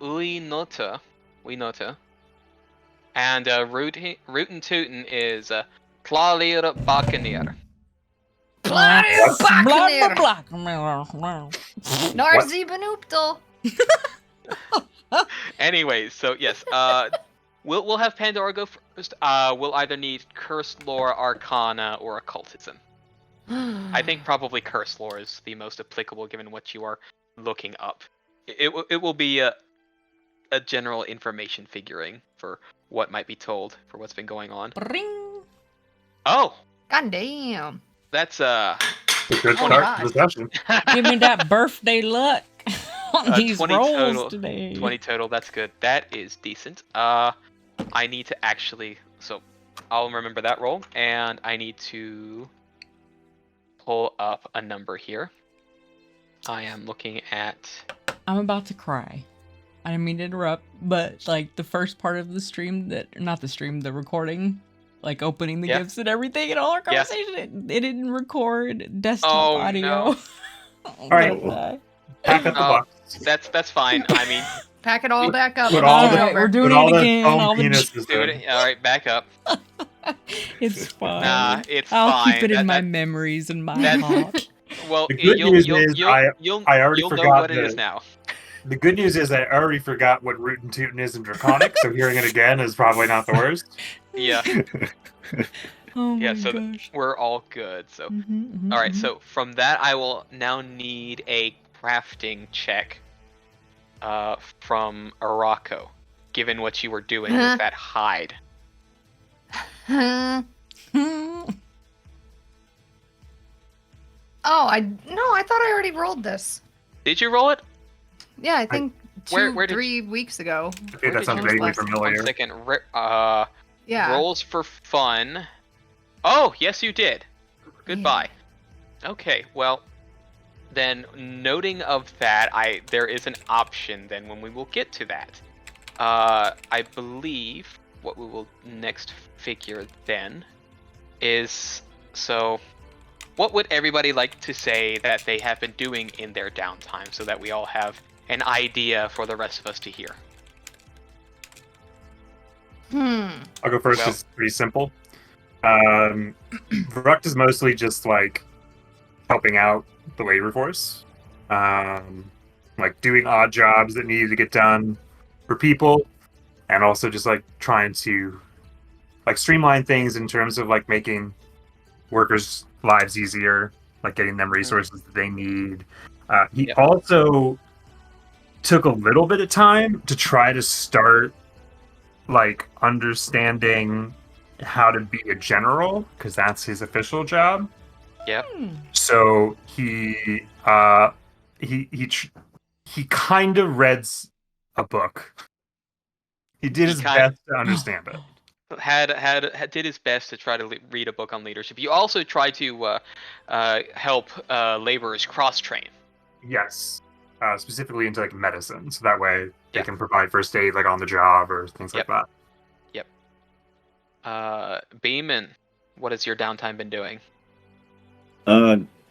Uinota. Uinota. And Rootin' Tootin' is Clalir Bacanir. Claudio Baccaner. Blah. Narzi Benupto. Anyways, so yes, we'll have Pandora go first. We'll either need Cursed Lore, Arcana, or Occultism. I think probably Cursed Lore is the most applicable given what you are looking up. It will be a general information figuring for what might be told for what's been going on. Ring. Oh, God damn. that's A good Oh, start God. to the session. Give me that birthday luck on these 20 rolls total. today. 20 total. That's good. That is decent. I need to actually, so I'll remember that roll, and I need to pull up a number here. I am looking at. I'm about to cry. I didn't mean to interrupt, but like the first part of the stream the recording, like opening the gifts and everything and all our conversation, it didn't record desktop audio. No. All right, pack up the box. That's fine. I mean, Pack it all back up. Put and all start the- over. we're doing Put all it the again. foam All the penises do in. it. All right, back up. it's fine. Nah, it's I'll fine. keep it in my memories and my that's- heart. Well, The good news is I already you'll know forgot what it is now. The good news is I already forgot what Rootin' Tootin' is in Draconic, so hearing it again is probably not the worst. Yeah. Oh Yeah, my so gosh. we're all good. So, Mhm, all right. mhm. So from that, I will now need a crafting check, from Araco, given what you were doing with that hide. Oh, I thought I already rolled this. Did you roll it? Yeah, I think where did 3 weeks ago. Okay, that sounds did you- vaguely last- familiar. 1 second. Yeah. Rolls for fun. Oh, yes, you did. Goodbye. Okay, well, then noting of that, there is an option then when we will get to that. I believe what we will next figure then is, so what would everybody like to say that they have been doing in their downtime so that we all have an idea for the rest of us to hear? I'll go first. Well- It's pretty simple. Rukt is mostly just like helping out the labor force, like doing odd jobs that needed to get done for people, and also just like trying to like streamline things in terms of like making workers' lives easier, like getting them resources that they need. He Yep. also took a little bit of time to try to start like understanding how to be a general, because that's his official job. Yep. So he kind of read a book. He did his best to understand it. Did his best to try to read a book on leadership. You also try to help laborers cross train. Yes, specifically into like medicine, so that way they can provide first aid like on the job or things like that. Yep. Beeman, what has your downtime been doing?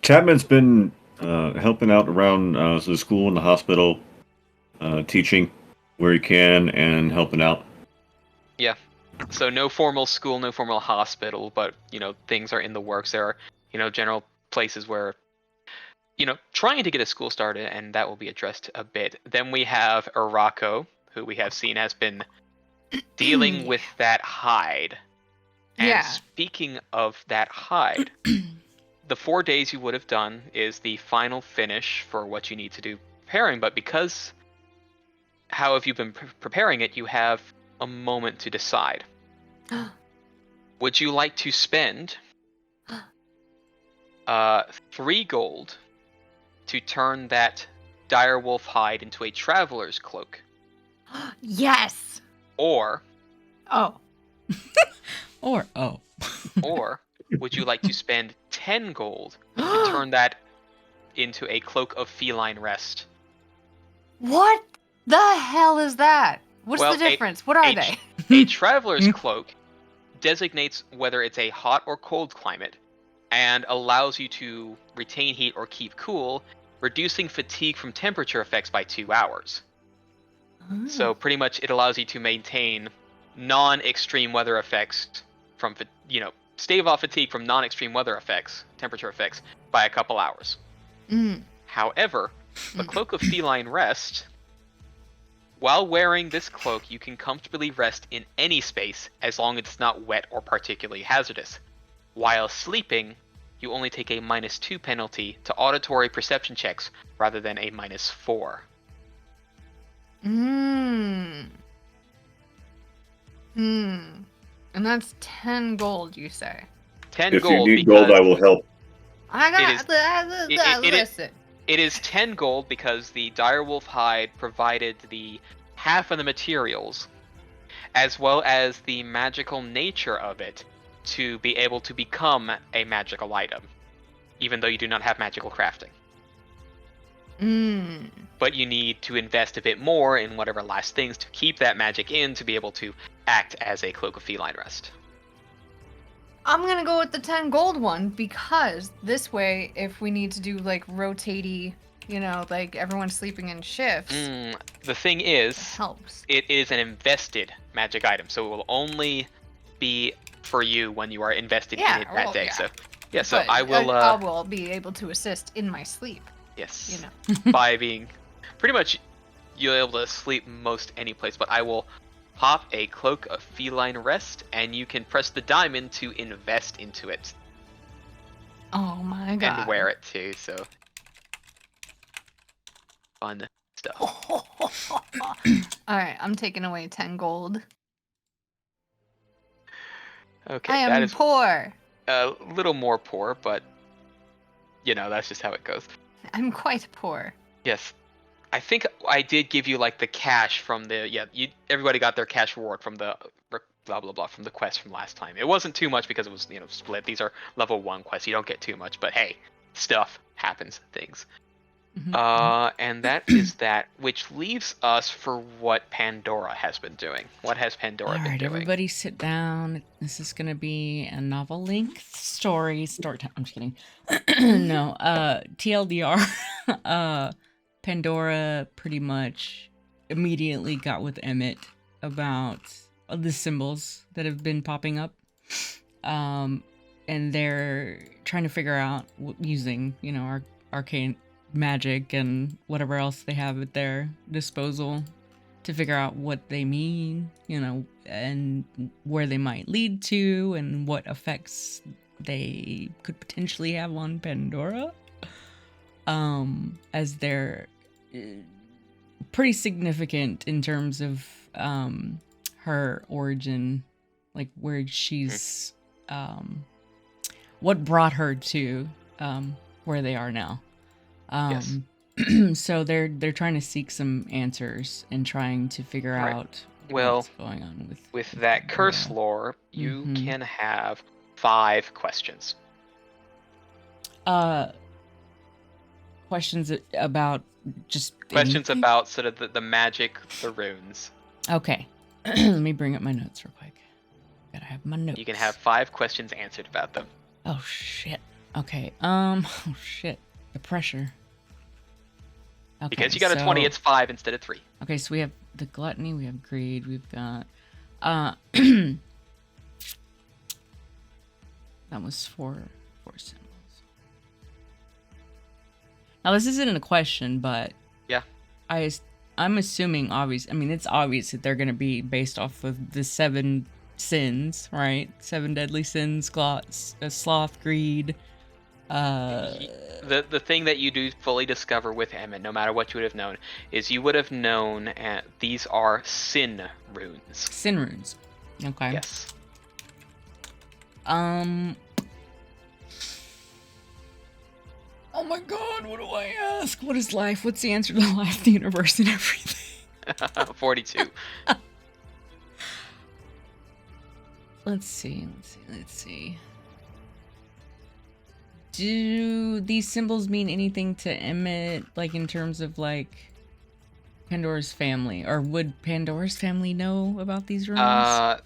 Chapman's been helping out around the school and the hospital, teaching where he can and helping out. Yeah. So no formal school, no formal hospital, but things are in the works. There are general places where trying to get a school started, and that will be addressed a bit. Then we have Araco, who we have seen has been dealing with that hide. And Yeah. speaking of that hide, the 4 days you would have done is the final finish for what you need to do preparing, but because how have you been preparing it, you have a moment to decide. Would you like to spend 3 gold to turn that direwolf hide into a traveler's cloak? Yes. Or Or would you like to spend 10 gold to turn that into a cloak of feline rest? What the hell is that? What's Well, the difference? What are they? A traveler's cloak designates whether it's a hot or cold climate and allows you to retain heat or keep cool, reducing fatigue from temperature effects by 2 hours. So pretty much it allows you to maintain non-extreme weather effects from, stave off fatigue from non-extreme weather effects, temperature effects, by a couple hours. However, the Cloak of Feline Rest, while wearing this cloak, you can comfortably rest in any space as long as it's not wet or particularly hazardous. While sleeping, you only take a -2 penalty to auditory perception checks rather than a -4. And that's 10 gold, you say? 10 If gold you need because gold, I will help. I got listen. it is 10 gold because the direwolf hide provided the half of the materials, as well as the magical nature of it, to be able to become a magical item, even though you do not have magical crafting. But you need to invest a bit more in whatever last things to keep that magic in to be able to act as a Cloak of Feline Rest. I'm gonna go with the 10 gold one because this way, if we need to do like rotatey, like everyone's sleeping in shifts, The thing it is, helps. it is an invested magic item, so it will only be for you when you are invested in it that day. Yeah. So But I will. I will be able to assist in my sleep. Yes. By being pretty much, you're able to sleep most any place, but I will pop a Cloak of Feline Rest, and you can press the diamond to invest into it. Oh my god. And wear it too, so fun stuff. Alright, I'm taking away 10 gold. Okay, I that am is poor. a little more poor, but that's just how it goes. I'm quite poor. Yes. I think I did give you like the cash from the everybody got their cash reward from the blah blah blah from the quest from last time. It wasn't too much because it was split. These are level 1 quests. You don't get too much, but hey, stuff happens, things. And that is that, which leaves us for what Pandora has been doing. What has Pandora been doing? Everybody sit down. This is gonna be a novel length story time. I'm just kidding. No, TLDR. Pandora pretty much immediately got with Emmett about the symbols that have been popping up. And they're trying to figure out using, arcane magic and whatever else they have at their disposal to figure out what they mean, and where they might lead to and what effects they could potentially have on Pandora. As they're pretty significant in terms of her origin, like where she's what brought her to where they are now. Yes. So they're trying to seek some answers and trying to figure out what's going on with that curse lore. You can have 5 questions. Questions about just questions anything? About sort of the magic, the runes. Okay. Let me bring up my notes real quick. Gotta have my notes. You can have 5 questions answered about them. Oh shit. Okay. Oh shit. The pressure. Okay, because you got a 20, it's 5 instead of 3. Okay, so we have the gluttony, we have greed, we've got that was 4 symbols. Now this isn't a question, but yeah, I'm assuming it's obvious that they're gonna be based off of the 7 sins, right? 7 deadly sins: sloth, greed. The thing that you do fully discover with Emmett, no matter what you would have known, is you would have known these are sin runes. Sin runes. Okay. Yes. Oh my god, what do I ask? What is life? What's the answer to life, the universe, and everything? 42. Let's see. Do these symbols mean anything to Emmett, like in terms of like Pandora's family, or would Pandora's family know about these runes?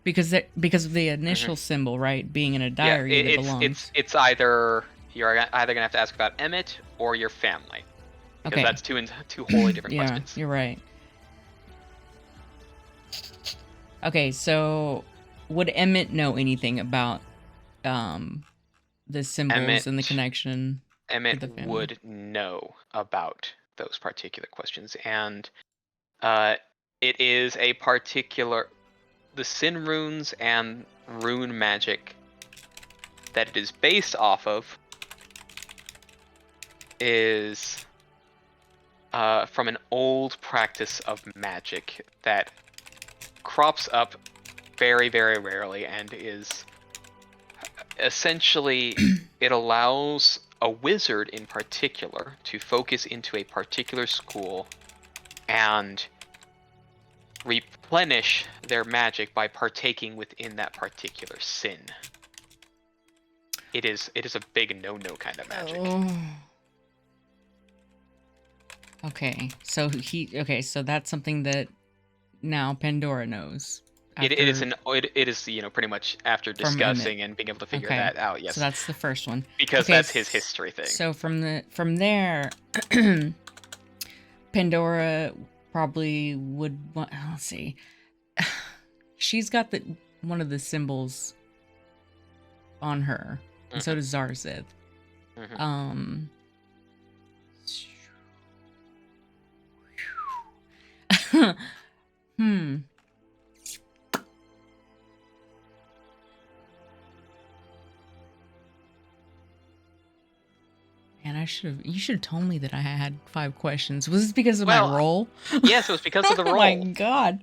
Because of the initial symbol, right? Being in a diary that belongs. It's either you're either gonna have to ask about Emmett or your family, because that's two wholly different questions. You're right. Okay, so would Emmett know anything about the symbols and the Emmett connection to Emmett the family? would know about those particular questions, and it is a particular the Sin runes and rune magic that it is based off of is from an old practice of magic that crops up very, very rarely and is essentially it allows a wizard in particular to focus into a particular school and replenish their magic by partaking within that particular sin. It is a big no-no kind of magic. Oh. Okay, so so that's something that now Pandora knows. It is pretty much after From discussing and being able to figure that out. Yes. So that's the first one. Because Okay, that's his history thing. So from there, Pandora probably would want. Let's see. She's got one of the symbols on her, and so does Zarzith. Hmm. Man, you should have told me that I had 5 questions. Was this because of my roll? Yes, it was because of the roll. Oh my god.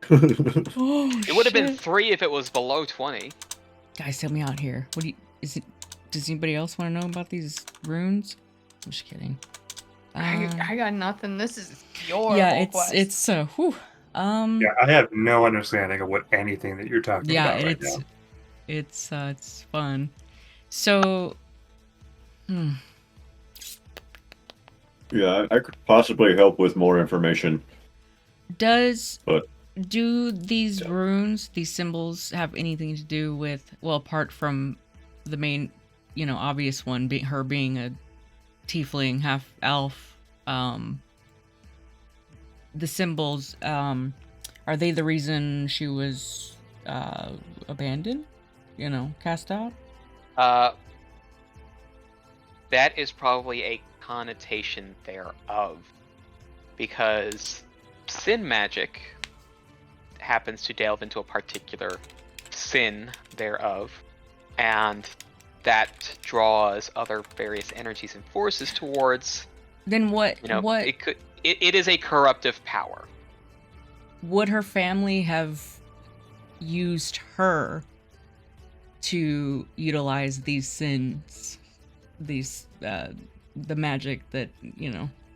It would have been 3 if it was below 20. Guys, help me out here. Does anybody else want to know about these runes? I'm just kidding. I got nothing. This is your quest. whew. Yeah, I have no understanding of what anything that you're talking about right now. It's fun. So Yeah, I could possibly help with more information. Do these runes, these symbols, have anything to do with, well, apart from the main, obvious one, her being a tiefling, half elf, the symbols, are they the reason she was abandoned? Cast out? That is probably a connotation thereof. Because sin magic happens to delve into a particular sin thereof, and that draws other various energies and forces towards. Then what? It is a corruptive power. Would her family have used her to utilize these sins, the magic that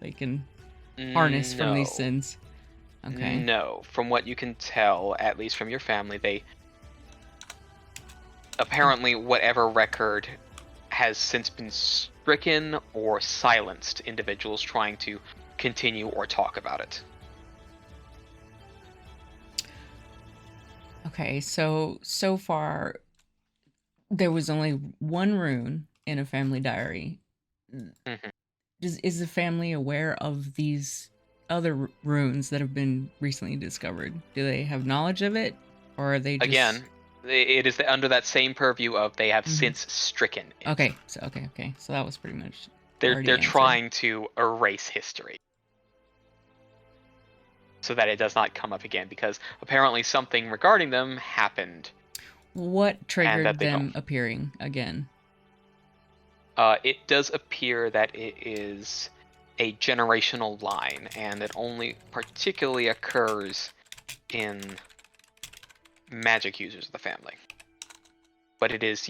they can harness from these sins? Okay. No, from what you can tell, at least from your family, they apparently whatever record has since been stricken or silenced individuals trying to continue or talk about it. Okay, so far there was only one rune in a family diary. Mm-hmm. Is the family aware of these other runes that have been recently discovered? Do they have knowledge of it, or are they just... Again, it is under that same purview of they have since stricken it. Okay, so so that was pretty much they're trying to erase history so that it does not come up again, because apparently something regarding them happened. What triggered them appearing again? It does appear that it is a generational line, and it only particularly occurs in magic users of the family. But it is,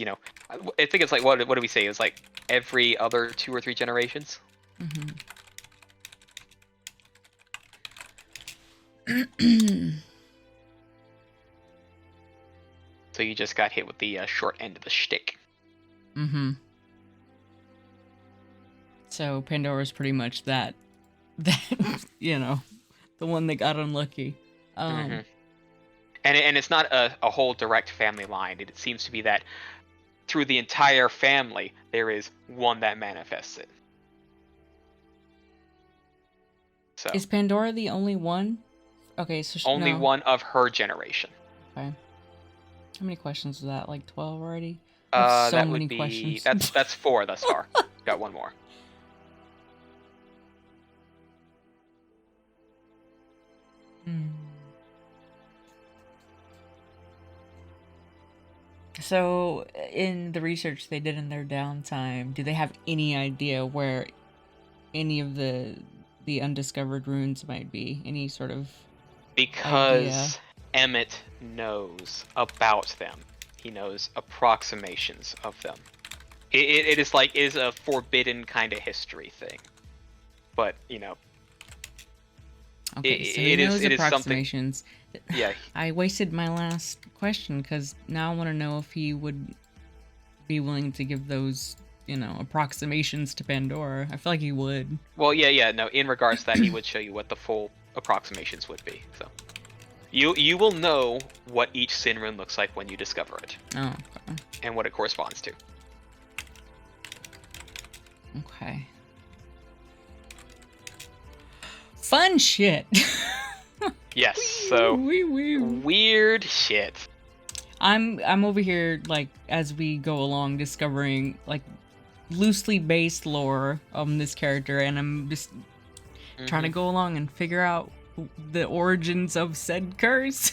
I think it's like, what do we say? It's like every other 2 or 3 generations. So you just got hit with the short end of the shtick. So Pandora's pretty much that the one that got unlucky. And it's not a whole direct family line. It seems to be that through the entire family, there is one that manifests it. So is Pandora the only one Okay, so Only no. one of her generation. Okay. How many questions was that? Like 12 already? I have so That many would be questions. that's 4 thus far. Got one more. Hmm. So, in the research they did in their downtime, do they have any idea where any of the undiscovered runes might be? Any sort of Because Emmett knows about them. He knows approximations of them. It is a forbidden kind of history thing. But, Okay, so he knows it is something. approximations. Yeah. I wasted my last question because now I want to know if he would be willing to give those, approximations to Pandora. I feel like he would. Well, yeah, no, in regards to that, he would show you what the full approximations would be. So you will know what each sin rune looks like when you discover it. Oh, okay. And what it corresponds to. Okay. Fun shit. Yes, so Wee. weird shit. I'm over here like as we go along discovering like loosely based lore on this character, and I'm just trying to go along and figure out the origins of said curse.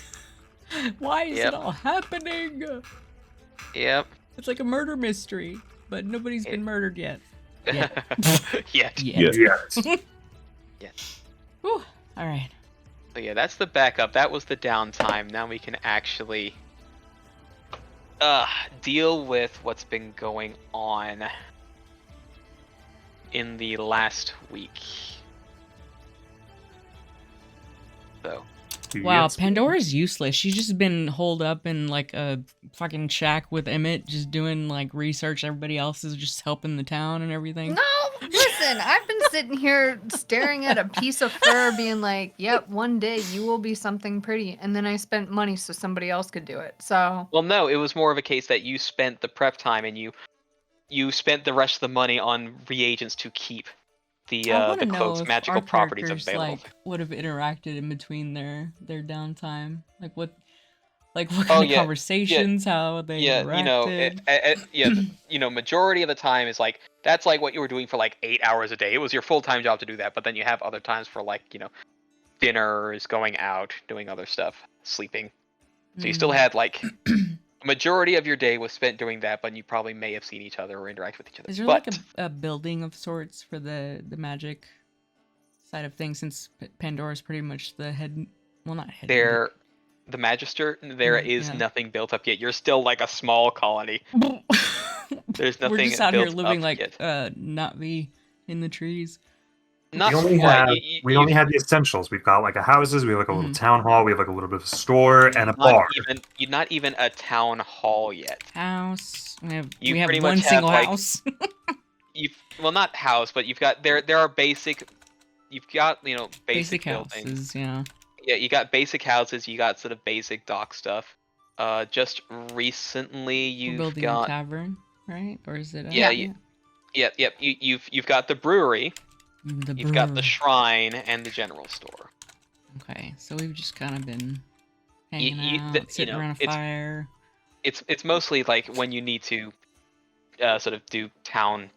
Why is it all happening? Yep. It's like a murder mystery, but nobody's been murdered yet. Yet. Yes. Yes. Whew. All right. So yeah, that's the backup. That was the downtime. Now we can actually deal with what's been going on in the last week. So. Wow, Yes. Pandora's useless. She's just been holed up in like a fucking shack with Emmett, just doing like research. Everybody else is just helping the town and everything. No, listen, I've been sitting here staring at a piece of fur being like, yep, one day you will be something pretty. And then I spent money so somebody else could do it. So. Well, no, it was more of a case that you spent the prep time and you spent the rest of the money on reagents to keep the cloak's magical properties available. Like, would have interacted in between their downtime. Like what kind of conversations, how they interacted. Majority of the time is like that's like what you were doing for like 8 hours a day. It was your full-time job to do that, but then you have other times for like, dinners, going out, doing other stuff, sleeping. So you still had like majority of your day was spent doing that, but you probably may have seen each other or interact with each other. Is there like a building of sorts for the magic side of things, since Pandora's pretty much the head? Well, not head. The Magister. There is nothing built up yet. You're still like a small colony. There's nothing. We're just out built here living up like yet. not in the trees. Not we only have the essentials. We've got like a houses, we have like a little town hall, we have like a little bit of a store and a bar. Not even a town hall yet. House. You we have pretty one much single have, house. Well, not house, but you've got there are basic. You've got basic buildings. Houses, yeah. Yeah, you got basic houses. You got sort of basic dock stuff. Just recently you've got a tavern, right? Or is it? Yep. You've got the brewery. You've got the shrine and the general store. Okay, so we've just kind of been hanging out, sitting around a fire. It's mostly like when you need to sort of do town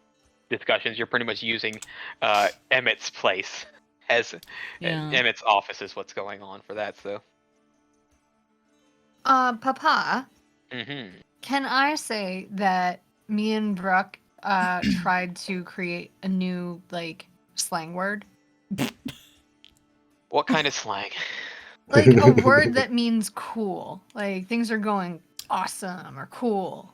discussions, you're pretty much using Emmett's place as Emmett's office is what's going on for that. So. Papa. Mm-hmm. Can I say that me and Brooke tried to create a new slang word? What kind of slang? Like a word that means cool. Like things are going awesome or cool.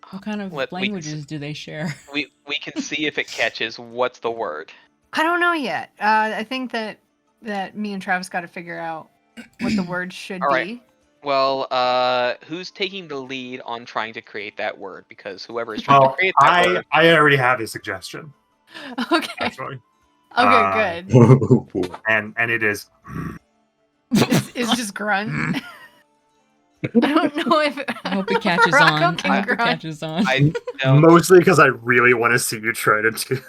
What kind of languages do they share? We can see if it catches. What's the word? I don't know yet. I think that me and Travis got to figure out what the word should All right. be. Well, who's taking the lead on trying to create that word? Because whoever is trying to create that word... I already have a suggestion. Okay. Actually. Okay, good. And it is... It's just grunt. I don't know if... I hope it catches on. I hope it catches on. I don't... Mostly because I really want to see you try to do...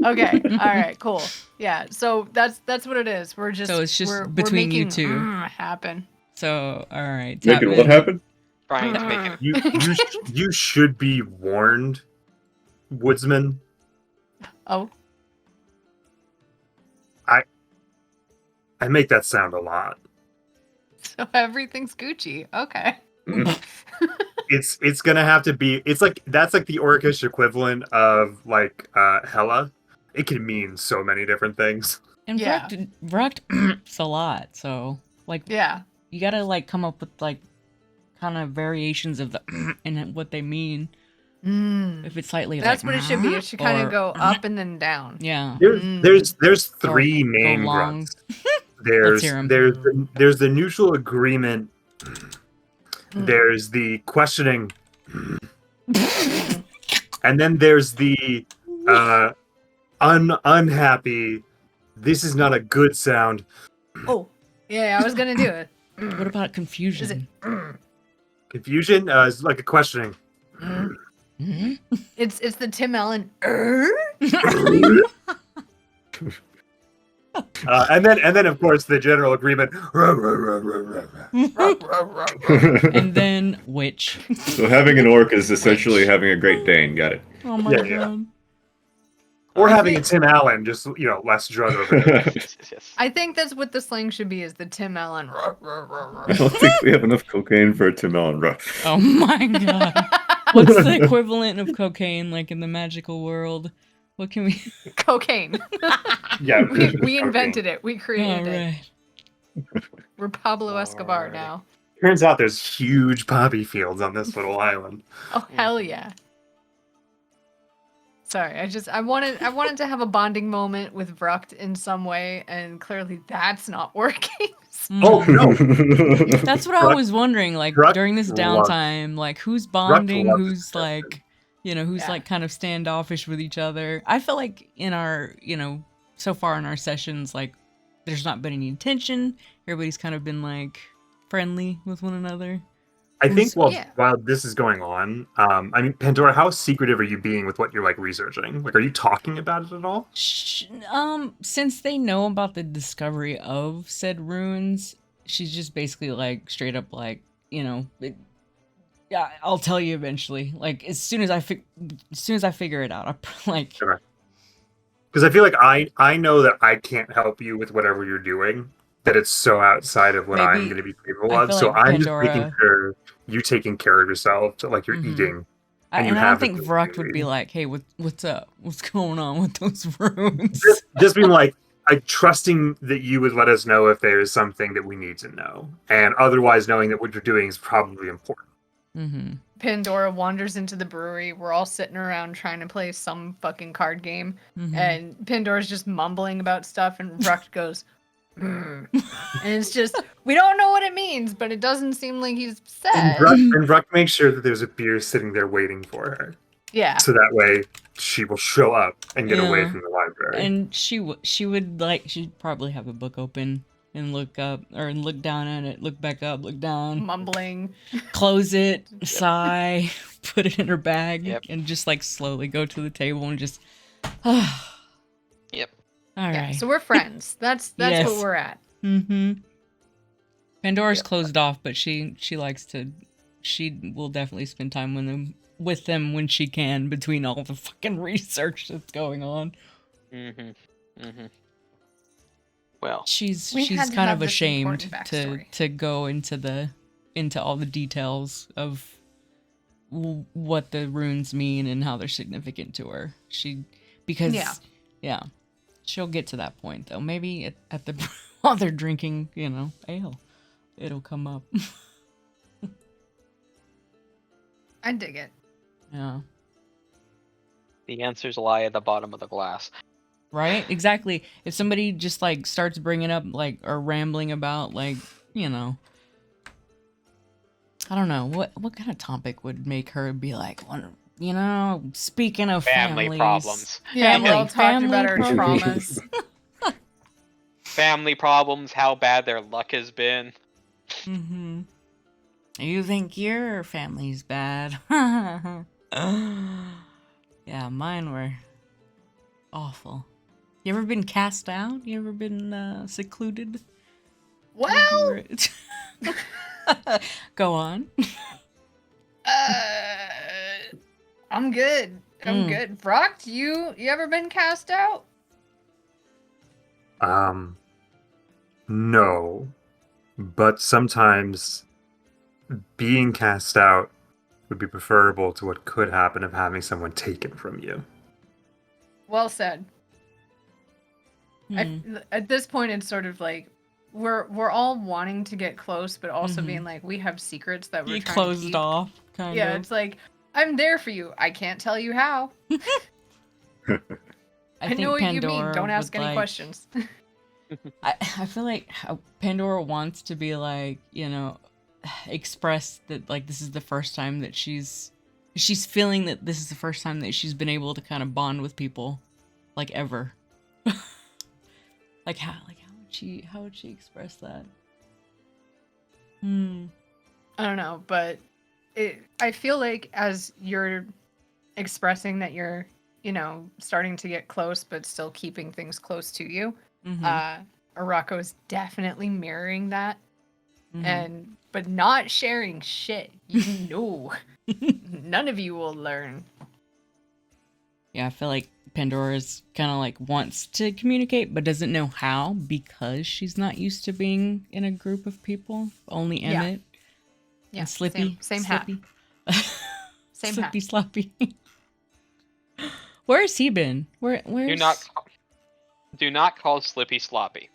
Okay. All right. Cool. Yeah. So that's what it is. We're just So it's just we're between you making two. happen. So, all right. Making what Tapman. happen? Trying to make it. You should be warned, woodsman. Oh. I make that sound a lot. So everything's Gucci. Okay. Mm. It's gonna have to be. It's like that's like the Orcish equivalent of like Hella. It can mean so many different things. And Yeah. Vrucht a lot. So, like, Yeah. you gotta, like, come up with, like, kind of variations of the and what they mean. If it's slightly That's like, what it should be. It should kind or- of go up and then down. Yeah. There's three Or main go long. grunts. There's hear 'em. there's the neutral agreement. There's the questioning, and then there's the unhappy. This is not a good sound. Oh. Yeah, I was gonna do it. What about confusion? Is it? Confusion is like a questioning. Mhm. It's the Tim Allen. And then of course the general agreement. And then which? So having an orc is essentially having a Great Dane. Got it. Oh my Yeah, god. yeah. Or having a Tim Allen, just less drug over there. Yes. I think that's what the slang should be. Is the Tim Allen? I don't think we have enough cocaine for a Tim Allen rough. Oh my god. What's the equivalent of cocaine like in the magical world? What can we? Cocaine. Yeah, We invented it. We created it. Alright. We're Pablo Escobar Alrighty. now. Turns out there's huge poppy fields on this little island. Oh hell yeah. Sorry, I wanted to have a bonding moment with Vrucht in some way, and clearly that's not working. Oh no! That's what I was wondering. Like Vrucht during this loves- downtime, like who's bonding, loves who's this like, who's Yeah. like kind of standoffish with each other. I feel like in our, so far in our sessions, like there's not been any tension. Everybody's kind of been like friendly with one another. I think Yeah. while this is going on, I mean, Pandora, how secretive are you being with what you're like researching? Like, are you talking about it at all? Since they know about the discovery of said ruins, she's just basically like straight up like, yeah, I'll tell you eventually. Like as soon as I figure it out, I like. Because I feel like I know that I can't help you with whatever you're doing. That it's so outside of what I'm Maybe- going to be capable I of. feel So like I'm Pandora- just making sure you taking care of yourself, so, like you're Mhm. eating. And you I have don't think the Vrucht would be ability. like, "Hey, what's up? What's going on with those runes?" Just being like, trusting that you would let us know if there is something that we need to know, and otherwise knowing that what you're doing is probably important. Mm-hmm. Pandora wanders into the brewery. We're all sitting around trying to play some fucking card game, Mm-hmm. and Pandora's just mumbling about stuff, and Vrucht goes, "Mm." And it's just we don't know what it means, but it doesn't seem like he's And sad. Vrucht makes sure that there's a beer sitting there waiting for her, Yeah. so that way she will show up and get away Yeah. from the library. And she'd probably have a book open and look up or look down at it, look back up, look down, Mumbling. close it, sigh, put it in her bag, Yep. and just like slowly go to the table and just. Yep. All right. Yeah, so we're friends. That's Yes. what we're at. Mm-hmm. Pandora's Yep. closed off, but she likes to. She will definitely spend time with them when she can between all the fucking research that's going on. Mm-hmm. Mm-hmm. Well, She's We had to kind have of this ashamed important to backstory. go into all the details of what the runes mean and how they're significant to her. Because Yeah. she'll get to that point though. Maybe at the while they're drinking, ale, it'll come up. I dig it. Yeah. the answers lie at the bottom of the glass. Right? Exactly. If somebody just like starts bringing up like or rambling about like, I don't know, what kind of topic would make her be like, speaking of Family families, problems. Yeah, we're all Family talking about our problems. traumas. Family problems, how bad their luck has been. Mm-hmm. You think your family's bad? Yeah, mine were awful. You ever been cast out? You ever been secluded? Well, Go on. I'm good. I'm good. Brock, you ever been cast out? No. But sometimes being cast out would be preferable to what could happen of having someone taken from you. Well said. Hmm. At this point, it's sort of like we're all wanting to get close, but also Mhm. being like we have secrets that we're You trying to closed keep. off, kind Yeah, of. it's like I'm there for you. I can't tell you how. I think know what you mean. Pandora Don't ask would, any like- questions. I feel like Pandora wants to be like, express that like this is the first time that she's feeling that this is the first time that she's been able to kind of bond with people, like ever. Like how would she express that? I don't know, but I feel like as you're expressing that you're, starting to get close, but still keeping things close to you, Arako is definitely mirroring that, but not sharing shit. You know, none of you will learn. Yeah, I feel like Pandora's kind of like wants to communicate, but doesn't know how because she's not used to being in a group of people. Only Yeah. Emmett. Yeah, And Slippy. same hat. Slippy. Same Slippy hat. Sloppy. Where has he been? Where's... Do not call Slippy Sloppy.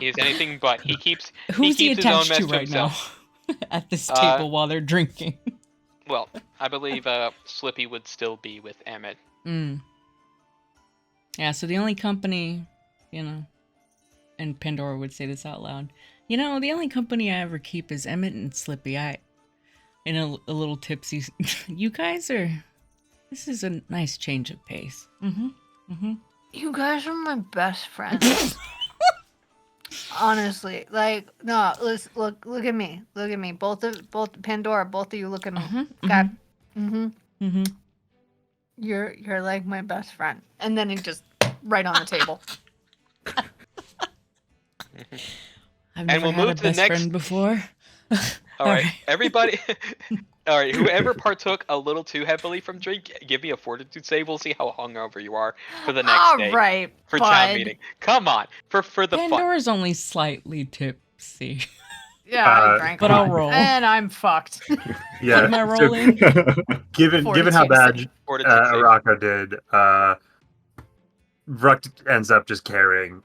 He is anything but. He keeps Who's he his own attached mess to to right himself. now? At this table while they're drinking. Well, I believe Slippy would still be with Emmett. Yeah, so the only company, and Pandora would say this out loud. The only company I ever keep is Emmett and Slippy. A little tipsy. You guys this is a nice change of pace. You guys are my best friends. Honestly, like, no, look at me. Look at me. Both Pandora, both of you look at me. Okay. You're like my best friend. And then it just right on the table. I've never had a best friend before. All right, everybody. All right, whoever partook a little too heavily from drink, give me a fortitude save. We'll see how hungover you are for the next day. All right, for town meeting. Come on, for the fun. Pandora's only slightly tipsy. Yeah, I drank but a I'll lot, roll. And I'm fucked. Yeah. What am I rolling? Given how bad Fortitude save. Araka did, Vruk ends up just carrying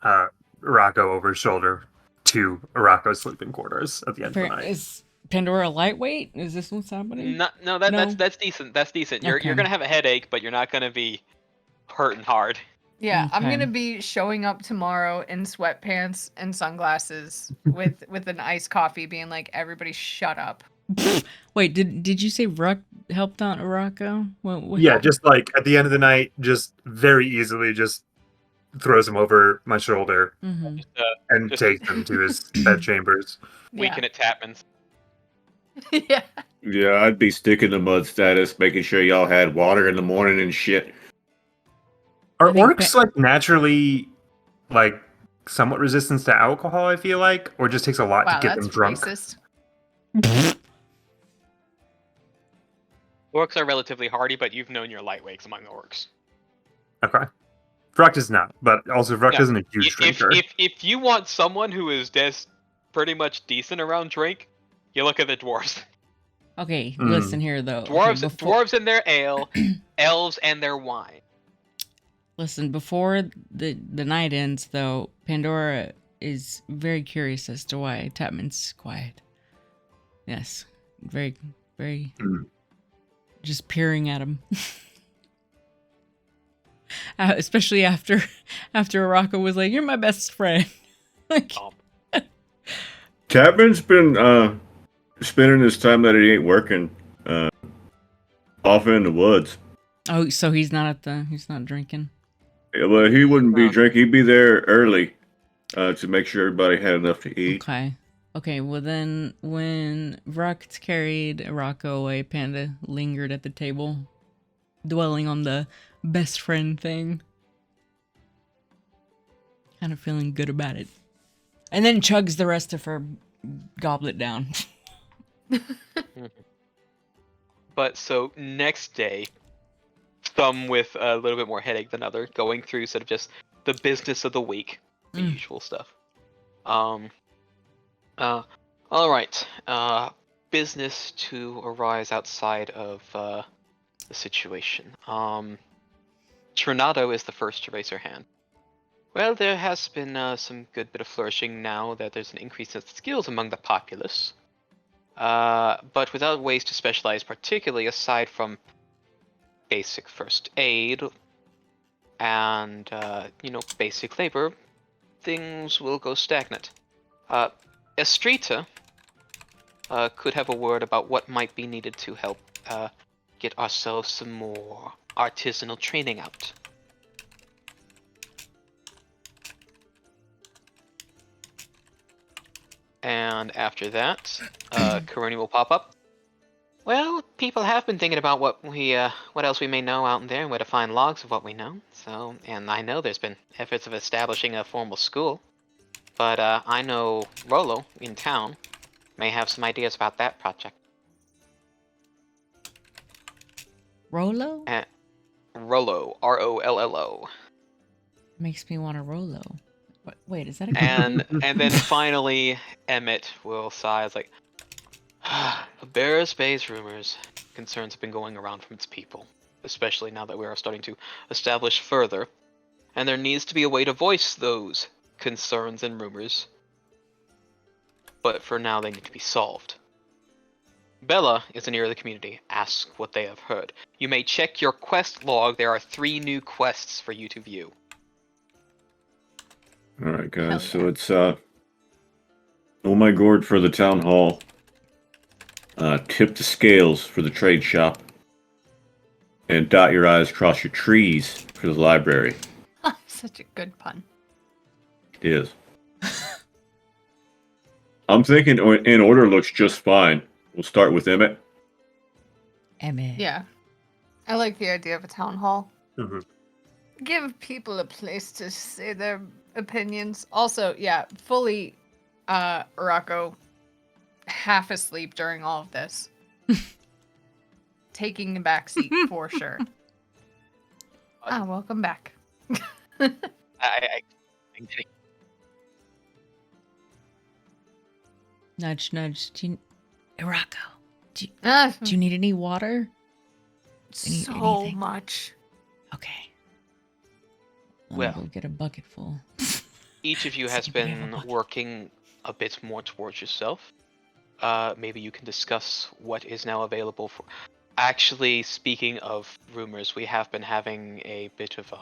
Arako over his shoulder to Arako's sleeping quarters at the end of the night. Is Pandora lightweight? Is this what's happening? No, that's decent. That's decent. You're gonna have a headache, but you're not gonna be hurting hard. Yeah, I'm Okay. gonna be showing up tomorrow in sweatpants and sunglasses with an iced coffee, being like, "Everybody, shut up." Wait, did you say Vruk helped out Arako? What Yeah, just like at the end of the night, just very easily just throws him over my shoulder and Just- takes him to his bed chambers. Weekend at Tapman's. Yeah. Yeah, I'd be sticking to mud status, making sure y'all had water in the morning and shit. Are I think orcs like naturally like somewhat resistant to alcohol, I feel like? Or it just takes a lot Wow, to get that's them drunk? racist. Orcs are relatively hardy, but you've known your lightweights among orcs. Okay. Vruk is not, but also Vruk Yeah. isn't a huge drinker. If you want someone who is pretty much decent around drink, you look at the dwarves. Okay, listen here though. Dwarves and their ale, elves and their wine. Listen, before the night ends though, Pandora is very curious as to why Tapman's quiet. Yes, very, very, just peering at him. Especially after Arako was like, "You're my best friend." Like, Tapman's been spending his time that he ain't working off in the woods. oh, so he's not drinking. Yeah, but he wouldn't be drinking. He'd be there early to make sure everybody had enough to eat. Okay. Well then, when Vruk carried Arako away, Panda lingered at the table, dwelling on the best friend thing. Kind of feeling good about it. And then chugs the rest of her goblet down. But so next day, some with a little bit more headache than other, going through sort of just the business of the week, the usual stuff. All right. Business to arise outside of the situation. Trinado is the first to raise her hand. Well, there has been some good bit of flourishing now that there's an increase in skills among the populace. But without ways to specialize particularly aside from basic first aid and, basic labor, things will go stagnant. Estrita could have a word about what might be needed to help get ourselves some more artisanal training out. And after that, Karuni will pop up. Well, people have been thinking about what else we may know out there and where to find logs of what we know. So, and I know there's been efforts of establishing a formal school, but I know Rolo in town may have some ideas about that project. Rolo? Rolo, Rollo. Makes me want a Rolo. Wait, is that a And then finally, Emmett will sigh. It's like, the Barris Bay's rumors, concerns have been going around from its people, especially now that we are starting to establish further, and there needs to be a way to voice those concerns and rumors. But for now, they need to be solved. Bella is an ear of the community. Ask what they have heard. You may check your quest log. There are 3 new quests for you to view. All right, guys. Hell So yeah. it's oh my gourd for the town hall. Tip the scales for the trade shop. And dot your I's, cross your trees for the library. Such a good pun. It is. I'm thinking in order looks just fine. We'll start with Emmett. Emmett. Yeah. I like the idea of a town hall. Mm-hmm. Give people a place to say their opinions. Also, yeah, fully Rocco half asleep during all of this. Taking the back seat for sure. Welcome back. Nudge, nudge. Rocco, do Ah, you need any water? so anything? much. Okay. Well. We'll get a bucket full. Each of you has Anybody have a been bucket? working a bit more towards yourself. Maybe you can discuss what is now available for. Actually, speaking of rumors, we have been having a bit of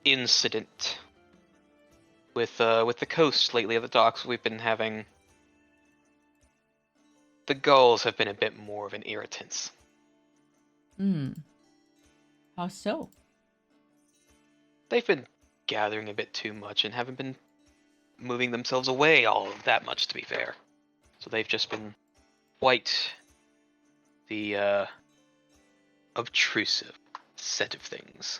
incident with the coast lately at the docks. We've been having the gulls have been a bit more of an irritant. How so? They've been gathering a bit too much and haven't been moving themselves away all that much, to be fair. So they've just been quite the obtrusive set of things.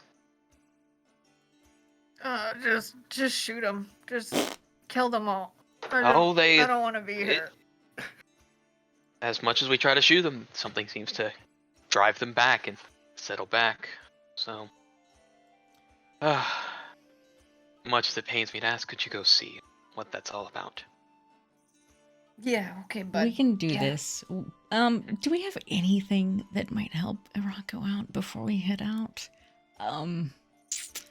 Just shoot them. Just kill them all. I don't want to be here. As much as we try to shoot them, something seems to drive them back and settle back. So, much as it pains me to ask, could you go see what that's all about? Yeah, okay, but We can do this. Do we have anything that might help Rocco out before we head out?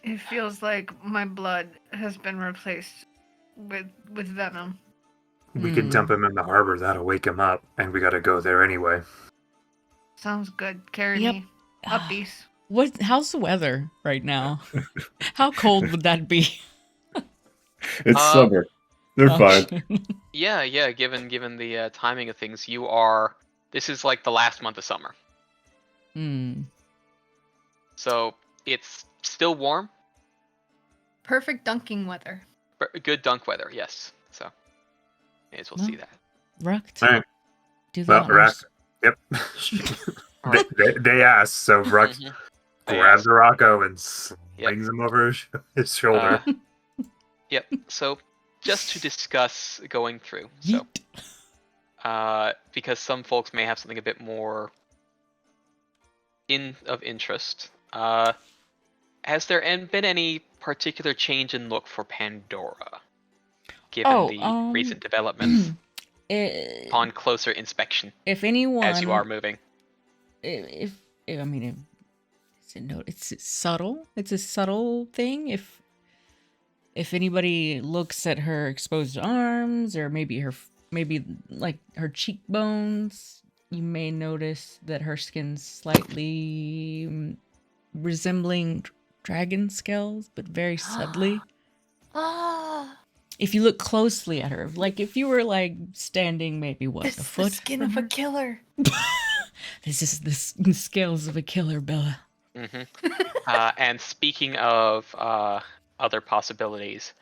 it feels like my blood has been replaced with venom. We could dump him in the harbor. That'll wake him up, and we gotta go there anyway. Sounds good. Carry Yep. me. Uppies. How's the weather right now? How cold would that be? It's summer. They're fine. Yeah. Given the timing of things, this is like the last month of summer. So it's still warm. Perfect dunking weather. Good dunk weather, yes. So may as well see that. Ruck, All right. do the Well, honors. Yep. they asked, so Ruck They grabs asked. Rocco and slings him over his shoulder. Yep. So, just to discuss going through. So, because some folks may have something a bit more of interest. Has there been any particular change in look for Pandora, given the recent developments on closer inspection? If anyone, as you are moving, it's subtle. It's a subtle thing. If anybody looks at her exposed arms, or maybe like her cheekbones, you may notice that her skin's slightly resembling dragon scales, but very subtly. If you look closely at her, like if you were like standing maybe a foot the skin of a killer. This is the scales of a killer, Bella. And speaking of other possibilities,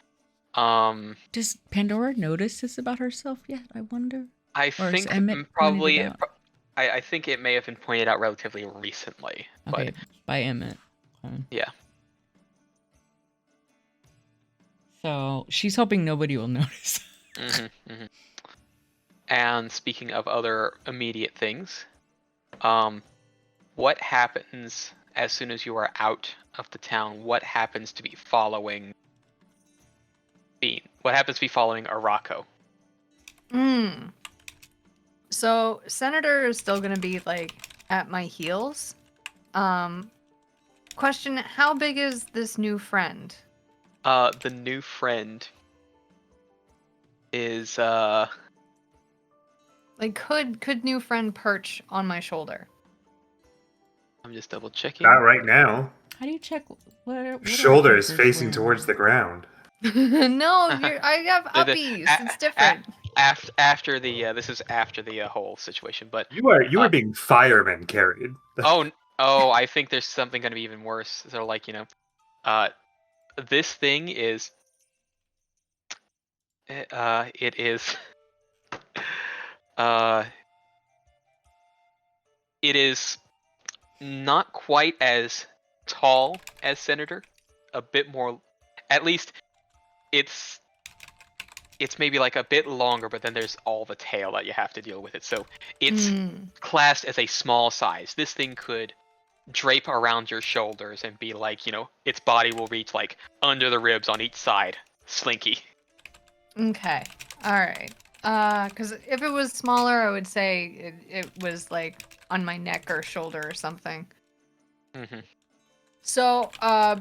does Pandora notice this about herself yet? I wonder. I think probably. I think it may have been pointed out relatively recently. Okay, by Emmett. Yeah. So she's hoping nobody will notice. And speaking of other immediate things, what happens as soon as you are out of the town? What happens to be following Bean? What happens to be following Araco? So Senator is still gonna be like at my heels. Question: how big is this new friend? The new friend is like could new friend perch on my shoulder? I'm just double checking. Not right now. How do you check? What shoulder is facing towards the ground. No, I have uppies. It's different. After the this is after the whole situation, but you are being fireman carried. oh, I think there's something going to be even worse. So like this thing is it is it is not quite as tall as Senator, a bit more, at least it's maybe like a bit longer, but then there's all the tail that you have to deal with it. So it's classed as a small size. This thing could drape around your shoulders and be like, its body will reach like under the ribs on each side. Slinky. Okay. All right. Because if it was smaller, I would say it was like on my neck or shoulder or something. So,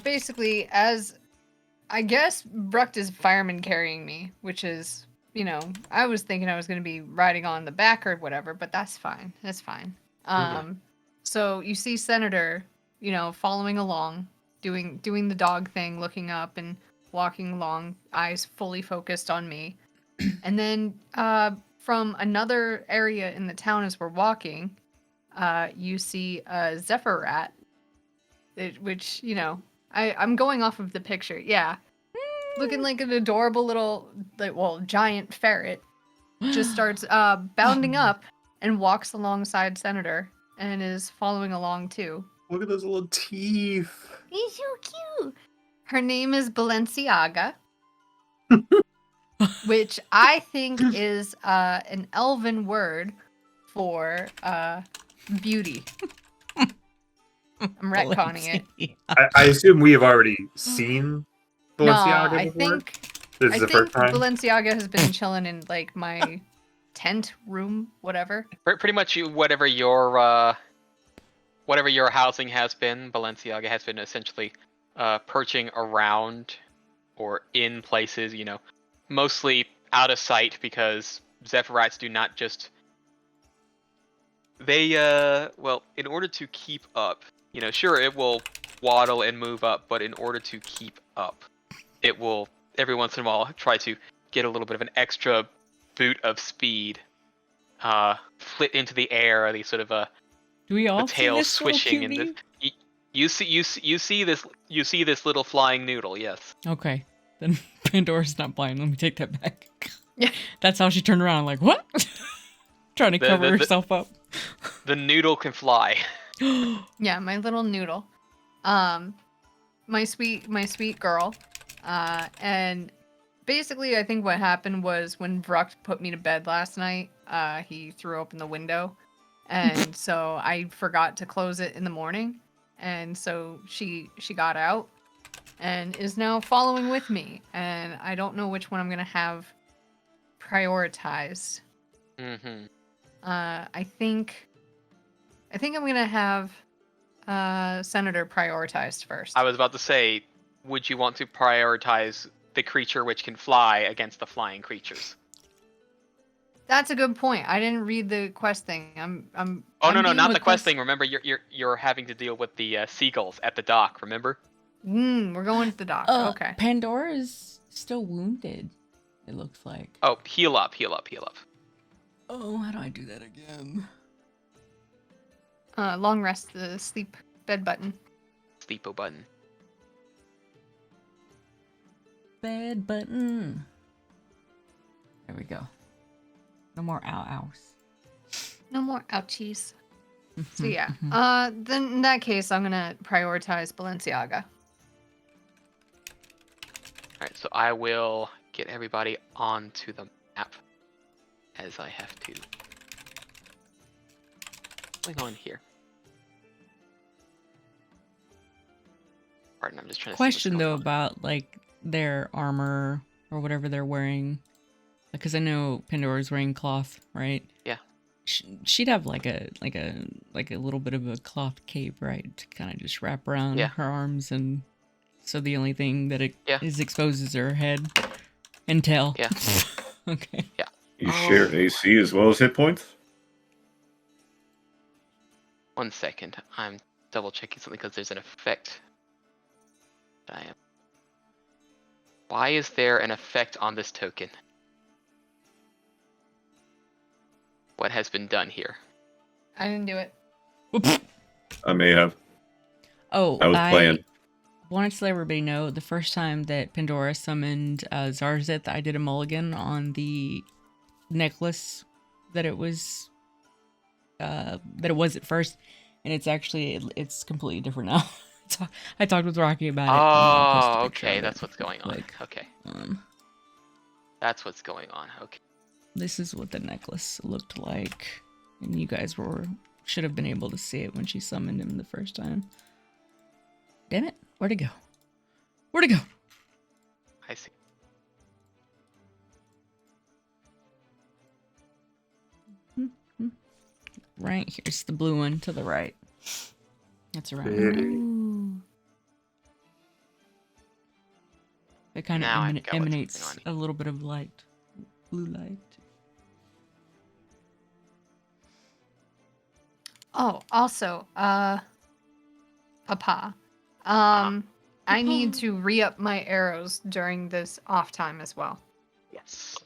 basically, as I guess Brucht is fireman carrying me, which is, I was thinking I was going to be riding on the back or whatever, but that's fine. That's fine. So you see Senator, following along, doing the dog thing, looking up and walking along, eyes fully focused on me. And then from another area in the town as we're walking, you see a Zephyr rat, which, I'm going off of the picture. Yeah. Looking like an adorable little, giant ferret. Just starts bounding up and walks alongside Senator and is following along too. Look at those little teeth. He's so cute. Her name is Balenciaga. Which I think is an elven word for beauty. I'm retconning it. I assume we have already seen Balenciaga I before? think This is the first time? Balenciaga has been chilling in like my tent room, whatever. Pretty much whatever your housing has been, Balenciaga has been essentially perching around or in places, mostly out of sight, because Zephyrats do not just... They, in order to keep up, sure, it will waddle and move up, but in order to keep up, it will, every once in a while, try to get a little bit of an extra boot of speed, flit into the air, these sort of, do we all the tail see this swishing, and you see this little flying noodle, yes. Okay. Then Pandora's not blind. Let me take that back. Yeah. That's how she turned around. Like, what? Trying to cover herself up. The noodle can fly. Yeah, my little noodle. My sweet girl. And basically, I think what happened was when Vrucht put me to bed last night, he threw open the window, and so I forgot to close it in the morning, and so she got out and is now following with me, and I don't know which one I'm gonna have prioritized. Mm-hmm. I think I'm gonna have Senator prioritized first. I was about to say, would you want to prioritize the creature which can fly against the flying creatures? That's a good point. I didn't read the quest thing. Oh no, I'm being not the with quest this- thing. Remember, you're having to deal with the seagulls at the dock. Remember? We're going to the dock. Okay. Pandora is still wounded. It looks like. Oh, heal up, heal up, heal up. Oh, how do I do that again? Long rest, the sleep bed button. Sleepo button. Bed button. There we go. No more ow-ows. No more ouchies. So Mhm, yeah. mhm. Then in that case, I'm gonna prioritize Balenciaga. Alright, so I will get everybody onto the map as I have to. What's going on here? Pardon, I'm just trying to Question see though what's going on. about like their armor or whatever they're wearing, because I know Pandora's wearing cloth, right? Yeah. She'd have like a little bit of a cloth cape, right, to kind of just wrap around Yeah. her arms, and so the only thing that it Yeah. is exposed is her head and tail. Yeah. Okay. You Oh. share AC as well as hit points? 1 second, I'm double checking something because there's an effect. that I am. Why is there an effect on this token? What has been done here? I didn't do it. I may have. Oh, I was playing. wanted to let everybody know the first time that Pandora summoned Zarzeth, I did a mulligan on the necklace that it was at first, and it's completely different now. So I talked with Rocky about it. I'll post a Oh, picture okay, of that's it what's going on. quick. Okay, Um, that's what's going on. Okay. this is what the necklace looked like, and you guys should have been able to see it when she summoned him the first time. Damn it! Where'd it go? Where'd it go? I see. Right here's the blue one to the right. That's around Yeah. the neck. Ooh. It kind of Now I got what's emanates going a little bit of light, blue light. Oh, also, Papa. I need to re-up my arrows during this off time as well. Yes.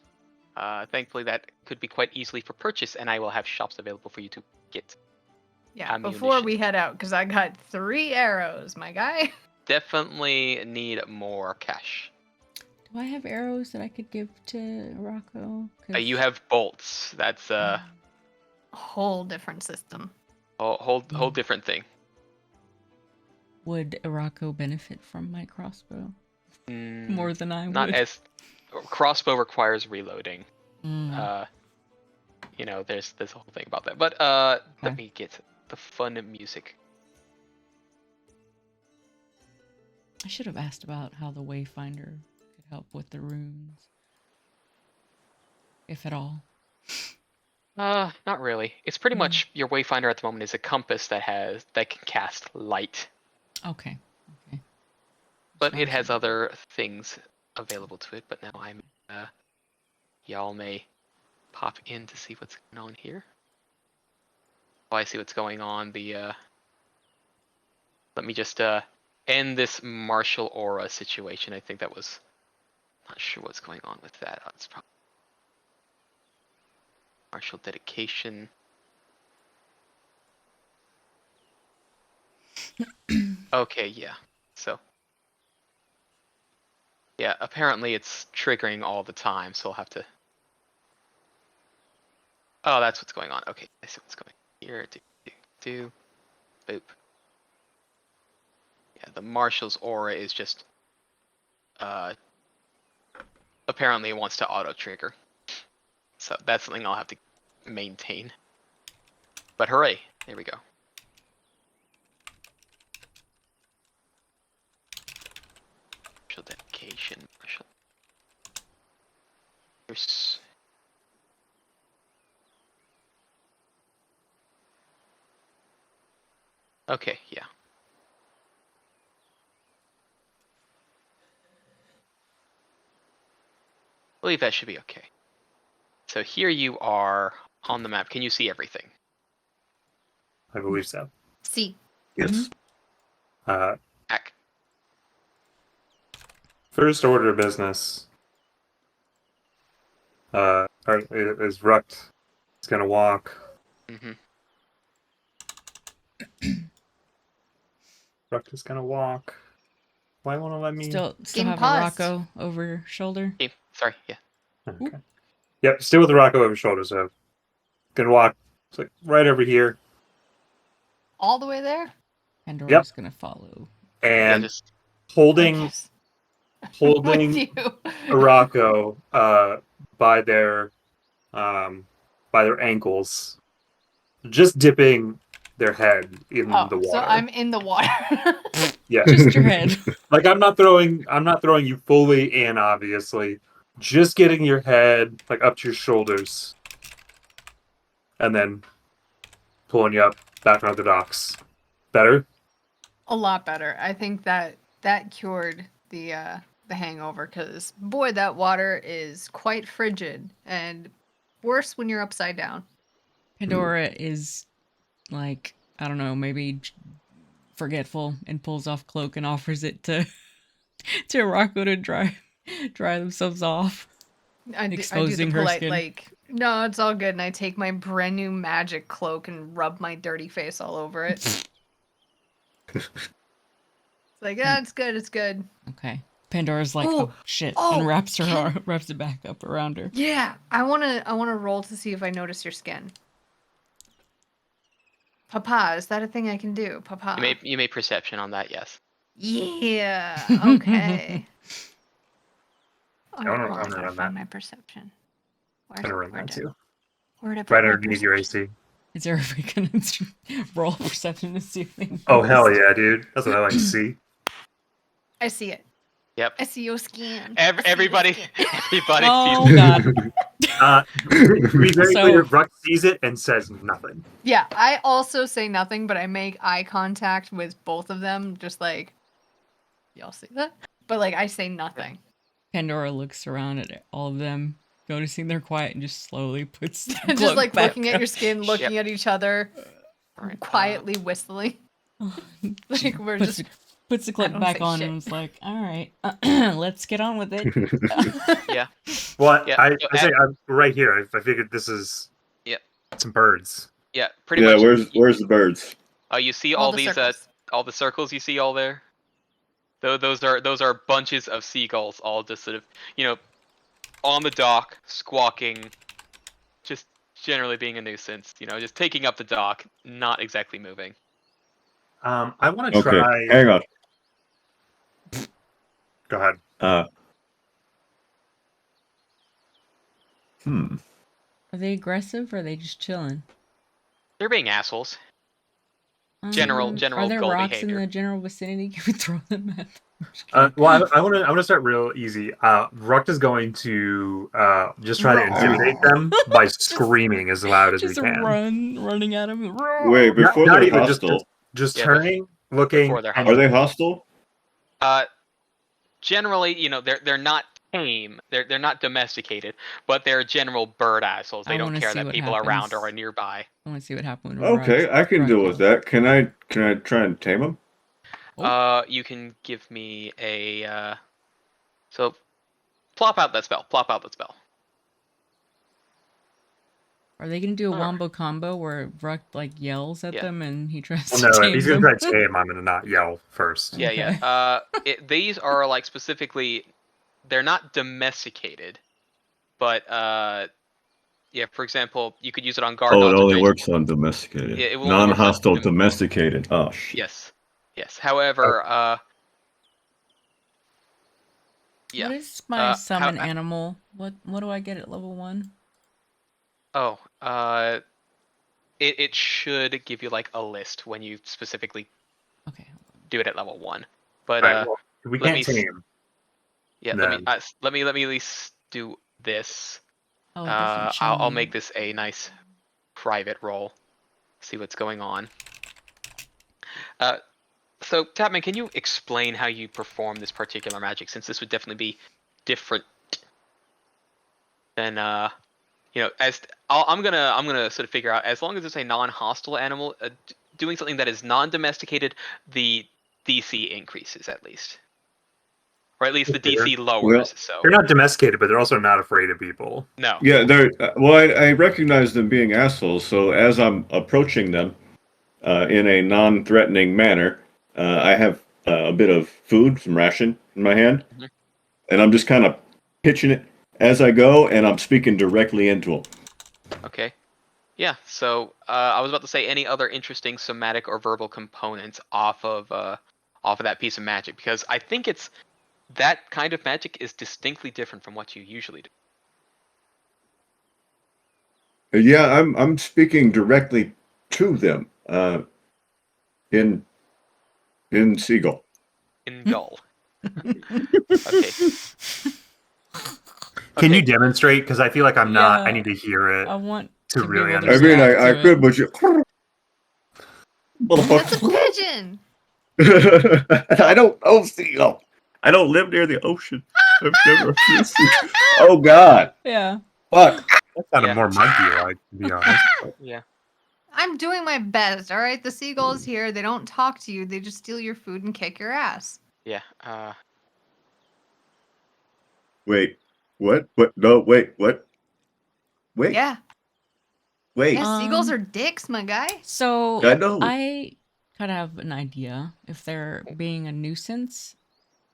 Thankfully, that could be quite easily for purchase, and I will have shops available for you to get. Yeah, before Ammunition. we head out, because I got 3 arrows, my guy. Definitely need more cash. Do I have arrows that I could give to Rocco? You have bolts. That's Whole different system. whole different thing. Would Rocco benefit from my crossbow Mm, more than I not would? as crossbow requires reloading. Mm. There's a whole thing about that. But let me get the fun music. I should have asked about how the Wayfinder could help with the runes, if at all. Not really. It's pretty much your wayfinder at the moment is a compass that can cast light, Okay. but it has other things available to it. But now y'all may pop in to see what's going on here. Oh, I see what's going on. Let me just end this martial aura situation. I think that was not sure what's going on with that. It's probably martial dedication. Okay, yeah. So, yeah, apparently it's triggering all the time, so I'll have to. Oh, that's what's going on. Okay, I see what's going on here. Boop. Yeah, the Marshal's aura is just apparently it wants to auto trigger. So that's something I'll have to maintain. But hooray! There we go. Martial dedication. Martial. There's. Okay, yeah. I believe that should be okay. So here you are on the map. Can you see everything? I believe so. See. Yes. Ack. First order of business. Is Rukt is gonna walk. Mm-hmm. Rukt is gonna walk. Why won't it let me? Still Game have paused. a Rocco over your shoulder. Okay, sorry, yeah. Okay. Yep, still with the Rocco over his shoulder, so gonna walk. It's like right over here, All the way there? Pandora's gonna follow. and Yeah, just holding Yes. With holding you. a Rocco by their ankles, just dipping their head in the water. So I'm in the water. Yeah, Just your head. like I'm not throwing you fully in, obviously. Just getting your head like up to your shoulders, and then pulling you up back around the docks. Better? A lot better. I think that cured the hangover, because boy, that water is quite frigid and worse when you're upside down. Pandora is like, I don't know, maybe forgetful and pulls off cloak and offers it to Rocco to dry themselves off. I do Exposing the her polite, skin. like, no, it's all good, and I take my brand new magic cloak and rub my dirty face all over it. It's like, yeah, it's good, it's good. Okay. Pandora's like, Ooh, oh shit, oh, and wraps her can- wraps it back up around her. Yeah, I wanna roll to see if I notice your skin. Papa, is that a thing I can do? Papa. you made perception on that, yes. Yeah. Okay. I wanna gotta run find that. my perception. I'm gonna run that too. Where did I put Right my underneath your perception? AC. Is everybody gonna roll perception to see if they Oh hell noticed? yeah, dude! That's what I like to see. I see it. Yep. I see your skin. Everybody Oh sees. god. To be very So- clear, Ruck sees it and says nothing. Yeah, I also say nothing, but I make eye contact with both of them, just like, y'all see that? But like, I say nothing. Pandora looks around at all of them, noticing they're quiet, and just slowly puts the Just cloak like back looking at up. your skin, looking at each other, Alright, quietly whistling. Like we're puts just. puts the I cloak don't back say on shit. and was like, all right, let's get on with it. Yeah. Well, Yeah, I so say I'm right here. I figured this is some birds. Yeah, pretty Yeah, much. where's the birds? You see All all the these circles. all the circles you see all there? Those are bunches of seagulls all just sort of, on the dock, squawking, just generally being a nuisance, just taking up the dock, not exactly moving. I want to Okay, try. hang on. Go ahead. Are they aggressive or are they just chilling? They're being assholes. General Are there goal rocks behavior. in the general vicinity? Can we throw them at them? Well, I want to start real easy. Ruck is going to just try to intimidate them by screaming as loud as we Just can. running at them. Wait, before Not they're even hostile, just Yeah, turning, looking. before they're and- are they hostile? Generally, they're not tame. They're not domesticated, but they're general bird assholes. They I don't wanna care see that what people around happens. or are nearby. I want to see what happened. Okay, I can deal with that. Can I try and tame them? Oh. You can give me a so plop out that spell. Plop out that spell. Are they gonna do a Alright. wombo combo where Ruck like yells at Yeah. them and he tries Well, to no, if tame he's them? gonna try to tame, I'm gonna not yell first. Yeah, Okay. yeah. These are like specifically, they're not domesticated, but yeah. For example, you could use it on guard. Oh, it only concentration. works on domesticated. Yeah, it will only work on Non-hostile dom- domesticated. Oh shit. Yes, yes. However, Yeah. What is my summon how- animal? What do I get at level 1? Oh, it should give you like a list when you specifically Okay. do it at level 1. But Right, well, we let can't me tame. yeah, Then. let me at least do this. Oh, a different I'll shiny. make this a nice private roll. See what's going on. So Tapman, can you explain how you perform this particular magic, since this would definitely be different than I'm gonna sort of figure out, as long as it's a non-hostile animal, doing something that is non-domesticated, the DC increases at least, or at least the DC lowers. So They're not domesticated, but they're also not afraid of people. no. Yeah, they're well. I recognize them being assholes, so as I'm approaching them in a non-threatening manner, I have a bit of food, some ration in my hand, Mhm. and I'm just kind of pitching it as I go, and I'm speaking directly into them. Okay. Yeah. So I was about to say any other interesting somatic or verbal components off of that piece of magic, because I think it's that kind of magic is distinctly different from what you usually do. Yeah, I'm speaking directly to them in Seagull. In Gull. Okay. Can you Okay. demonstrate? Because I feel like I'm not. I Yeah. need to hear it I want to to be really able to I mean, react I to could, it. but you. That's a Motherfucker. pigeon. I don't know Seagull. I don't live near the ocean. I've never seen Seagull. Oh, God. Yeah. Fuck. That sounded Yeah. more monkey-like, to be honest. Yeah. I'm doing my best, all right? The seagulls here, they don't talk to you. They just steal your food and kick your ass. Yeah. Wait. What? What? No, wait. What? Wait. Yeah. Wait. Yeah, seagulls Um, are dicks, my guy. So I know. I kind of have an idea. If they're being a nuisance,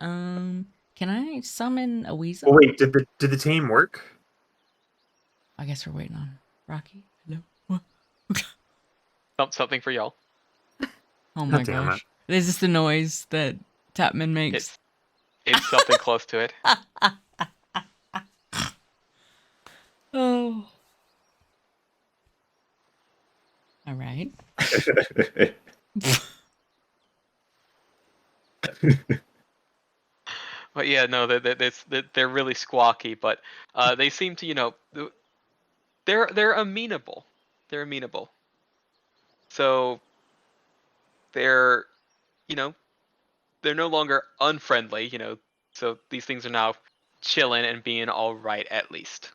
can I summon a weasel? Well, wait, did the tame work? I guess we're waiting on Rocky. Hello. What? Something for y'all. Oh my damn gosh! Is this the noise that Tapman makes? It's something close to it. Oh. All right. But yeah, no, they're really squawky, but they seem to, they're amenable. They're amenable. So they're, you know, they're no longer unfriendly, So these things are now chilling and being all right at least.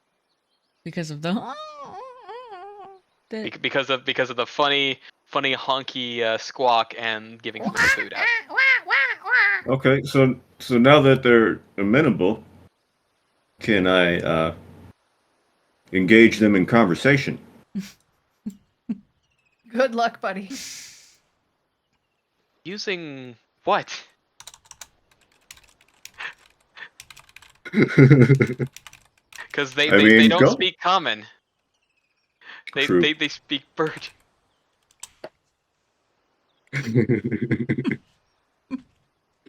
Because of the. Because of the funny honky squawk and giving some of the food out. Okay, so now that they're amenable, can I engage them in conversation? Good luck, buddy. Using what? Because they don't go. speak common. True. They speak bird.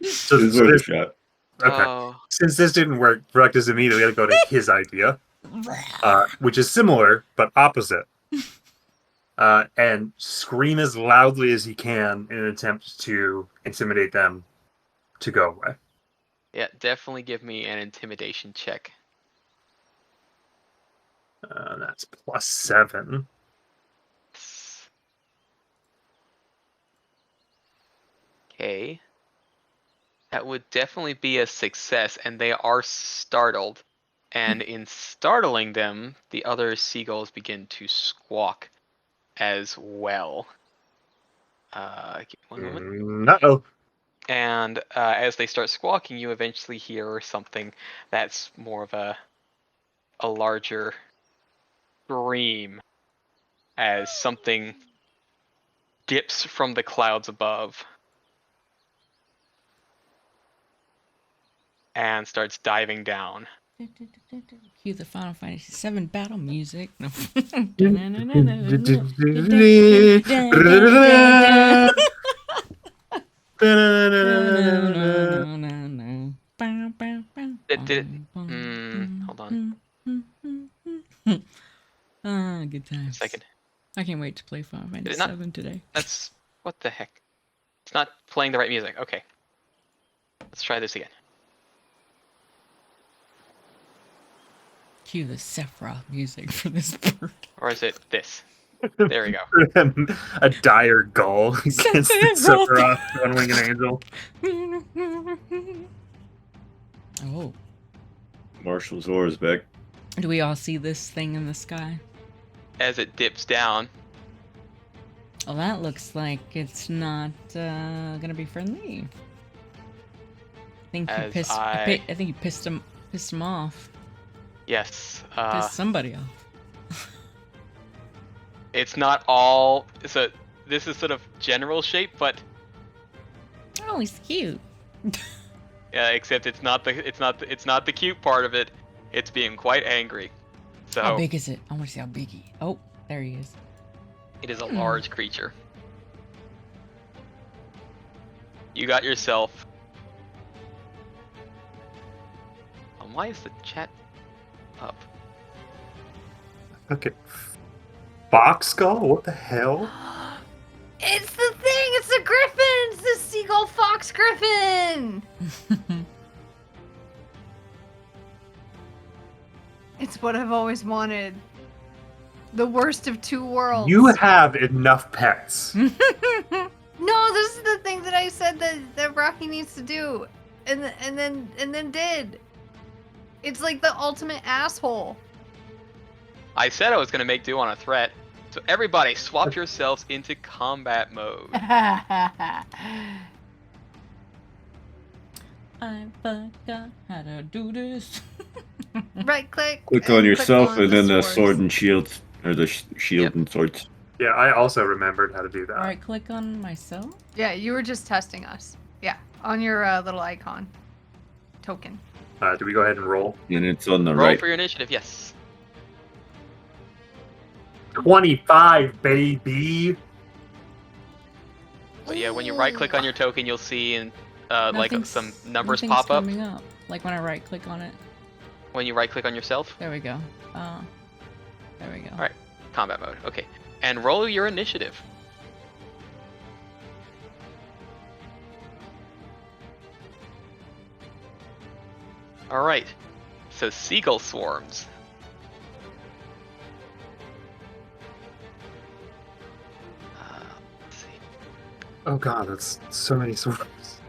So, It's so worth a this, shot. okay. Oh. Since this didn't work, Bruck is immediately going to go to his idea, which is similar but opposite, and scream as loudly as he can in an attempt to intimidate them to go away. Yeah, definitely give me an intimidation check. That's +7. Okay. That would definitely be a success, and they are startled. And in startling them, the other seagulls begin to squawk as well. Give me one moment. Uh-oh. And as they start squawking, you eventually hear something that's more of a larger scream as something dips from the clouds above and starts diving down. Cue the Final Fantasy VII battle music. No. Hold on. Good A times. second. I can't wait to play Final Did Fantasy it not? 7 today. That's what the heck. It's not playing the right music. Okay. Let's try this again. Cue the Sephiroth music for this bird. Or is it this? There we go. A dire gull against the Sephiroth. Sephiroth, one-winged angel. Oh. Marshall Zora's back. Do we all see this thing in the sky? As it dips down. Well, that looks like it's not gonna be friendly. I think you As pissed. I think you pissed him off. Yes. Pissed somebody off. It's not all. So this is sort of general shape, but Oh, he's cute. yeah, except it's not the cute part of it. It's being quite angry. So How big is it? I want to see how big he. Oh, there he is. it is a large creature. You got yourself. Why is the chat up? Okay. Fox skull? What the hell? It's the thing! It's the griffin! It's the seagull fox griffin! It's what I've always wanted. The worst of two worlds. You have enough pets. No, this is the thing that I said that Rocky needs to do. And then did. It's like the ultimate asshole. I said I was gonna make do on a threat. So everybody, swap yourselves into combat mode. I forgot how to do this. Right click. Click and on yourself click on and then the swords. sword and shields, or the shield Yep. and swords. Yeah, I also remembered how to do that. All right, click on myself. Yeah, you were just testing us. Yeah, on your little icon. Token. Do we go ahead and roll? And it's on the Roll right. for your initiative, yes. 25, baby. So yeah, when you right click on your token, you'll see and like Nothing's- some numbers nothing's pop up. coming up. Like when I right click on it. When you right click on yourself. There we go. There we go. All right. Combat mode. Okay. And roll your initiative. All right. So seagull swarms. Let's see. Oh god, that's so many swords.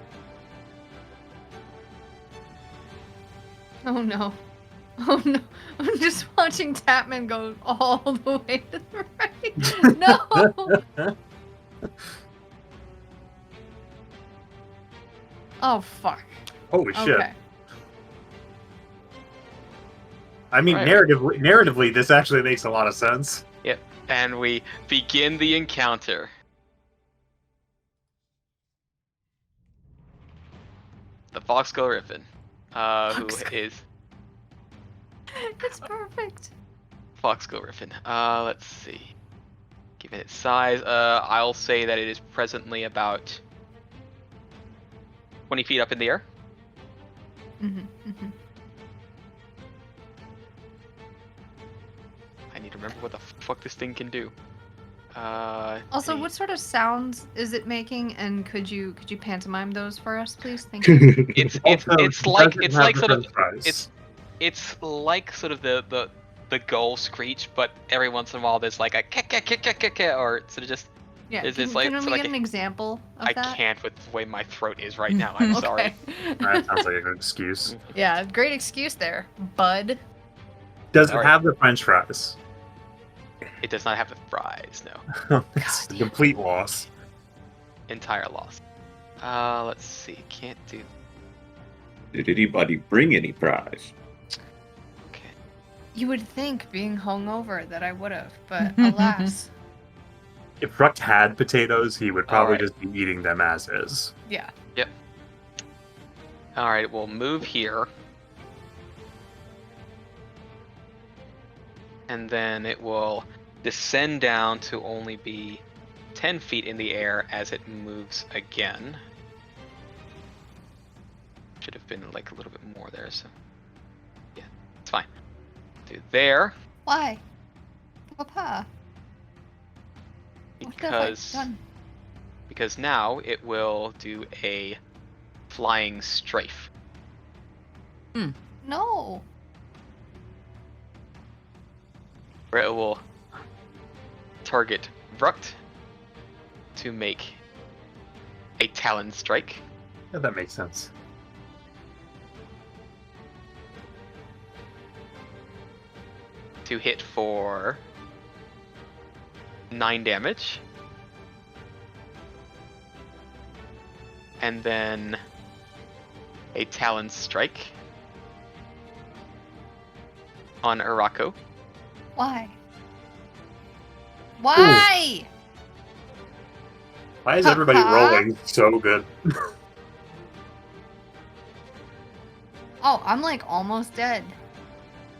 Oh no. Oh no. I'm just watching Tapman go all the way to the right. No! Oh fuck. Holy shit. Okay. I mean, Right. narratively, this actually makes a lot of sense. Yep. And we begin the encounter. The Foxglove Griffin, who is It's perfect. Foxglove Griffin. Let's see. Given its size, I'll say that it is presently about 20 feet up in the air. I need to remember what the fuck this thing can do. Also, any- what sort of sounds is it making? And could you pantomime those for us, please? Thank you. It's Also, it's like doesn't it's have like the sort of french fries. it's like sort of the gull screech, but every once in a while there's like a or sort of just Yeah. Is Can, this like- can so we like get a- an example of I that? can't with the way my throat is right now. I'm sorry. Okay. That sounds like a good excuse. Yeah, great excuse there, bud. Does it Alright. have the french fries? It does not have the fries, no. It's a complete loss. Entire loss. Let's see. Can't do. Did anybody bring any prize? Okay. You would think, being hungover, that I would have, but alas, If Ruck had potatoes, he would probably Alright. just be eating them as is. yeah. All right. We'll move here, and then it will descend down to only be 10 feet in the air as it moves again. Should have been like a little bit more there. So fine. Do there Why? Papa. What have I done? because now it will do a flying strafe. No. Where it will target Bruct to make a talon strike. Yeah, that makes sense. To hit for 9 damage. And then a talon strike on Urako. Why? Why? Why is everybody Papa? rolling so good? Oh, I'm like almost dead.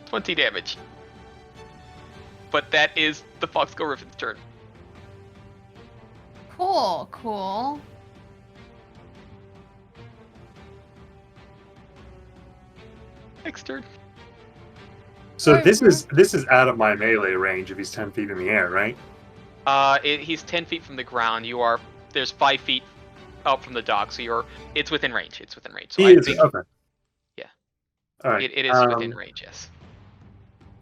20 damage. But that is the Foxglove Griffin's turn. Cool, cool. Next turn. So this is out of my melee range if he's 10 feet in the air, right? He's 10 feet from the ground. There's 5 feet up from the dock, so it's within range. It's within range. So He is, okay. Yeah. All right. It is within range, yes.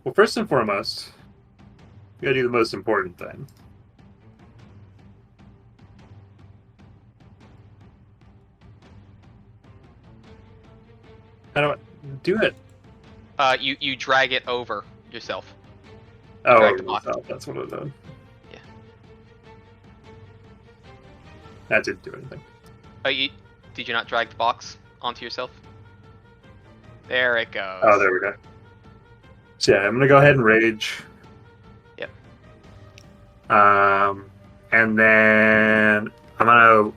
Well, first and foremost, we gotta do the most important thing. How do I do it? You drag it over yourself. Oh, drag the box. that's what it did. Yeah. That didn't do anything. Did you not drag the box onto yourself? There it goes. Oh, there we go. So yeah, I'm gonna go ahead and rage. Yep. And then I'm gonna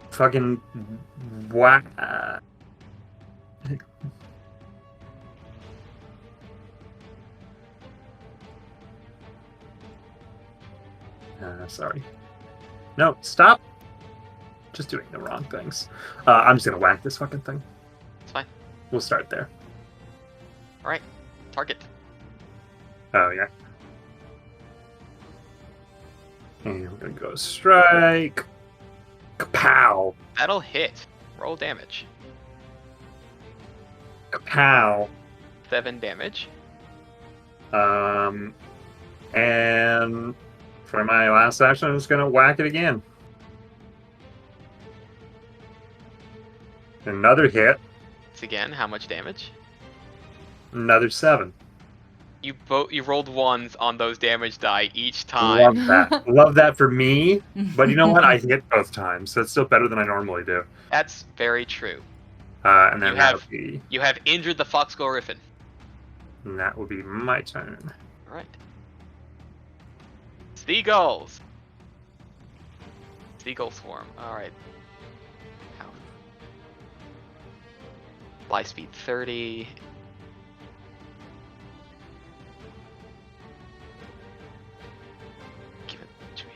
fucking whack. Sorry. No, stop. Just doing the wrong things. I'm just gonna whack this fucking thing. It's fine. We'll start there. Alright. Target. Oh, yeah. And we're gonna go strike. Kapow. That'll hit. Roll damage. Kapow. 7 damage. And for my last action, I'm just gonna whack it again. Another hit. Once again, how much damage? Another 7. You rolled 1s on those damage die each time. Love that. Love that for me. But you know what? I hit both times, so it's still better than I normally do. That's very true. And then you have injured the Foxglove Griffin. And that will be my turn. Alright. Seagulls. Seagull swarm. Alright. Fly speed 30. Give it to me.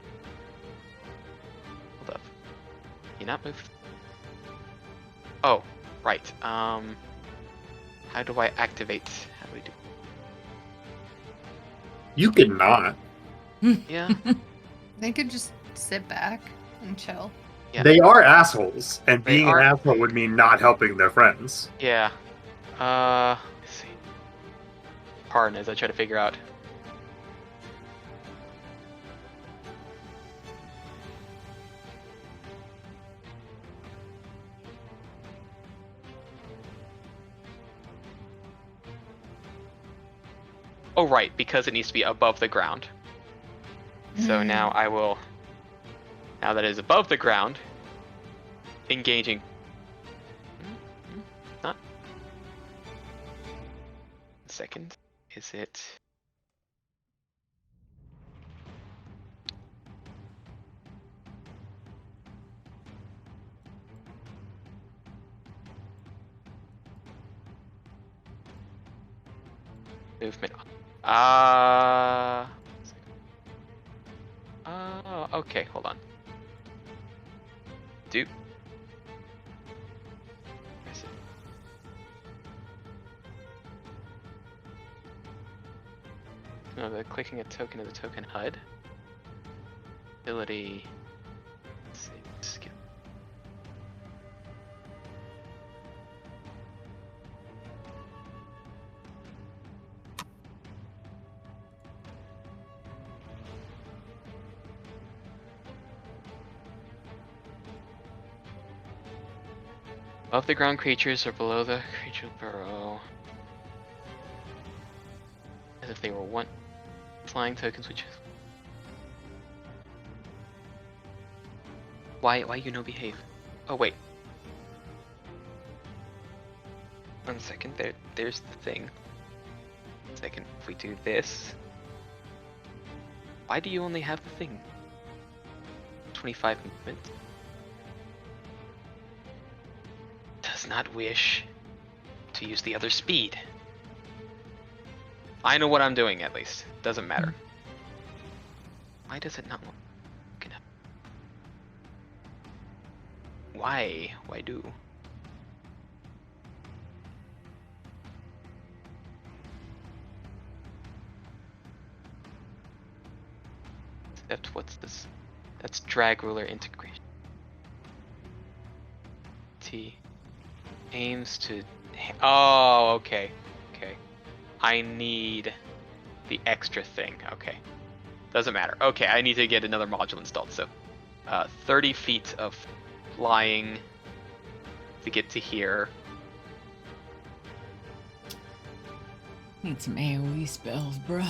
Hold up. You not move? Oh, right. How do I activate? How do we do? You could not. Yeah. They could just sit back and chill. Yeah. They are assholes, and They being are. an asshole would mean not helping their friends. Yeah. Let's see. Pardon as I try to figure out. Oh, right, because it needs to be above the ground. So now I will, now that it is above the ground, engaging. Not. Second, is it? Movement. Okay, hold on. Where is it? No, the clicking a token of the token HUD. Ability. Let's see. Skill. Above the ground creatures or below the creature burrow. As if they were one flying tokens, which is why you no behave? Oh wait. 1 second. There's the thing. 1 second. If we do this, why do you only have the thing? 25 movement. Does not wish to use the other speed. I know what I'm doing at least. Doesn't matter. Why does it not want? Why? Why do? Except what's this? That's drag ruler integration. T aims to. Oh, okay. Okay. I need the extra thing. Okay. Doesn't matter. Okay, I need to get another module installed. So, 30 feet of flying to get to here. Need some AoE spells, bruh.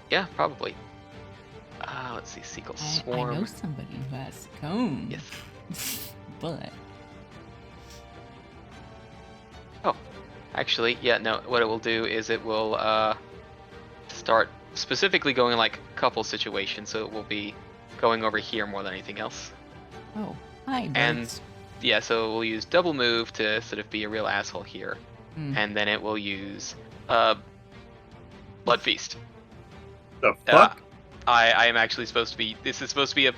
Yeah, probably. Let's see. Seagull Swarm. I know somebody who has cone. Yes. But. Oh, actually, yeah, no, what it will do is it will start specifically going like couple situations, so it will be going over here more than anything else. Oh, hi, birds. And yeah, so we'll use double move to sort of be a real asshole here. And then it will use Blood Feast. The fuck? I am actually supposed to be, this is supposed to be a,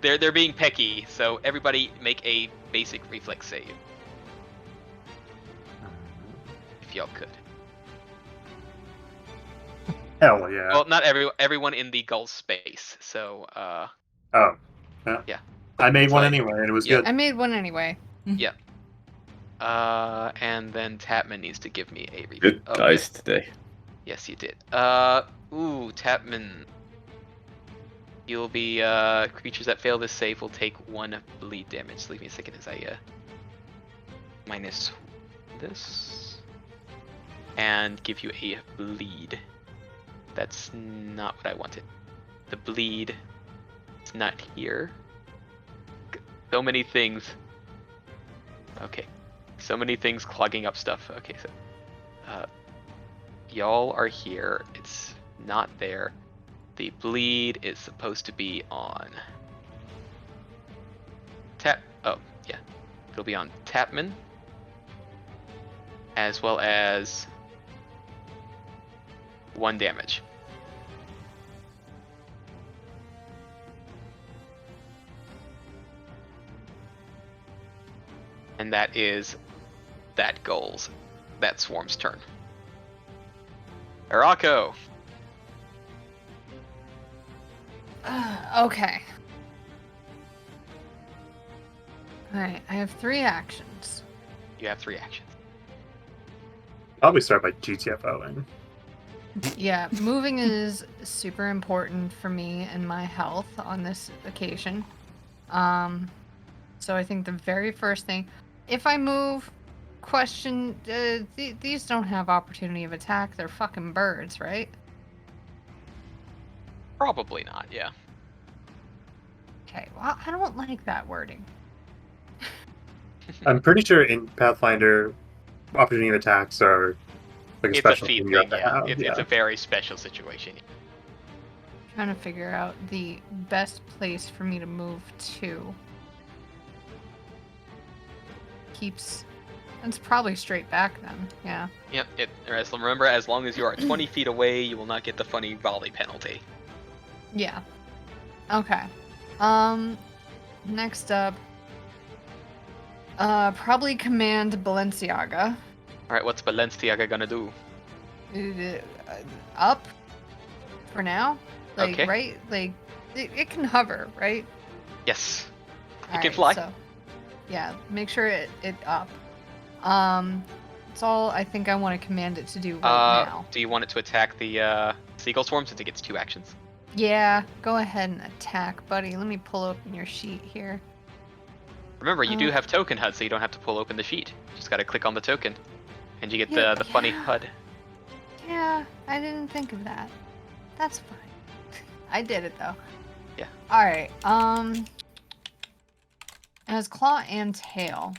they're being pecky, so everybody make a basic reflex save. If y'all could. Hell yeah. Well, not everyone in the Gull space, so, Oh. Yeah. I made It's one like- anyway, and it was yeah. good. I made one anyway. and then Tapman needs to give me a reflex. Good Okay. dice today. Yes, you did. Tapman. You'll be, creatures that fail this save will take 1 bleed damage. Leave me a second as I, minus this. And give you a bleed. That's not what I wanted. The bleed is not here. So many things. Okay. So many things clogging up stuff. Okay, so, y'all are here. It's not there. The bleed is supposed to be on oh, yeah. It'll be on Tapman. As well as 1 damage. And that is that swarm's turn. Arako. Okay. Alright, I have 3 actions. You have 3 actions. Probably start by GTFOing. Yeah, moving is super important for me and my health on this occasion. So I think the very first thing, if I move, these don't have opportunity of attack. They're fucking birds, right? Probably not, yeah. Okay, well, I don't like that wording. I'm pretty sure in Pathfinder, opportunity of attacks are like a It's a special feat thing you have thing, to yeah. have. It's a very special situation. Trying to figure out the best place for me to move to. It's probably straight back then, yeah. Yep, remember, as long as you are 20 feet away, you will not get the funny volley penalty. Yeah. Okay. Next up, probably command Balenciaga. Alright, what's Balenciaga gonna do? Up for now. Like Okay. right, like it can hover, right? Yes. It can Alright, fly. So, yeah, make sure it up. It's all I think I want to command it to do right now. Do you want it to attack the seagull swarm since it gets 2 actions? Yeah, go ahead and attack, buddy. Let me pull open your sheet here. Remember, you do have token HUD, so you don't have to pull open the sheet. Just gotta click on the token, and you get the funny HUD. Yeah, I didn't think of that. That's fine. I did it though. Yeah. All right. It has claw and tail.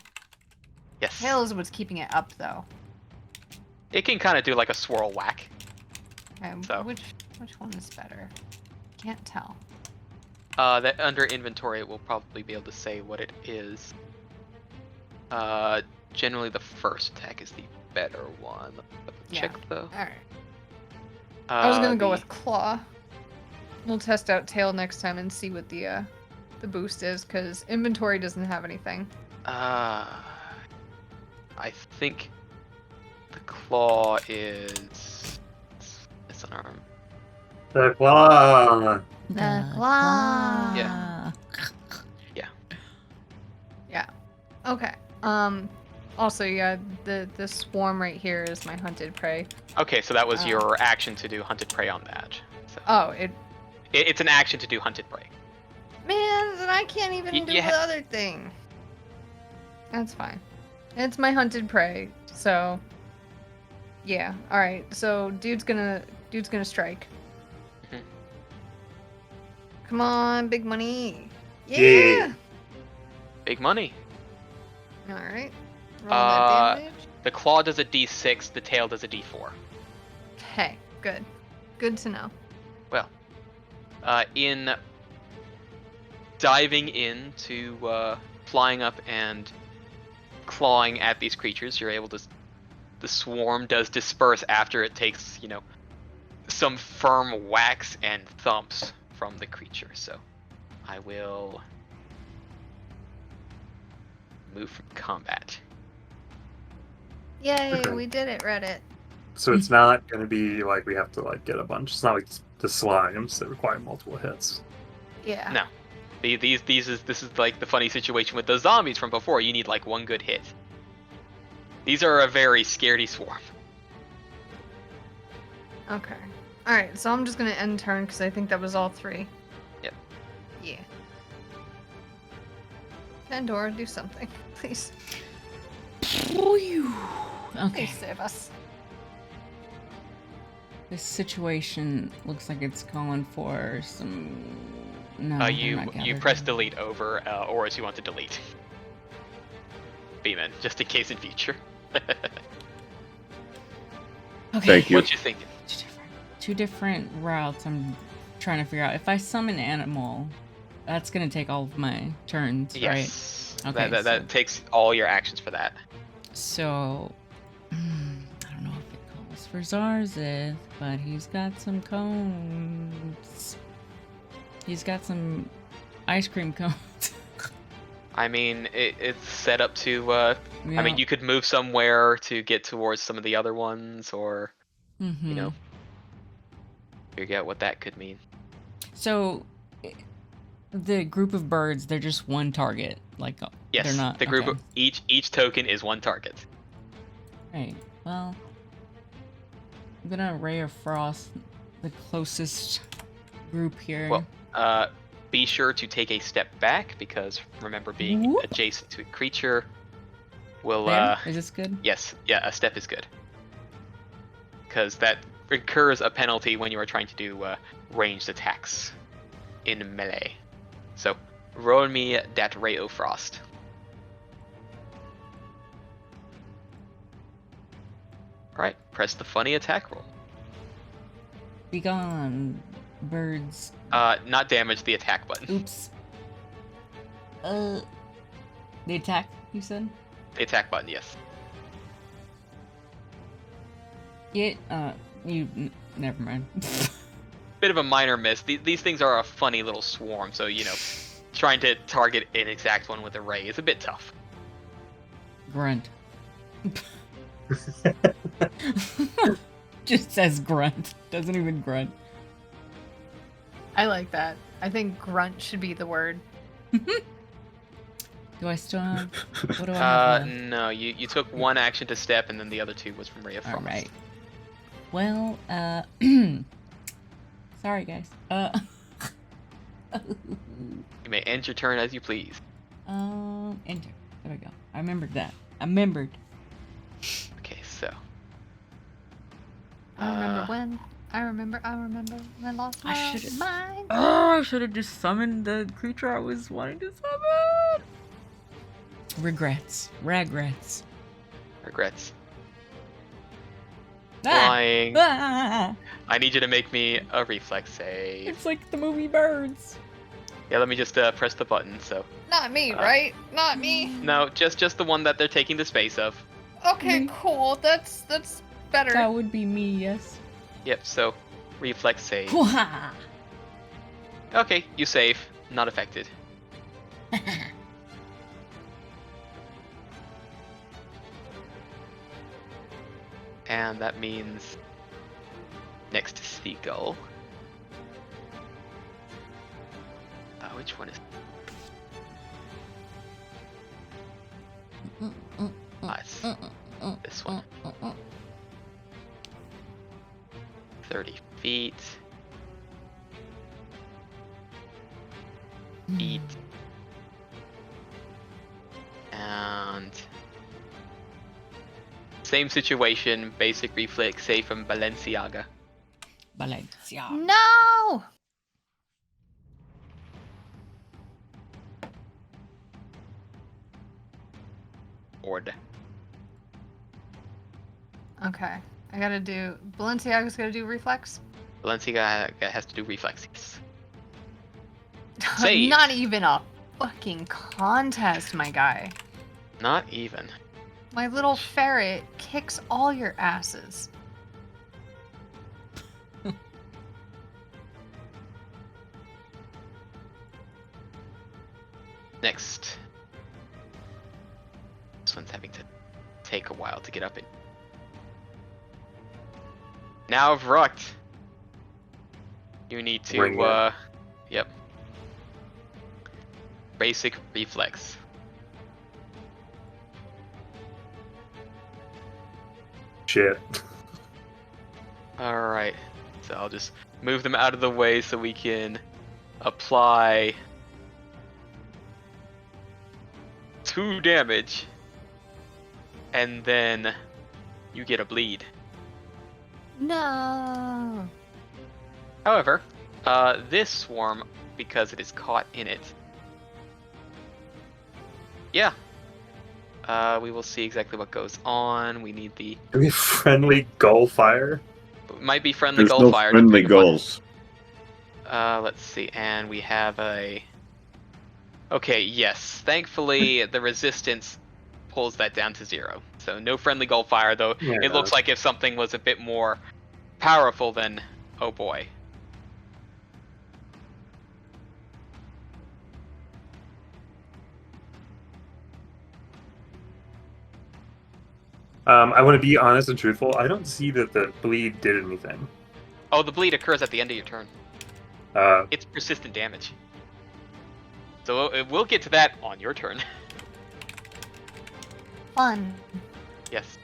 Yes. Tail is what's keeping it up though. It can kind of do like a swirl whack. Okay, So. which one is better? Can't tell. That under inventory, it will probably be able to say what it is. Generally the first attack is the better one. Yeah. Check though. All right. I was gonna go the- with claw. We'll test out tail next time and see what the boost is, because inventory doesn't have anything. I think the claw is. It's an arm. The claw. The claw. Yeah. Yeah. Okay. Also, yeah, the swarm right here is my hunted prey. Okay, so that was your action to do hunted prey on that. So Oh, it's an action to do hunted prey. man, then I can't even do the other thing. That's fine. It's my hunted prey, so yeah. All right. So dude's gonna strike. Mhm. Come on, big money. Yeah. Yeah. Big money. All right. Roll that damage. The claw does a D6. The tail does a D4. Okay. Good. Good to know. Well, in diving into flying up and clawing at these creatures, you're able to. The swarm does disperse after it takes, some firm whacks and thumps from the creature. So, I will move from combat. Yay, Okay. we did it, Reddit. So it's not going to be like we have to like get a bunch. It's not like the slimes that require multiple hits. Yeah. No. This is like the funny situation with the zombies from before. You need like one good hit. These are a very scaredy swarm. Okay. All right. So I'm just gonna end turn because I think that was all 3. Yep. Yeah. Pandora, do something, please. Okay. Please save us. This situation looks like it's calling for some. No. they're You not gathered. press delete over, or as you want to delete. Beeman, just in case in future. Okay. Thank you. What you thinking? Two different routes. I'm trying to figure out. If I summon animal, that's gonna take all of my turns, right? Yes. Okay, That takes all your actions for that. So, I don't know if it calls for Zarzith, but he's got some cones. He's got some ice cream cones. I mean, it's set up to. I Yeah. mean, you could move somewhere to get towards some of the other ones, or Mhm. figure out what that could mean. So, the group of birds, they're just one target. Like, Yes, they're not. the group okay. of each token is one target. Right. Well, I'm gonna Ray of Frost the closest group here. Well, be sure to take a step back because remember, being Whoop. adjacent to a creature will. There? Is this good? Yes, yeah, a step is good. Because that incurs a penalty when you are trying to do ranged attacks in melee. So, roll me that Ray of Frost. Alright, press the funny attack roll. Be gone, birds. Not damage the attack button. Oops. The attack, you said? The attack button, yes. Never mind. Bit of a minor miss. These things are a funny little swarm, so, trying to target an exact one with a ray is a bit tough. Grunt. Just says grunt. Doesn't even grunt. I like that. I think grunt should be the word. Do I still have... What do I have left? No, you took one action to step, and then the other two was from Ray of Frost. Alright. Well, sorry guys. You may end your turn as you please. Enter. There we go. I remembered that. I remembered. Okay, so. I remember when. I remember when I lost my should've- mind. Oh, I should have just summoned the creature I was wanting to summon. Regrets. Regrets. Regrets. Ah! Flying. Ah! I need you to make me a reflex save. It's like the movie Birds. Yeah, let me just press the button. So Not me, right? Not me. no, just the one that they're taking the space of. Okay, Me. cool. That's better. That would be me, yes. Yep. So reflex save. Hoo-ha! Okay, you save. Not affected. And that means next to Seagull. Which one is? It's this one. 30 feet. Eat. And same situation, basic reflex save from Balenciaga. Valencia. No. Ord. Okay. I gotta do. Balenciaga's gotta do reflex. Balenciaga has to do reflexes. Save. Not even a fucking contest, my guy. Not even. My little ferret kicks all your asses. Next. This one's having to take a while to get up. Now Vrucht. You need Ring to, yep. Basic reflex. Shit. Alright. So I'll just move them out of the way so we can apply 2 damage. And then you get a bleed. No. However, this swarm, because it is caught in it, yeah, we will see exactly what goes on. We need the Do we have friendly gull fire? might be friendly There's gull no fire. friendly depending upon- gulls. Let's see, and we have a. Okay, yes. Thankfully, the resistance pulls that down to 0. So no friendly gull fire, though. Yeah. It looks like if something was a bit more powerful, then oh boy. I want to be honest and truthful. I don't see that the bleed did anything. Oh, the bleed occurs at the end of your turn. Uh, It's persistent damage. So we'll get to that on your turn. Fun. Yes.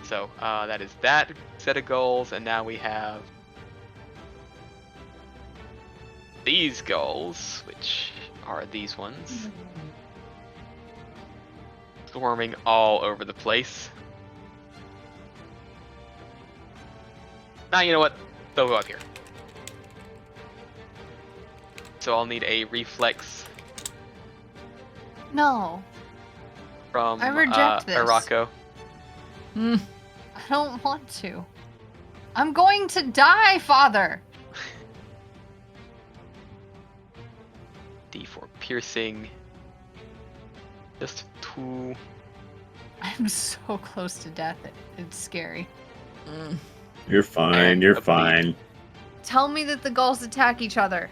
So that is that set of goals, and now we have these goals, which are these ones. Swarming all over the place. Now you know what? They'll go up here. So I'll need a reflex No. from I reject this. Arako. Mm. I don't want to. I'm going to die, Father. D4 piercing. Just 2. I'm so close to death. It's scary. Mm. You're fine. And You're a bleed. fine. Tell me that the gulls attack each other.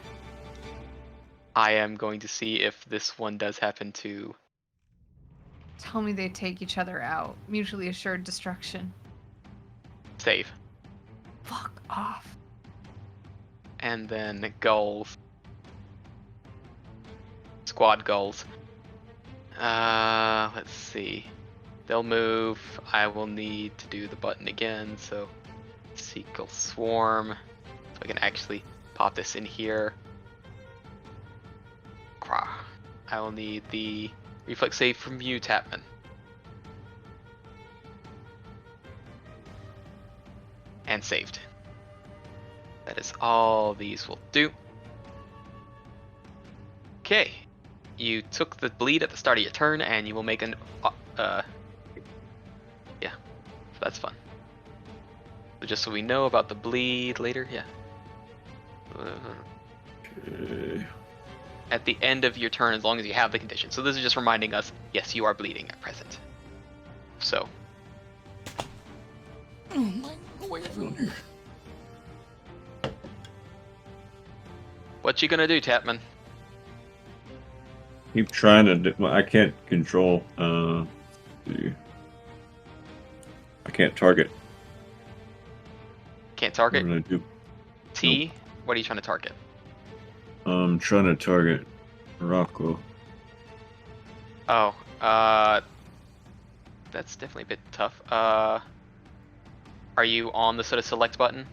I am going to see if this one does happen to. Tell me they take each other out. Mutually assured destruction. Save. Fuck off. And then gulls. Squad gulls. Let's see. They'll move. I will need to do the button again, so Seagull Swarm. So I can actually pop this in here. I will need the reflex save from you, Tapman. And saved. That is all these will do. Okay. You took the bleed at the start of your turn, and you will make an... yeah. So that's fun. So just so we know about the bleed later, yeah. At the end of your turn, as long as you have the condition. So this is just reminding us, yes, you are bleeding at present. So. Oh my, away from here. What you gonna do, Tapman? Keep trying to. I can't control. I can't target. Can't What target? do I do? T? What are you trying to target? I'm trying to target Rocco. Oh, that's definitely a bit tough. Are you on the sort of select button?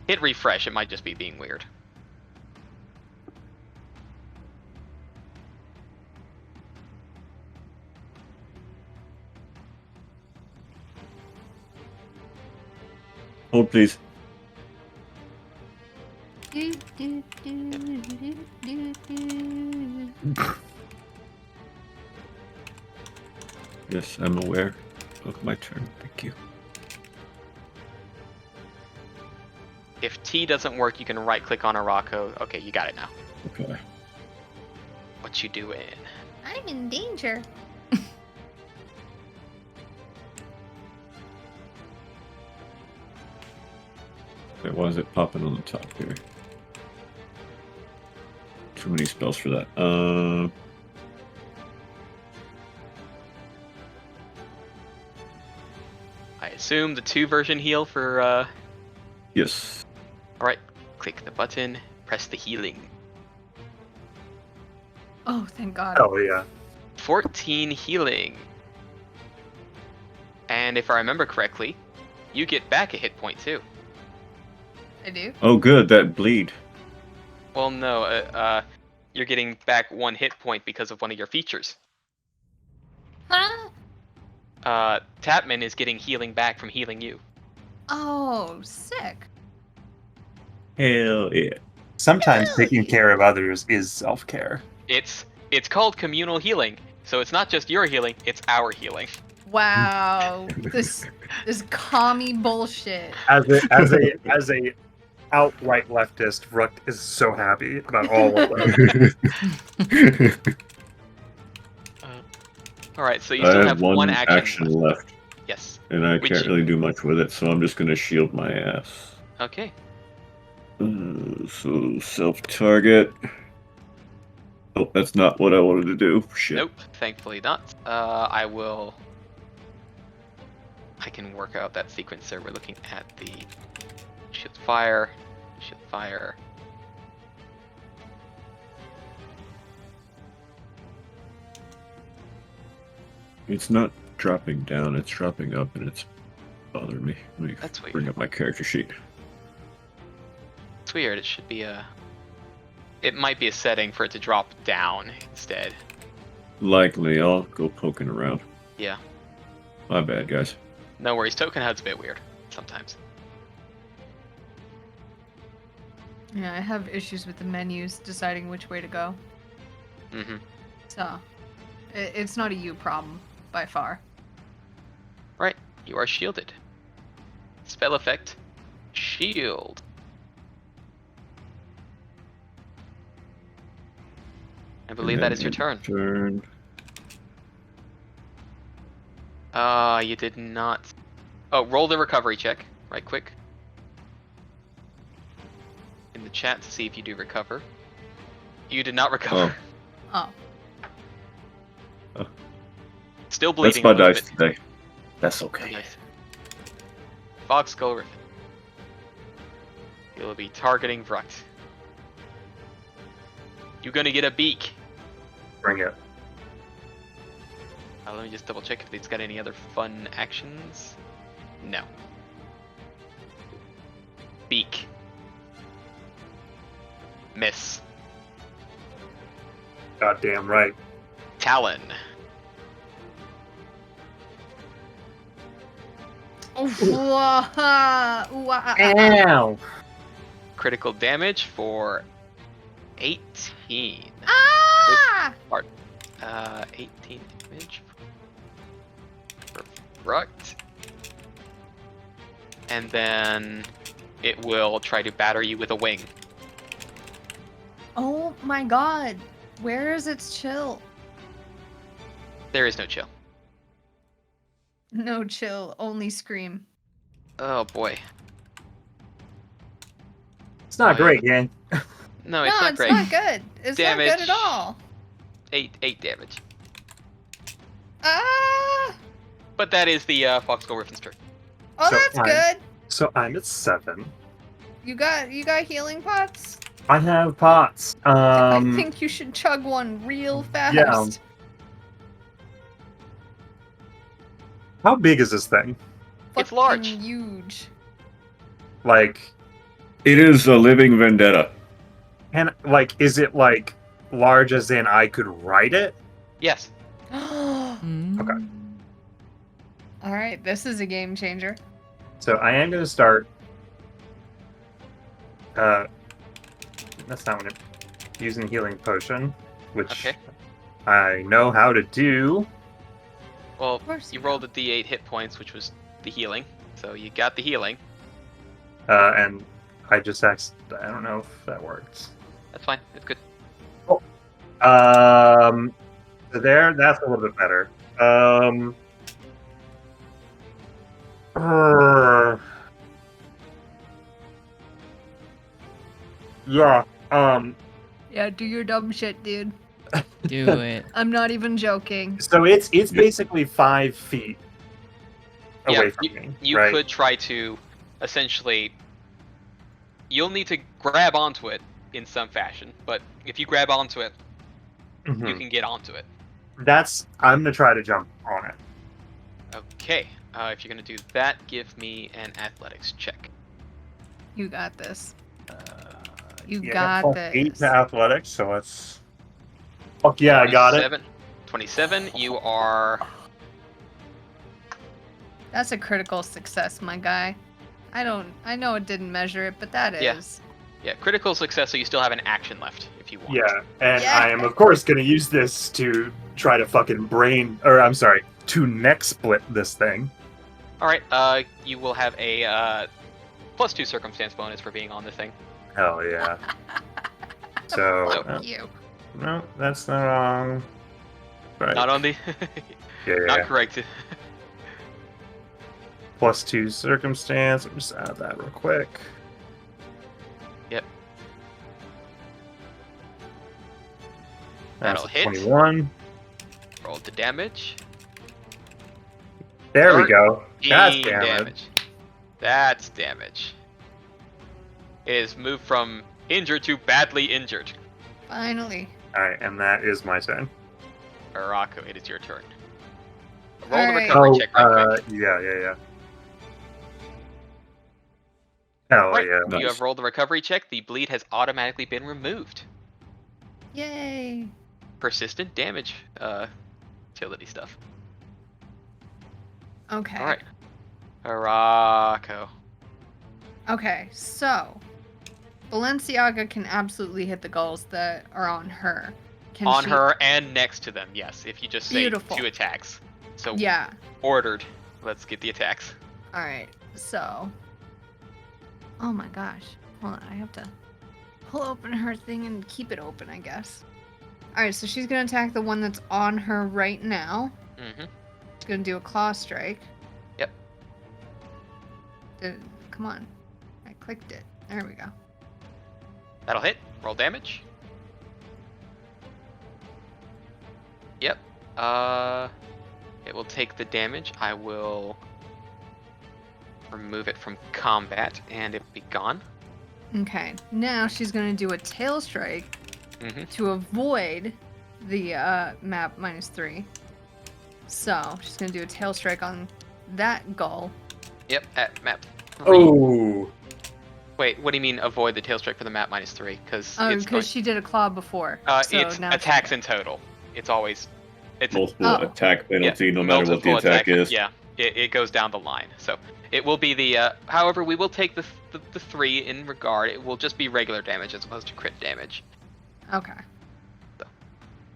Hit refresh, it might just be being weird. Hold, please. Yes, I'm aware of my turn. Thank you. If T doesn't work, you can right click on Araco. Okay, you got it now. Okay. What you doing? I'm in danger. Okay, why is it popping on the top here? Too many spells for that. I assume the 2 version heal for, Yes. Alright, click the button, press the healing. Oh, thank God. Oh yeah. 14 healing. And if I remember correctly, you get back a hit point too. I do. Oh, good. That bleed. Well, no, you're getting back 1 hit point because of one of your features. Huh? Tapman is getting healing back from healing you. Oh, sick. Hell yeah. Sometimes taking care of others is self-care. It's called communal healing, so it's not just your healing, it's our healing. Wow. this commie bullshit. As a outright leftist, Rook is so happy about all of them. Alright, so you I still have have one one action left, Yes. and I Which- can't really do much with it, so I'm just gonna shield my ass. Okay. So self-target. Oh, that's not what I wanted to do. Shit. Nope, thankfully not. I can work out that sequence there. We're looking at the shield fire. It's not dropping down, it's dropping up, and it's bothering me. Let me That's weird. bring up my character sheet. It's weird. It should be a. It might be a setting for it to drop down instead. Likely, I'll go poking around. Yeah. My bad, guys. No worries. Token HUD's a bit weird sometimes. Yeah, I have issues with the menus deciding which way to go. Mm-hmm. So, it's not a you problem by far. Right. You are shielded. Spell effect. Shield. I believe that is your turn. Turn. You did not. Oh, roll the recovery check, right quick. In the chat to see if you do recover. You did not recover. Oh. Still bleeding That's my a little dice bit. today. That's okay. Nice. Fox Skull Griffin. You'll be targeting Vrut. You're gonna get a beak. Bring it. Let me just double check if it's got any other fun actions. No. Beak. Miss. Goddamn right. Talon. Ow! Critical damage for 18. Ah! 18 damage for Vrut. And then it will try to batter you with a wing. Oh my god. Where is its chill? There is no chill. No chill, only scream. Oh boy. It's not Oh, yeah. great, gang. No, it's No, not it's great. not good. It's not Damage. good at all. 8 damage. Ah! But that is the Fox Skull Griffin's turn. Oh, So that's I'm- good. So I'm at 7. You got healing pots? I have pots. I think you should chug one real fast. yeah. How big is this thing? It's large. Fucking huge. Like, It is a living vendetta. and like, is it like large as in I could ride it? Yes. Mm. All right, this is a game changer. So I am going to start. That's not what it. Using a healing potion, which Okay. I know how to do. Well, Of course you you rolled at the 8 hit points, which was the healing. So you got the healing. And I just asked. I don't know if that works. That's fine. It's good. So there, that's a little bit better. Yeah. Yeah, do your dumb shit, dude. Do it. I'm not even joking. So it's basically 5 feet away Yeah, from me. You right? could try to essentially. You'll need to grab onto it in some fashion, but if you grab onto it, Mhm. you can get onto it. I'm gonna try to jump on it. Okay. If you're gonna do that, give me an athletics check. You got this. You Yeah, got plus this. 8 to athletics, so let's. Fuck yeah, I got it. 27. You are. That's a critical success, my guy. I know it didn't measure it, but that Yeah. is. Yeah, critical success, so you still have an action left if you want. Yeah, and Yeah. I am of course gonna use this to try to fucking to neck split this thing. Alright, you will have a +2 circumstance bonus for being on this thing. Hell yeah. So Fuck you. no, that's not wrong. Right. Not on the. yeah, Not correct. +2 circumstance. I'll just add that real quick. Yep. That's That'll a hit. 21. Roll the damage. There we go. That's 13 damage. That's damage. It is moved from injured to badly injured. Finally. Alright, and that is my turn. Arako, it is your turn. Roll the Alright. recovery check right quick. Yeah. Hell Right. yeah. Nice. You have rolled the recovery check. The bleed has automatically been removed. Yay. Persistent damage, utility stuff. Okay. All right, Arako. Okay, so Balenciaga can absolutely hit the gulls that are on her. Can On she- her and next to them, yes. If you just say Beautiful. 2 attacks. So Yeah. ordered. Let's get the attacks. All right. So. Oh my gosh. Hold on. I have to pull open her thing and keep it open, I guess. All right. So she's gonna attack the one that's on her right now. Mm-hmm. She's gonna do a claw strike. Yep. Come on. I clicked it. There we go. That'll hit. Roll damage. Yep. will take the damage. I will remove it from combat, and it will be gone. Okay. Now she's gonna do a tail strike Mm-hmm. to avoid the map -3. So she's gonna do a tail strike on that gull. Yep, at map 3. Oh, Wait, what do you mean avoid the tail strike for the map -3? Because She did a claw before. So it's now she attacks can- in total. It's always Multiple Oh. attack penalty, no matter what the multiple attack is. Yeah, it goes down the line. So it will be the. However, we will take the 3 in regard. It will just be regular damage as opposed to crit damage. Okay.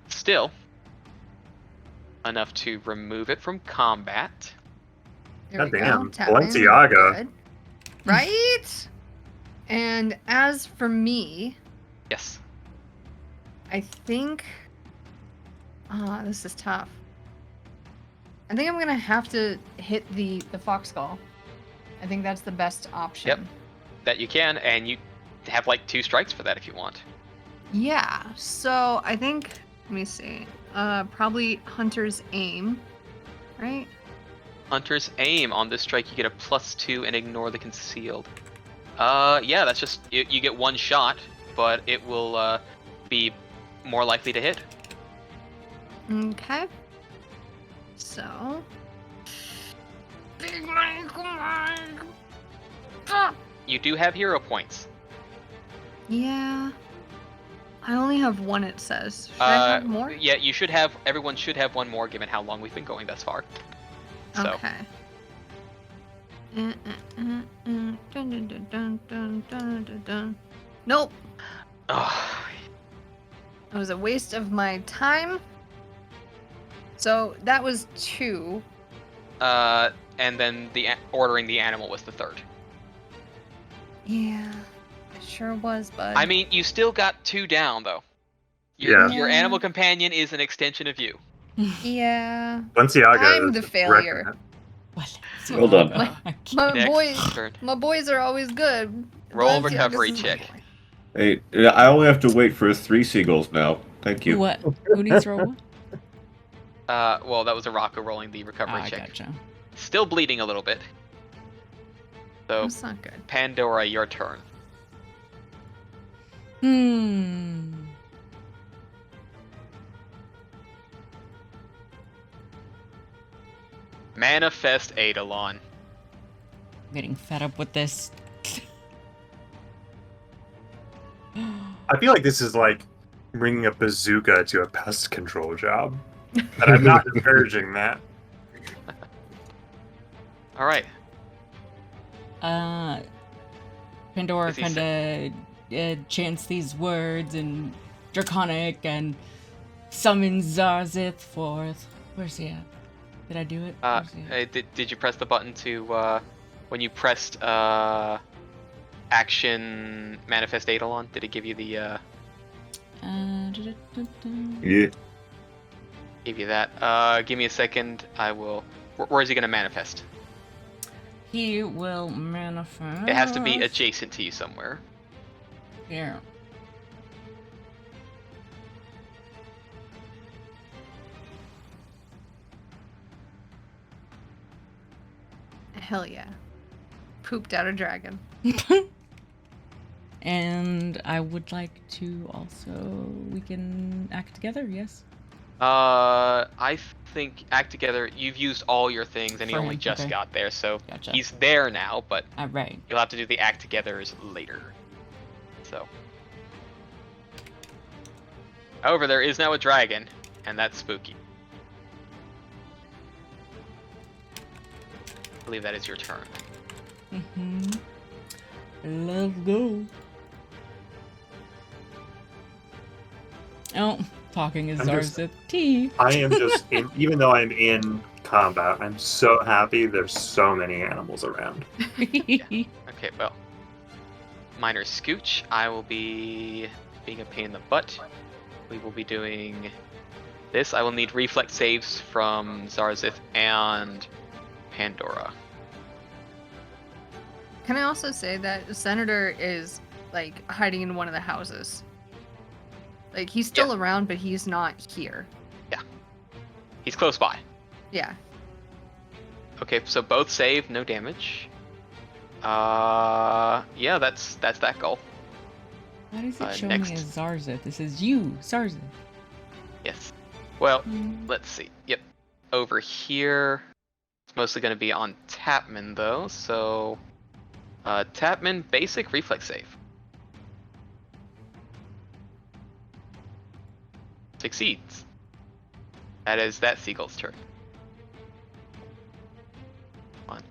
Still enough to remove it from combat. There we go. goddamn, Tap in. Balenciaga. Good. Right? And as for me, Yes. I think... this is tough. I think I'm gonna have to hit the fox skull. I think that's the best option. Yep. That you can, and you have like 2 strikes for that if you want. Yeah, so I think... Let me see. Probably Hunter's Aim, right? Hunter's Aim. On this strike, you get a +2 and ignore the concealed. Yeah, that's just... You get 1 shot, but it will be more likely to hit. Okay. So... Big money, come on! Ah! You do have hero points. Yeah. I only have 1, it says. Should I have more? Yeah, you should have. Everyone should have 1 more, given how long we've been going thus far. So. Okay. Dun, dun, dun, dun, dun, dun, dun. Nope. Oh, It was a waste of my time. So that was 2. and then ordering the animal was the 3rd. Yeah. It sure was, bud. I mean, you still got 2 down though. Yeah. Your animal companion is an extension of you. Yeah. Balenciaga. I'm is the just failure. wrecking it. What? Well done. My Next boys, turn. my boys are always good. Roll Balenciaga's recovery is- check. Hey, I only have to wait for 3 seagulls now. Thank you. What? Who needs to roll what? Well, that was a Rocco rolling the recovery Ah, check. gotcha. Still bleeding a little bit. So, That's not good. Pandora, your turn. Manifest Eidolon. I'm getting fed up with this. I feel like this is like bringing a bazooka to a pest control job. And I'm not encouraging that. All right. Pandora Is he kind of chants these words in Draconic and summons Zarzith forth. Where's he at? Did I do it? Where's he at? Did you press the button to when you pressed action manifest Eidolon? Did it give you the Yeah. give you that? Give me a second. I will. Where is he gonna manifest? He will manifest. It has to be adjacent to you somewhere. Here. Hell yeah. Pooped out a dragon. And I would like to also. We can act together, yes? I think act together. You've used all your things, and he For only him, just okay. got there, so Gotcha. he's there now. But Alright. you'll have to do the act togethers later. So. However, there is now a dragon, and that's spooky. I believe that is your turn. Let's go. Oh, talking is I'm just- Zarzith T. I am just, even though I'm in combat, I'm so happy there's so many animals around. Okay, well. Minor Scooch, I will be being a pain in the butt. We will be doing this. I will need reflex saves from Zarzith and Pandora. Can I also say that the senator is like hiding in one of the houses? Like he's still around, but he's not here. He's close by. Yeah. Okay, so both save, no damage. Yeah, that's that goal. Why does it show next. me as Zarzeth? This is you, Zarzeth. Yes. Well, let's see. Yep. Over here, it's mostly going to be on Tapman, though. So, Tapman, basic reflex save. Succeeds. That is that seagull's turn. Come on.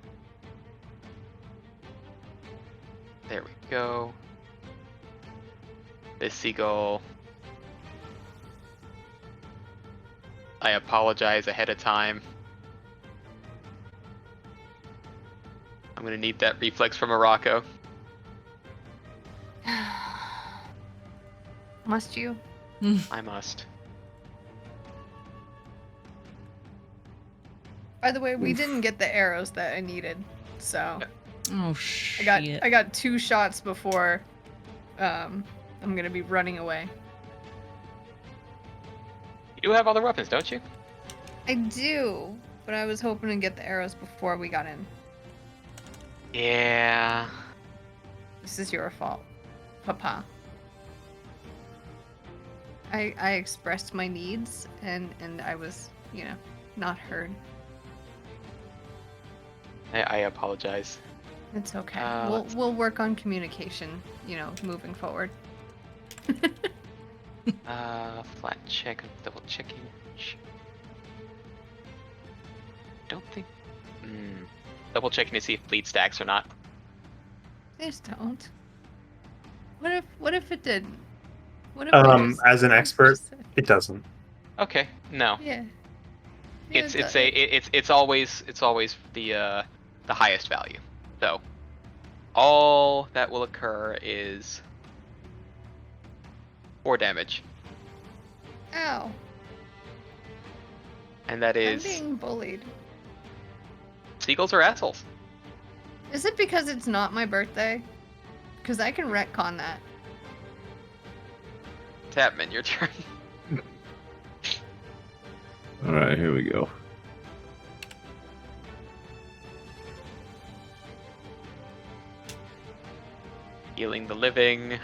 There we go. This seagull. I apologize ahead of time. I'm gonna need that reflex from Morocco. Must you? I must. By the way, we didn't get the arrows that I needed, so Oh shit. I got 2 shots before I'm gonna be running away. You do have all the weapons, don't you? I do, but I was hoping to get the arrows before we got in. Yeah. This is your fault, Papa. I expressed my needs and I was, not heard. I apologize. It's okay. Let's- We'll work on communication, moving forward. Flat check. I'm double checking. Don't think. Double checking to see if bleed stacks or not. Please don't. What if it didn't? What if we just- As an expert, just said- it doesn't. Okay. No. Yeah. It's always the highest value. So all that will occur is 4 damage, Ow. and that I'm is being bullied. seagulls are assholes. Is it because it's not my birthday? Because I can retcon that. Tapman, your turn. Alright, here we go. Healing the living.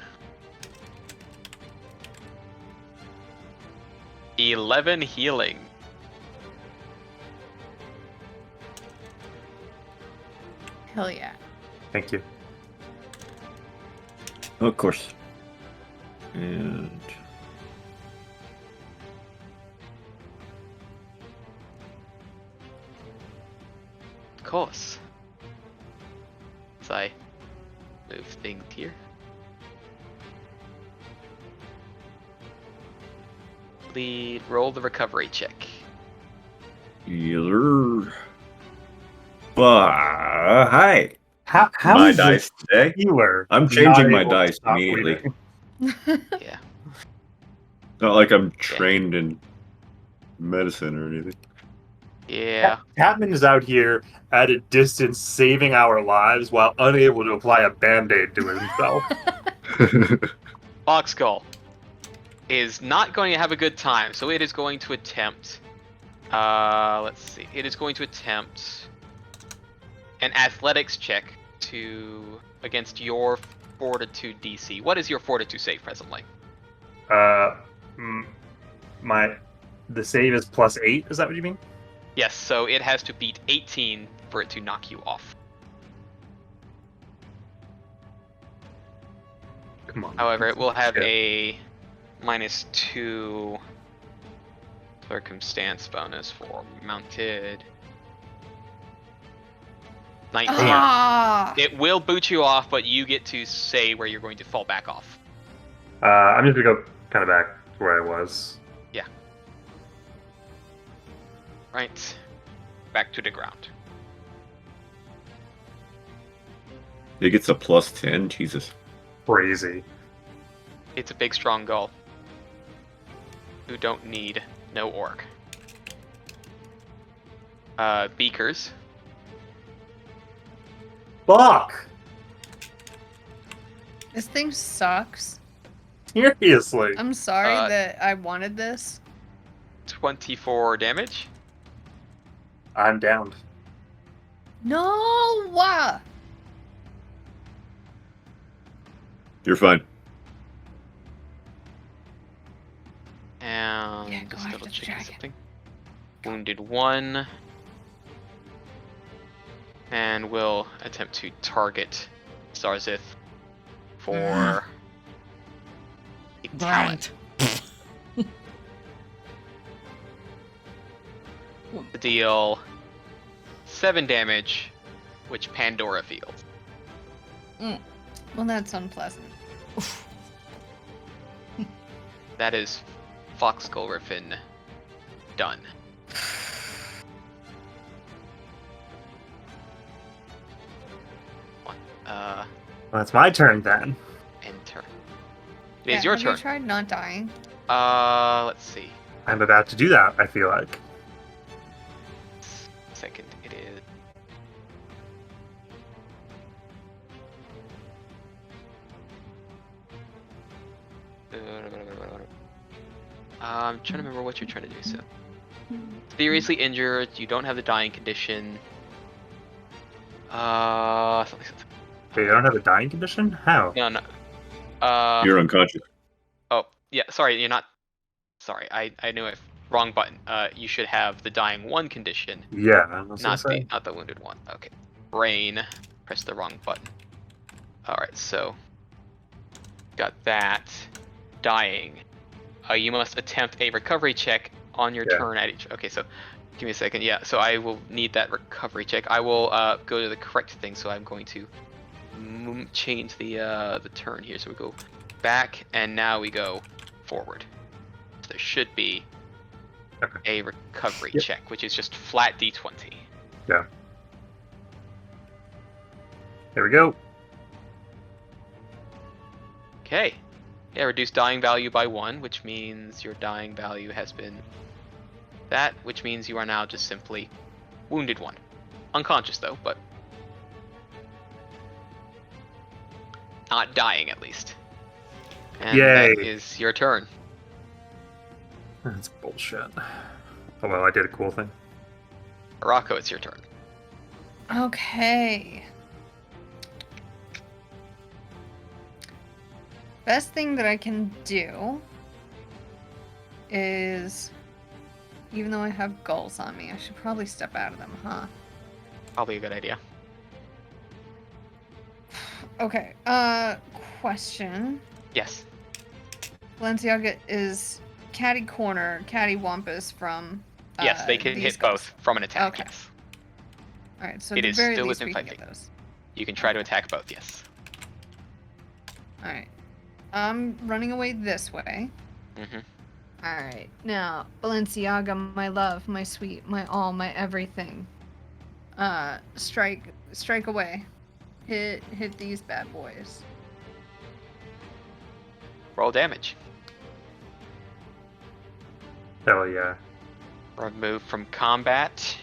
11 healing. Hell yeah. Thank you. Oh, of course. And Of course. As I move things here. Lead, roll the recovery check. healer. Hi. How My is dice today. healer? I'm not changing my able to dice stop immediately. bleeding? Yeah. Not like I'm trained in medicine or anything. Yeah. Catman is out here at a distance saving our lives while unable to apply a band-aid to himself. Boxgull is not going to have a good time, so it is going to attempt. Let's see. It is going to attempt an athletics check against your fortitude DC. What is your fortitude save presently? The save is +8. Is that what you mean? Yes, so it has to beat 18 for it to knock you off. Come on. However, it will have Yeah. a -2 circumstance bonus for mounted. 19. Ah! It will boot you off, but you get to say where you're going to fall back off. I'm just gonna go kind of back to where I was. Right. Back to the ground. It gets a +10. Jesus. Crazy. It's a big, strong gull. Who don't need no orc. Beakers. Fuck! This thing sucks. Seriously. I'm sorry Uh, that I wanted this. 24 damage. I'm downed. No! You're fine. And Yeah, go just after double the checking dragon. something. Wounded 1. And we'll attempt to target Zarzith for a talent. To deal 7 damage, which Pandora feels. Well, that's unpleasant. That is Fox Griffin done. Well, it's my turn then. Enter. It is your have turn. you tried not dying? Let's see. I'm about to do that, I feel like. Second, it is. I'm trying to remember what you're trying to do. So, seriously injured. You don't have the dying condition. Something. Wait, I don't have a dying condition? How? No. You're unconscious. Oh, yeah. Sorry, you're not. Sorry, I knew it. Wrong button. You should have the dying 1 condition, Yeah, I was gonna not say. the wounded 1. Okay. Brain. Press the wrong button. All right. So, got that. Dying. You must attempt a recovery check on your turn at each. Okay, so give me a second. Yeah, so I will need that recovery check. I will go to the correct thing. So I'm going to change the turn here. So we go back, and now we go forward. So there should be a recovery check, which is just flat D20. Yeah. There we go. Okay. Yeah, reduce dying value by 1, which means your dying value has been that, which means you are now just simply wounded 1. Unconscious though, but not dying at least. And Yay. that is your turn. That's bullshit. Oh well, I did a cool thing. Rocco, it's your turn. Okay. Best thing that I can do is, even though I have gulls on me, I should probably step out of them, huh? Probably a good idea. Okay, question. Yes. Balenciaga is catty corner, catty wampus from Yes, they can these hit gulls. both from an attack, Okay. yes. Alright, so It at the is very still least within we can 5 get feet. those. You can try to attack both, yes. Alright. I'm running away this way. Mm-hmm. Alright, now, Balenciaga, my love, my sweet, my all, my everything. Strike away. Hit these bad boys. Roll damage. Hell yeah. Remove from combat.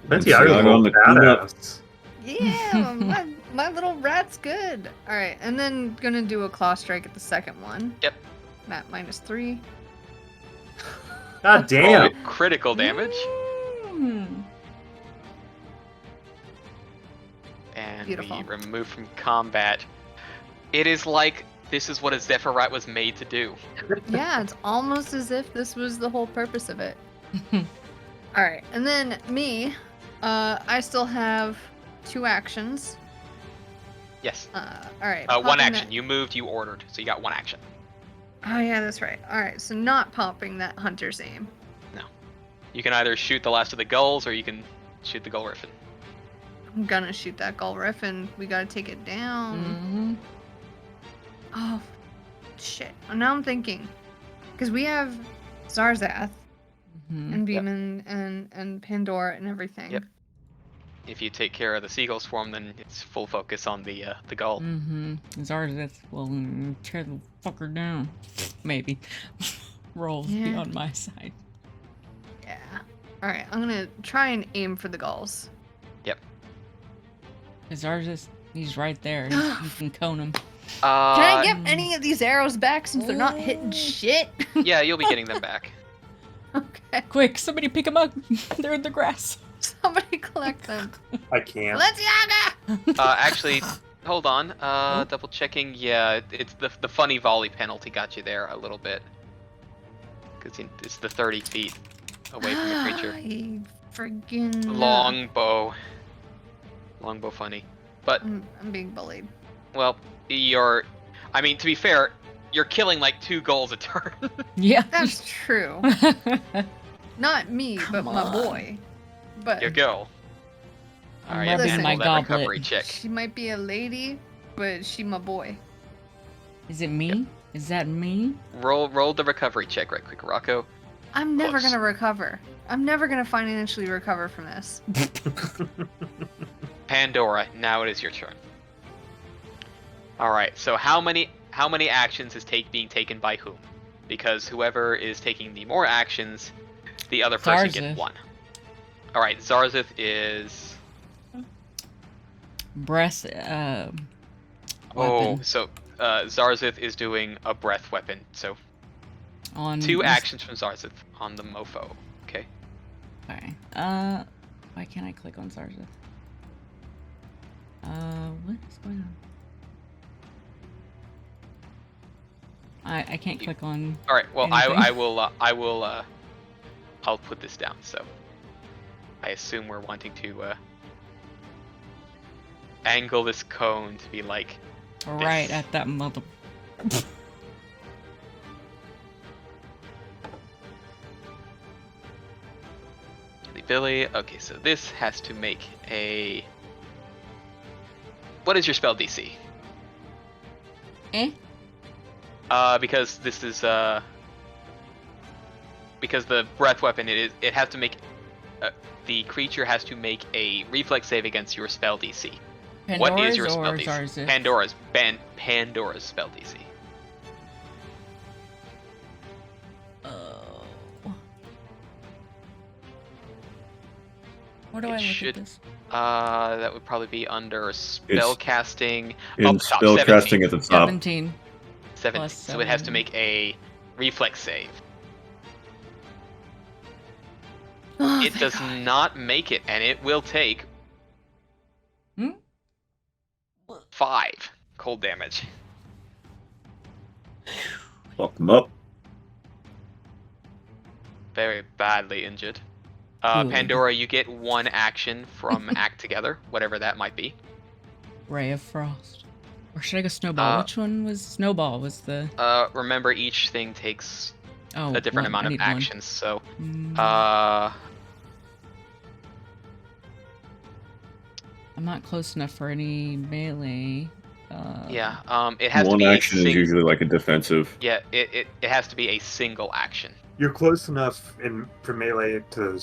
Balenciaga's Balenciaga on the badass. Yeah, my little rat's good. Alright, and then gonna do a claw strike at the second one. Yep. Map -3. God damn. Roll critical damage. And Beautiful. we remove from combat. It is like this is what a Zephyrat was made to do. Yeah, it's almost as if this was the whole purpose of it. Alright, and then me, I still have 2 actions. Yes. Alright. One popping action. that- You moved, you ordered, so you got 1 action. Oh yeah, that's right. Alright, so not popping that hunter's aim. You can either shoot the last of the gulls, or you can shoot the gull griffin. I'm gonna shoot that gull riff and we gotta take it down. Oh, shit. Now I'm thinking. Because we have Zarzath and Beeman and Pandora and everything. Yep. If you take care of the seagull swarm, then it's full focus on the gull. Zarzeth will tear the fucker down. Maybe. Rolls be Yeah. on my side. Yeah. Alright, I'm gonna try and aim for the gulls. Zarzeth, he's right there. You can cone him. Can I get any of these arrows back since they're not hitting shit? Yeah, you'll be getting them back. Okay. Quick, somebody pick him up. They're in the grass. Somebody collect them. I can't. Balenciaga! Actually, hold on. Oh. Double checking. Yeah, it's the funny volley penalty got you there a little bit. Because it's the 30 feet away from the creature. I friggin' Longbow. Longbow funny. But, I'm being bullied. well, I mean, to be fair, you're killing like 2 goals a turn. Yeah. That's true. Not me, but Come my on. boy. But You go. I'm Alright, rubbing Listen. my handle that recovery goblet. check. she might be a lady, but she my boy. Is it me? Is that me? Roll the recovery check right quick, Rocco. I'm never Close. gonna recover. I'm never gonna financially recover from this. Pandora, now it is your turn. Alright, so how many actions is being taken by whom? Because whoever is taking the more actions, the other person Zarzeth. gets 1. Alright, Zarzeth is... Breast, Oh, weapon so Zarzeth is doing a breath weapon. So on 2 this- actions from Zarzeth on the mofo. Okay. Okay. Why can't I click on Zarzeth? What is going on? I can't click on. Alright, well Anything? I'll put this down, so I assume we're wanting to angle this cone to be like Right this. at that mother. Billy. Okay, so this has to make a... What is your spell DC? Eh? Because this is because the breath weapon it has to make the creature has to make a reflex save against your spell DC. Pandora's What is your or spell DC? Zarzeth? Pandora's spell DC. Oh. Where do It I look should- at this? That would probably be under spellcasting. In Up top, spellcasting at the top. 17. 17. plus So it has to 7. make a reflex save. Oh, It thank does God. not make it, and it will take Hmm? 5 cold damage. Fuck them up. Very badly injured. Good. Pandora, you get 1 action from Act Together, whatever that might be. Ray of Frost. Or should I go Snowball? Which one was Snowball? Was the Remember, each thing takes oh a different one. I amount of need one. actions, so Mm, I'm not close enough for any melee. yeah, it has to One be action a is usually like a defensive. Yeah, it has to be a single action. You're close enough for melee to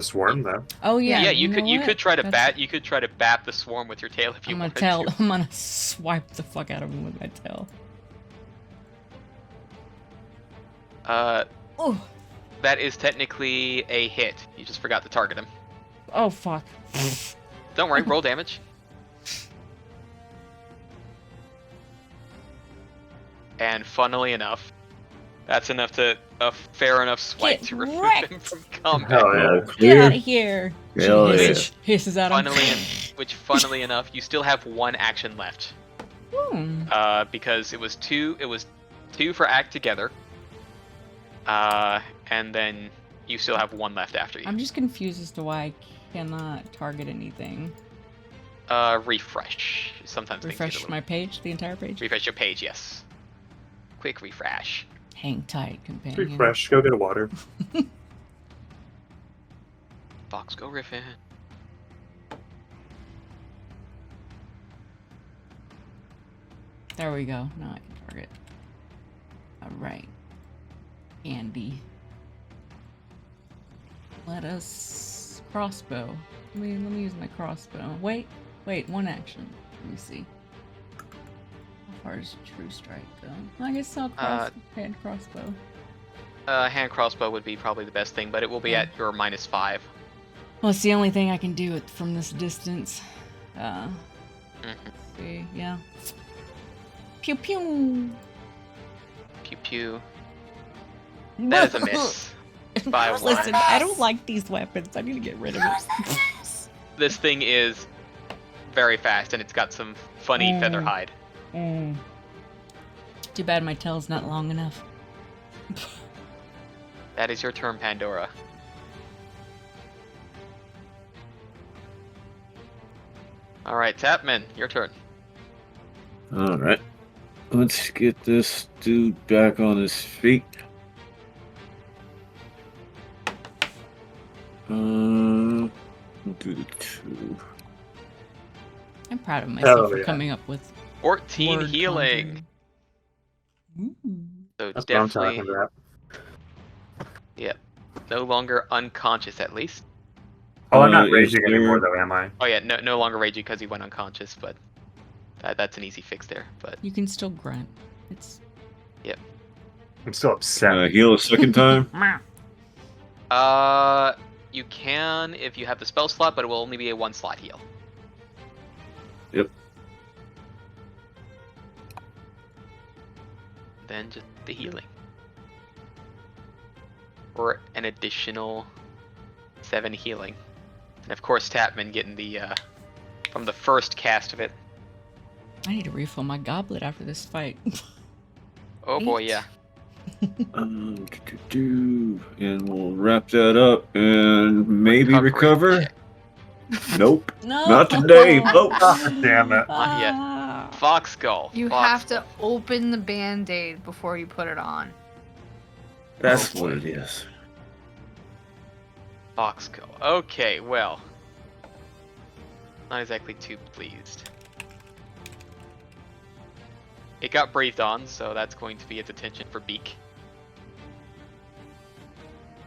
swarm, though. Oh yeah. Yeah, you know could what? try to That's- bat. You could try to bat the swarm with your tail if you I'm gonna wanted tell. to. I'm gonna swipe the fuck out of him with my tail. Oh. That is technically a hit. You just forgot to target him. Oh fuck. Don't worry, roll damage. And funnily enough, that's enough to a fair enough swipe Get to remove wrecked. him from combat. Hell yeah. All Get clear. out of here. Hell She yeah. hisses at him. Funnily enough, you still have 1 action left. Hmm. Because it was 2 for Act Together. And then you still have 1 left after you. I'm just confused as to why I cannot target anything. Refresh. Sometimes things get a Refresh little- my page, the entire page. Refresh your page, yes. Quick refresh. Hang tight, companion. Refresh. Go get water. Fox, go riffin. There we go. Now I can target. Alright. Andy. Let us crossbow. Let me use my crossbow. Wait, 1 action. Let me see. How far does true strike go? I guess I'll hand crossbow. Hand crossbow would be probably the best thing, but it will be Yeah. at your -5. Well, it's the only thing I can do it from this distance. Mhm. Let's see, yeah. Pew pew. Pew pew. That is a miss. By one. Listen, I don't like these weapons. I need to get rid of it. This thing is very fast, and it's got some funny feather hide. Too bad my tail's not long enough. That is your turn, Pandora. All right, Tapman, your turn. All right. Let's get this dude back on his feet. We'll do the 2. I'm proud of myself Hell for yeah. coming up with 14 word healing. conjuring. Ooh. So That's what I'm talking definitely, about. yep. No longer unconscious, at least. Oh, I'm not Is raging there- anymore, though, am I? Oh yeah, no longer raging because he went unconscious, but that's an easy fix there. But You can still grunt. It's I'm still upset. Heal a second time. you can if you have the spell slot, but it will only be a 1-slot heal. Yep. Then just the healing. Or an additional 7 healing. And of course Tapman getting the from the first cast of it. I need to refill my goblet after this fight. Oh boy, yeah. And we'll wrap that up and maybe Recovery recover. check. Nope. No. Not today, folks. God damn it. Not yet. Ah. Fox skull. You Fox have to skull. open the band-aid before you put it on. That's what it is. Fox skull. Okay, well. Not exactly too pleased. It got breathed on, so that's going to be its attention for Beak.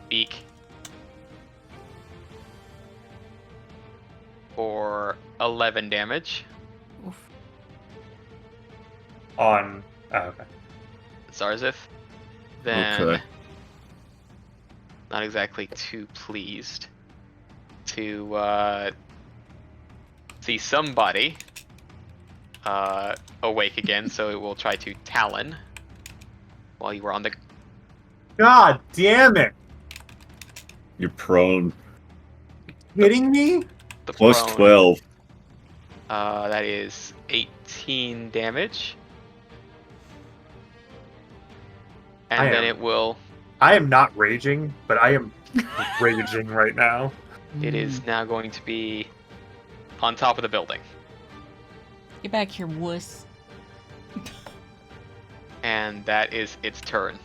Beak. For 11 damage. Oof. On. Oh, okay. Zarzif. Then, Okay. not exactly too pleased to see somebody awake again, so it will try to Talon while you were on the. God damn it! You're prone. Kidding me? the Plus prone. 12. That is 18 damage. And I then am- it will. I am not raging, but I am raging right now. It is now going to be on top of the building. Get back here, wuss. And that is its turn.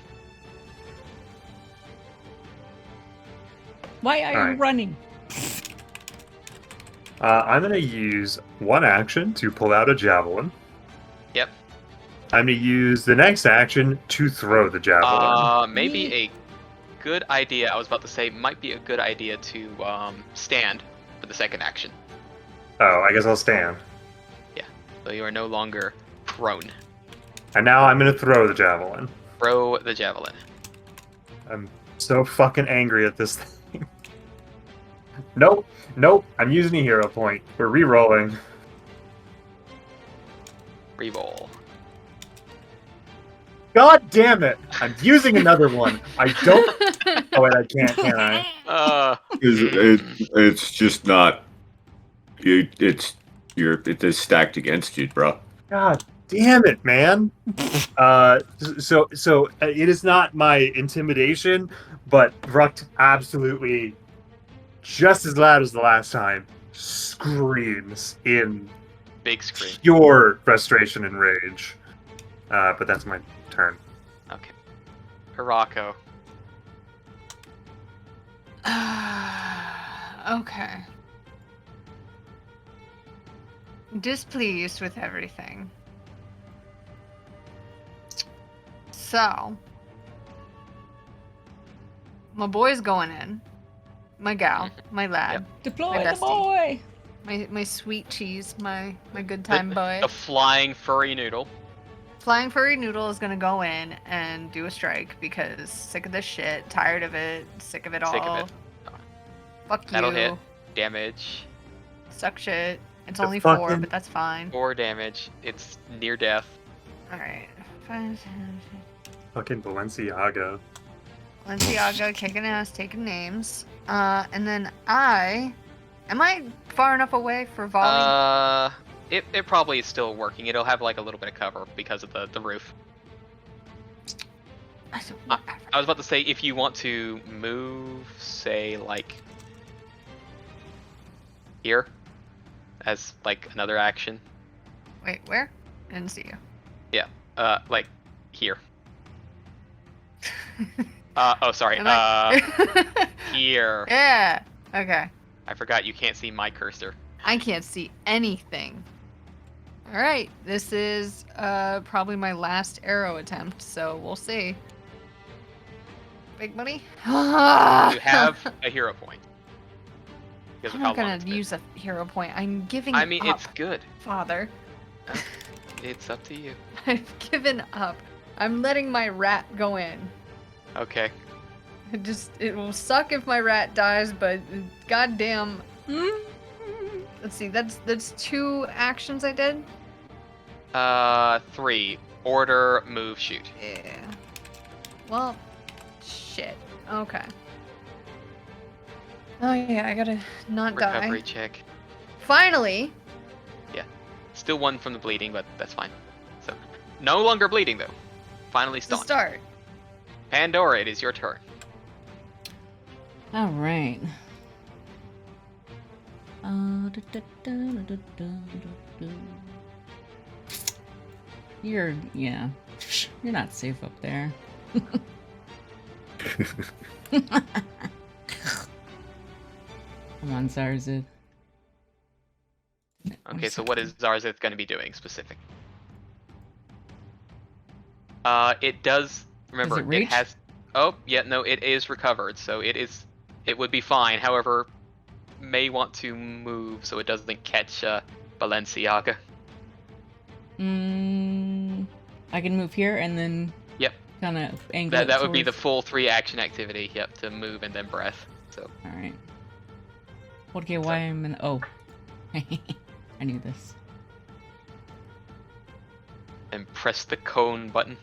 Why are you Alright. running? I'm going to use one action to pull out a javelin. Yep. I'm going to use the next action to throw the javelin. Maybe a good idea. I was about to say, might be a good idea to stand for the second action. Oh, I guess I'll stand. So you are no longer prone. And now I'm going to throw the javelin. Throw the javelin. I'm so fucking angry at this thing. Nope. I'm using a hero point. We're re-rolling. Reroll. God damn it! I'm using another one. I don't. Oh wait, I can't. Can I? It's just not. It's stacked against you, bro. God damn it, man. So it is not my intimidation, but Rukt absolutely, just as loud as the last time, screams in Big screen. pure frustration and rage. But that's my turn. Okay. Hirako. Okay. Displeased with everything. So, my boy's going in. My gal, my lad, Deploy My the bestie. boy! my sweet cheese, my good time boy. The flying furry noodle. Flying Furry Noodle is gonna go in and do a strike because sick of this shit, tired of it, sick of it all. Sick of it. Fuck That'll you. hit. Damage. Suck shit. It's The only 4, fucking- but that's fine. 4 damage. It's near death. Alright. Fucking Balenciaga. Balenciaga kicking ass, taking names. And then am I far enough away for volley? It probably is still working. It'll have like a little bit of cover because of the roof. I was about to say, if you want to move, say like here, as like another action. Wait, where? I didn't see you. Yeah. Like here. Oh, sorry. Here. Yeah. Okay. I forgot you can't see my cursor. I can't see anything. All right. This is probably my last arrow attempt, so we'll see. Big money. You have a hero point. I'm not gonna use a hero point. I'm giving I mean, up, it's good. Father. It's up to you. I've given up. I'm letting my rat go in. Okay. It will suck if my rat dies, but goddamn. Let's see. That's 2 actions I did. 3. Order, move, shoot. Yeah. Well, shit. Okay. Oh yeah, I gotta not Recovery die. check. Finally. Still 1 from the bleeding, but that's fine. So, no longer bleeding though. Finally To stunned. start. Pandora, it is your turn. All right. You're not safe up there. Come on, Zarzid. Okay, so what is Zarzith going to be doing specific? It does. Remember, Does it reach? has. Oh, yeah, no, it is recovered, so it is. It would be fine. However, may want to move so it doesn't catch Balenciaga. I can move here and then. Yep. Kind of angle. That would be the full 3 action activity. Yep, to move and then breath. So. All right. Okay, why am in? Oh, I knew this. And press the cone button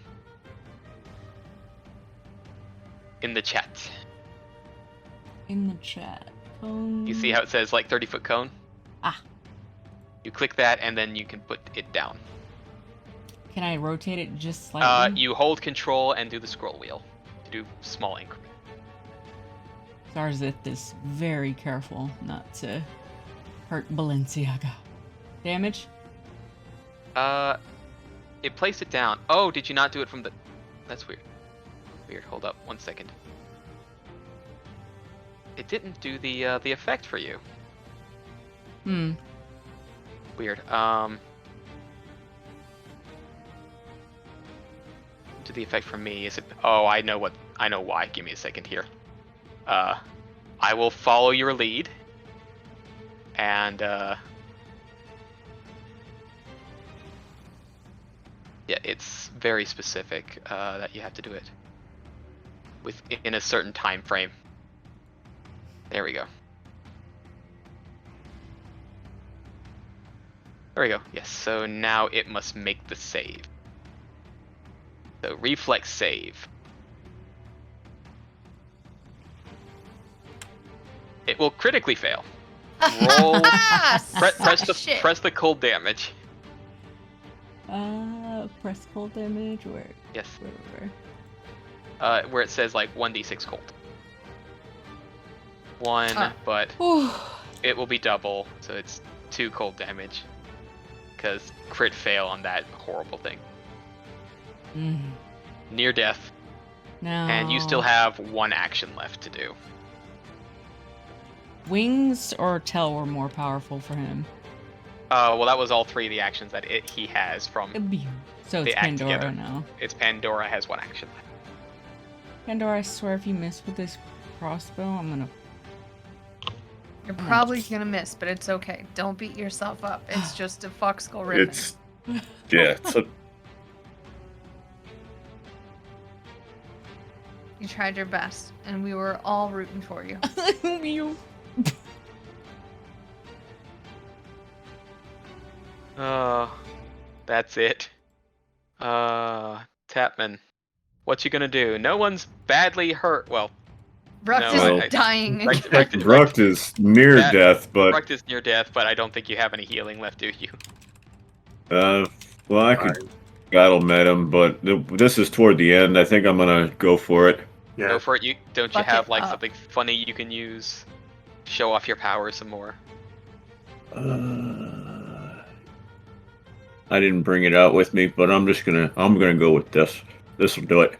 in the chat. In the chat. You see how it says like 30-foot cone? Ah. You click that and then you can put it down. Can I rotate it just slightly? You hold control and do the scroll wheel to do small increment. Zarzith is very careful not to hurt Balenciaga. Damage? It placed it down. Oh, did you not do it from the... That's weird. Weird, hold up, 1 second. It didn't do the effect for you. Weird. Do the effect for me, is it... Oh, I know why. Give me a second here. I will follow your lead. And, yeah, it's very specific that you have to do it within a certain time frame. There we go. There we go. Yes, so now it must make the save. So reflex save. It will critically fail. Roll. Press the cold damage. Press cold damage. Where? Yes. Where? Where it says like 1d6 cold. 1, but it will be double, so it's 2 cold damage. Because crit fail on that horrible thing. Near death. No. And you still have 1 action left to do. Wings or tail were more powerful for him. Well, that was all 3 of the actions that he has from. So it's act Pandora together. now. It's Pandora has 1 action left. Pandora, I swear if you miss with this crossbow, I'm gonna. You're probably gonna miss, but it's okay. Don't beat yourself up. It's just a foxgull ribbon. It's a... You tried your best, and we were all rooting for you. You. That's it. Tapman. What you gonna do? No one's badly hurt. Well, Ruct no, is Well, dying. Ruct is near That- death, but Ruct is near death, but I don't think you have any healing left, do you? well, I could battle med him, but this is toward the end. I think I'm gonna go for it. Yeah. Go for it. You don't you Fuck have it like up. something funny you can use? Show off your power some more. I didn't bring it out with me, but I'm gonna go with this. This will do it.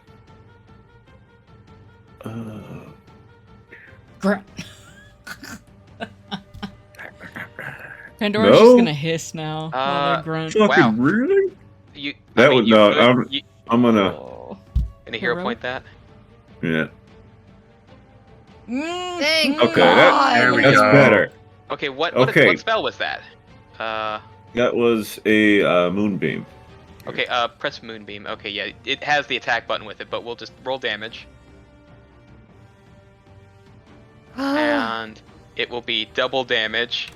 Grunt. Pandora's just No? gonna hiss now. While they grunt. Fucking Wow. really? You. That I mean, would you no. could- you- I'm gonna. Oh. Can a hero Hero? point that? Yeah. Thank Okay, God. There we That's go. better. Okay, what Okay. what spell was that? That was a moonbeam. Okay, press Moonbeam. Okay, yeah, it has the attack button with it, but we'll just roll damage, and it will be double damage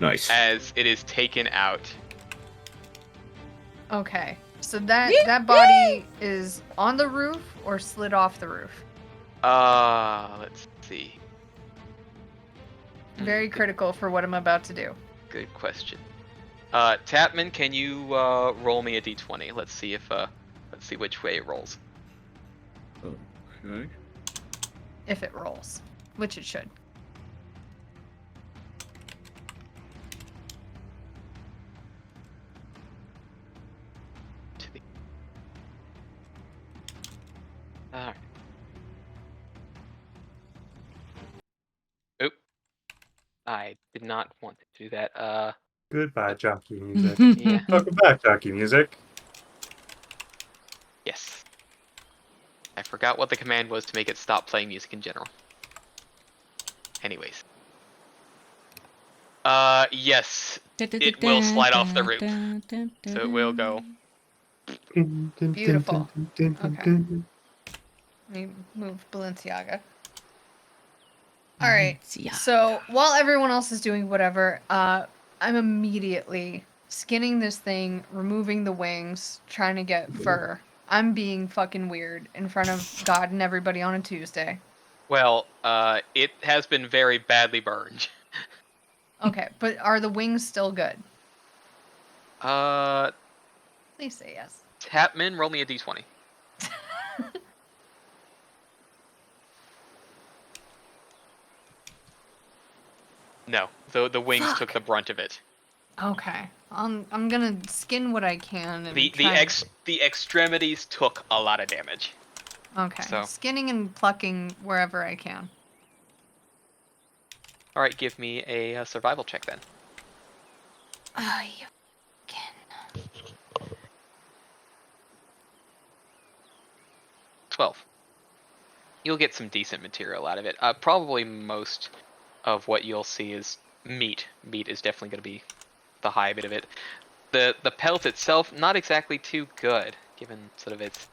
Nice. as it is taken out. Okay, so that body is on the roof or slid off the roof. Let's see. Very critical for what I'm about to do. Good question. Tapman, can you roll me a d20? Let's see which way it rolls. Okay. If it rolls, which it should. Alright. Oop. I did not want to do that. Goodbye, jockey music. Yeah. Welcome back, jockey music. Yes. I forgot what the command was to make it stop playing music in general. Anyways. Yes. It will slide off the roof. So it will go. Beautiful. Okay. Let me move Balenciaga. All right. So while everyone else is doing whatever, I'm immediately skinning this thing, removing the wings, trying to get fur. I'm being fucking weird in front of God and everybody on a Tuesday. Well, it has been very badly burned. Okay, but are the wings still good? Uh, Please say yes. Tapman, roll me a d20. No, the wings Fuck. took the brunt of it. Okay. I'm gonna skin what I can. And The extremities took a lot of damage. Okay. so. Skinning and plucking wherever I can. All right, give me a survival check then. You can. 12. You'll get some decent material out of it. Probably most of what you'll see is meat. Meat is definitely going to be the high bit of it. The pelt itself, not exactly too good, given sort of its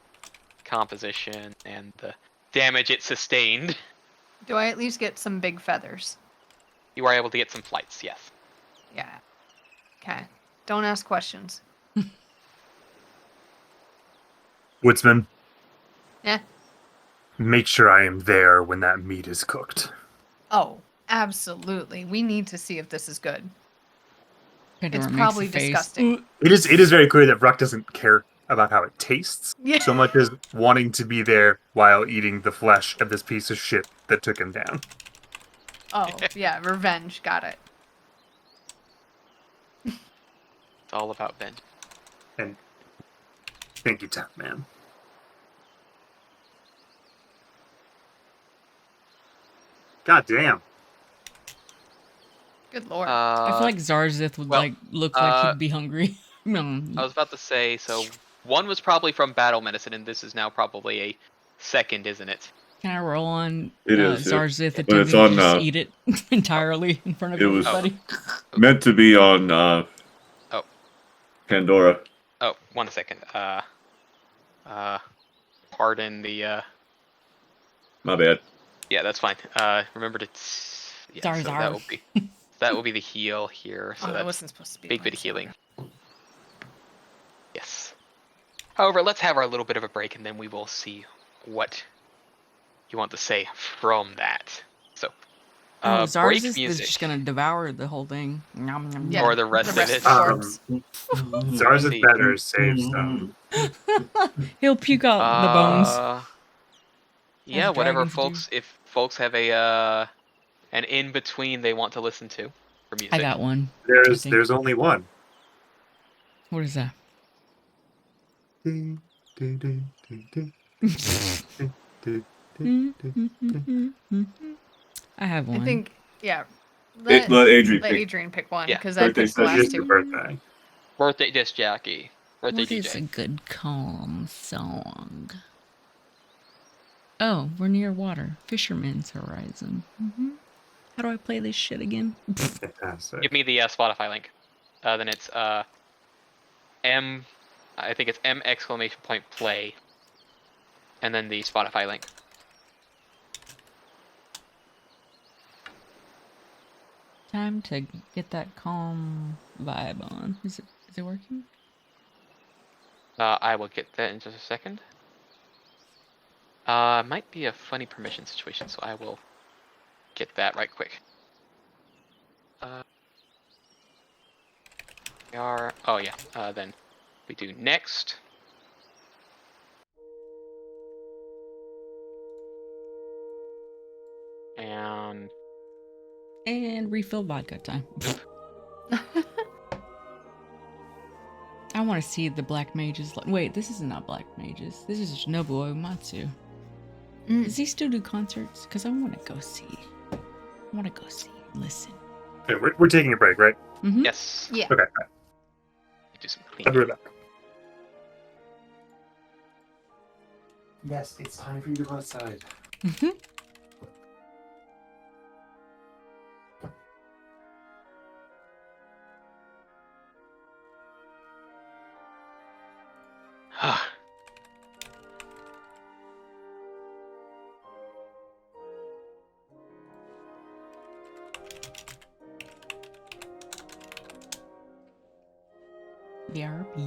composition and the damage it sustained. Do I at least get some big feathers? You are able to get some flights, yes. Yeah. Okay. Don't ask questions. Woodsman, Yeah. make sure I am there when that meat is cooked. Oh, absolutely. We need to see if this is good. Pandora It's makes probably a face. disgusting. It is very clear that Ruck doesn't care about how it tastes Yeah. so much as wanting to be there while eating the flesh of this piece of shit that took him down. Oh, yeah. Revenge. Got it. It's all about vengeance. And thank you, Tap Man. God damn. Good lord. I feel like Zarzith would well, look like he'd be hungry. I was about to say, so one was probably from battle medicine, and this is now probably a second, isn't it? Can I roll on It is, yeah. Zarzith But it's attempting to on, just eat it entirely in front of It was- everybody? Meant to be on Oh. Pandora. Oh, 1 second. Pardon the, My bad. Yeah, that's fine. Remember to... Yeah, so Zarzar. that will be the heal here. So Oh, that that's wasn't supposed to be big bit of healing. However, let's have our little bit of a break, and then we will see what you want to say from that. So, Zars break is music. just gonna devour the whole thing. Nom, nom, Yeah. Or the rest of it. the corpse. Zars is Indeed. better. Save some. He'll puke out the bones. Yeah, whatever dragons do. folks. If folks have a an in between they want to listen to for music. I got one. I think. There's only one. What is that? I have one. I think, yeah. Let Adrian Let pick. Adrian pick one, Yeah. because I Birthday picked the session. last Just your two. birthday. Birthday disc jockey. Birthday What DJ. is a good calm song? Oh, we're near water. Fisherman's Horizon. How do I play this shit again? Fantastic. Give me the Spotify link. Then it's M. I think it's M exclamation point play. And then the Spotify link. Time to get that calm vibe on. Is it working? I will get that in just a second. Might be a funny permission situation, so I will get that right quick. Oh yeah. Then we do next. And refill vodka time. I want to see the black mages. Wait, this is not black mages. This is Nobuo Uematsu. Does he still do concerts? Because I want to go see. Listen. Okay, we're taking a break, right? Mm-hmm. Yes. Yeah. Okay. Do some I'll be cleaning. right back. Yes, it's time for you to go outside. Mm-hmm. BRB.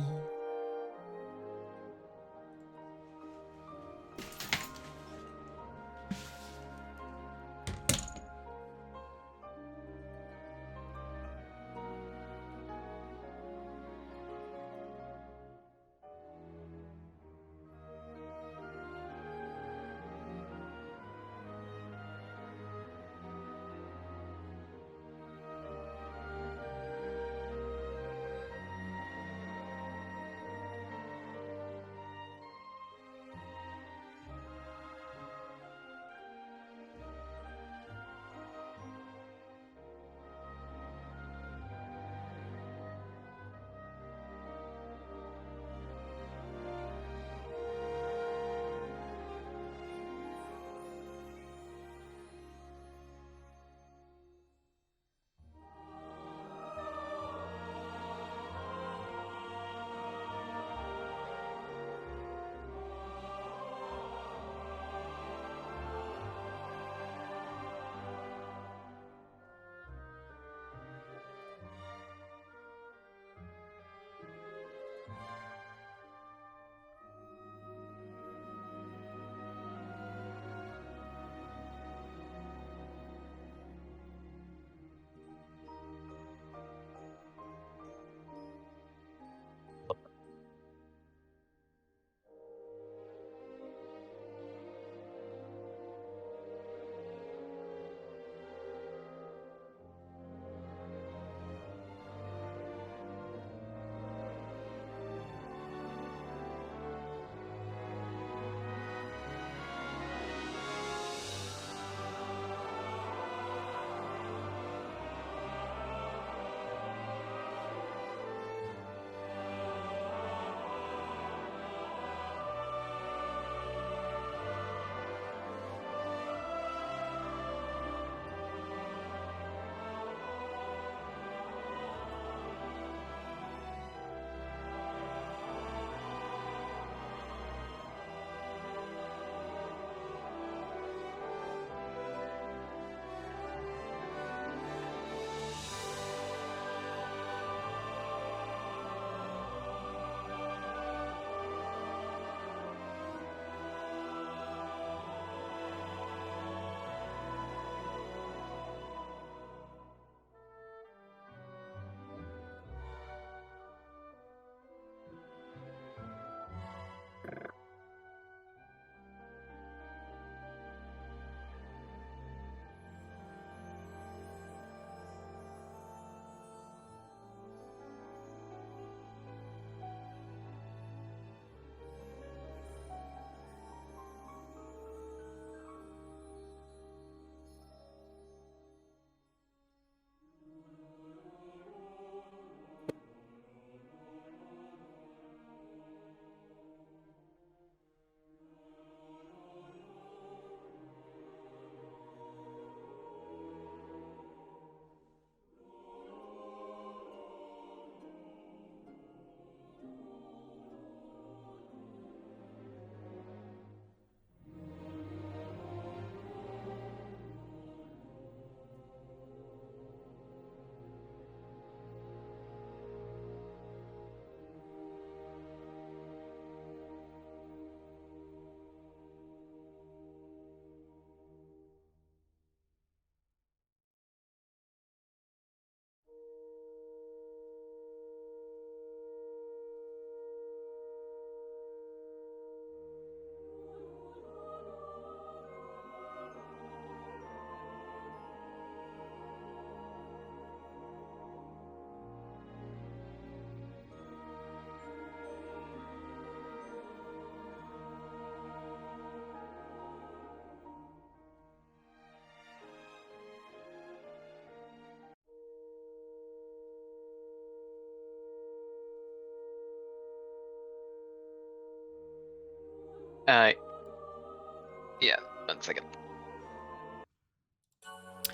Yeah, 1 second.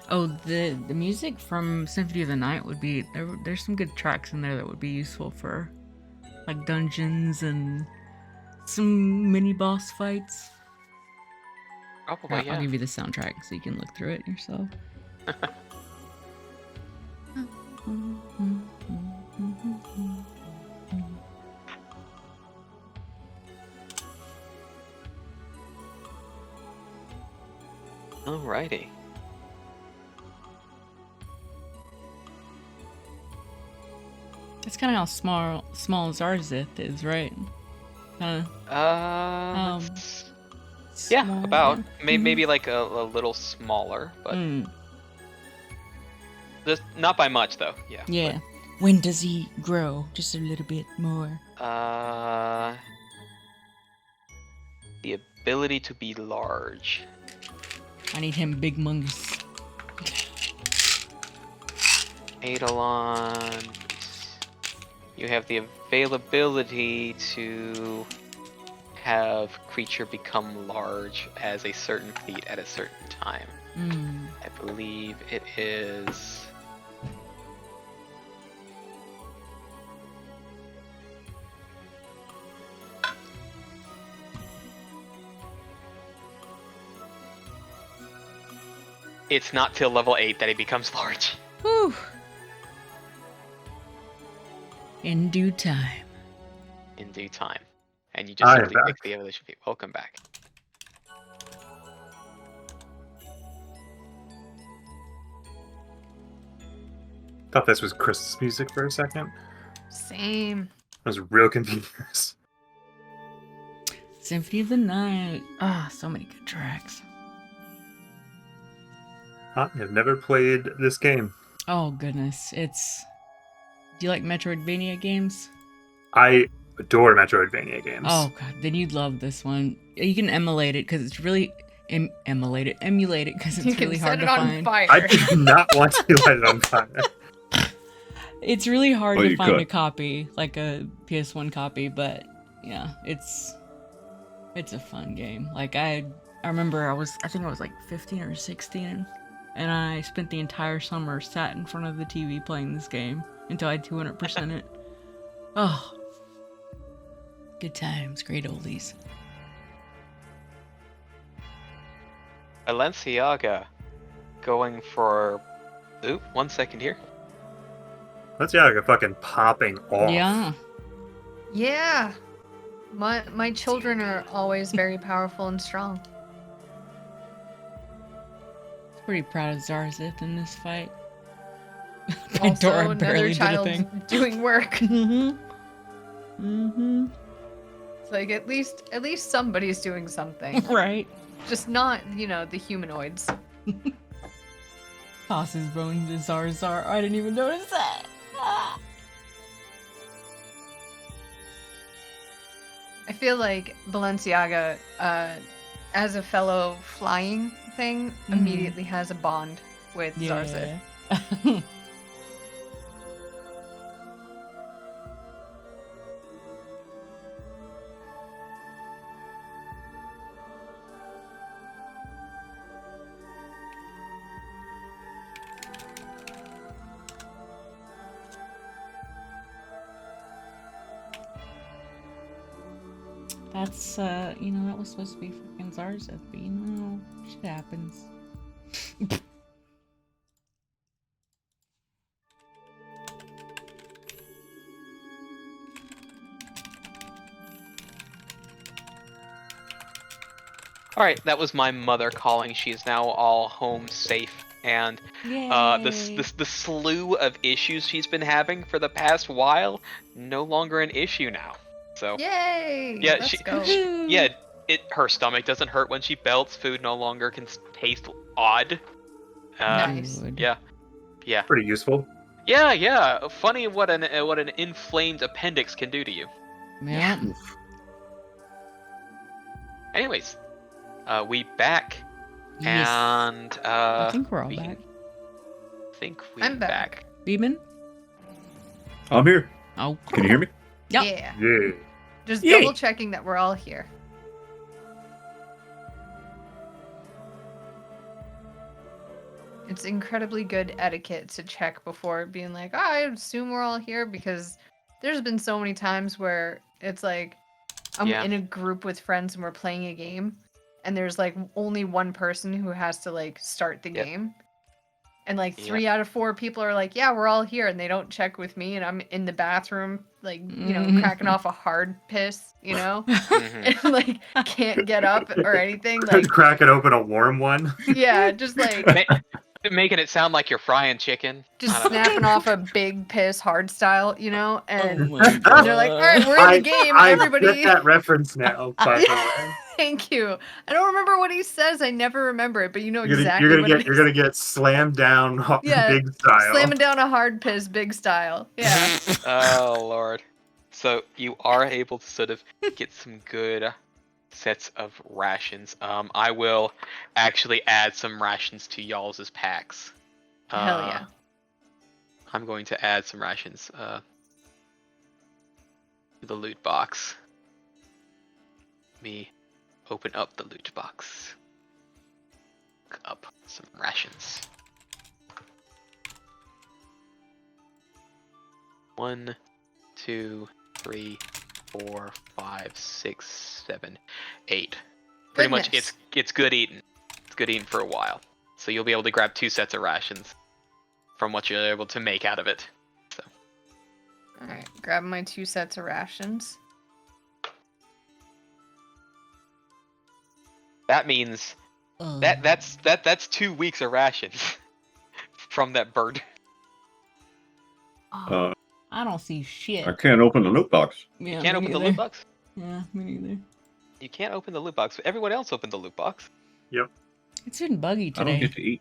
Oh, the music from Symphony of the Night would be there's some good tracks in there that would be useful for like dungeons and some mini boss fights. Probably, I'll yeah. give you the soundtrack so you can look through it yourself. Alrighty. That's kind of how small Zarzith is, right? Kind of. Yeah, small, about. yeah. Maybe like a little smaller, but just not by much though. Yeah. Yeah. When does he grow? Just a little bit more. The ability to be large. I need him big mungus. Eidolon. You have the availability to have creature become large as a certain feat at a certain time. I believe it is. It's not till level 8 that he becomes large. Whew. In due time. In due time. And you just I am simply pick back. the evolution feat. Welcome back. Thought this was Christmas music for a second. Same. I was real confused. Symphony of the Night. Ah, so many good tracks. I've never played this game. Oh goodness, it's. Do you like Metroidvania games? I adore Metroidvania games. Oh god, then you'd love this one. You can emulate it because it's really emulate it because it's You can really set hard it to on find. fire. I do not want to light it on fire. It's really hard Oh, to you find could. a copy, like a PS1 copy, but yeah, it's a fun game. Like I remember I think I was like 15 or 16 and I spent the entire summer sat in front of the TV playing this game until I 200% it. Oh. Good times, great oldies. Balenciaga going for. Oop, 1 second here. Let's get like a fucking popping off. Yeah. Yeah. My children are always very powerful and strong. Pretty proud of Zarzith in this fight. Also, Pandora another barely did a child thing. doing work. Mm-hmm. Mm-hmm. It's like at least somebody's doing something. Right. Just not, the humanoids. Tosses bone to Zarzar. I didn't even notice that. Ah. I feel like Balenciaga, as a fellow flying thing, immediately has a bond with Zarzith. Yeah. That's, that was supposed to be freaking Zarzith, but shit happens. Alright, that was my mother calling. She is now all home safe. And the slew of issues she's been having for the past while, no longer an issue now. So Yay! yeah, Let's go. her stomach doesn't hurt when she belts. Food no longer can taste odd. Nice. Yeah. Pretty useful. Yeah. Funny what an inflamed appendix can do to you. Yeah. Anyways, we back, Yes. and I think we're all back. I'm back. Beeman? I'm here. Oh. Can you hear me? Yep. Yeah. Yeah. Just Yay. double checking that we're all here. it's incredibly good etiquette to check before being like, oh, I assume we're all here, because there's been so many times where it's like I'm in a group with friends and we're playing a game, and there's like only one person who has to like start the game. And like 3 out of 4 people are like, yeah, we're all here, and they don't check with me, and I'm in the bathroom, like, you know, cracking off a hard piss, you know, and like can't get up or anything. Like, cracking open a warm one. Yeah, just like Making it sound like you're frying chicken. just snapping off a big piss hard style, you know, and Oh my God. they're like, all right, we're in the game, everybody. I get that reference now, by the way. Thank you. I don't remember what he says. I never remember it, but you know exactly you're what gonna it you're is. gonna get slammed down Yeah, big style. slamming down a hard piss big style. Yeah. Oh lord. So you are able to sort of get some good sets of rations. I will actually add some rations to y'all's packs. Hell yeah. I'm going to add some rations to the loot box. Let me open up the loot box. Look up some rations. 1, 2, 3, 4, 5, 6, 7, 8. Pretty much it's good eating. It's good eating for a while. So you'll be able to grab 2 sets of rations from what you're able to make out of it. So Alright, grab my 2 sets of rations. that means that's 2 weeks of rations from that bird. Oh, I don't see shit. I can't open the loot box. Yeah, You can't me open the neither. loot box? Yeah, me neither. You can't open the loot box. Everyone else opened the loot box. Yep. It's been buggy I don't today. get to eat.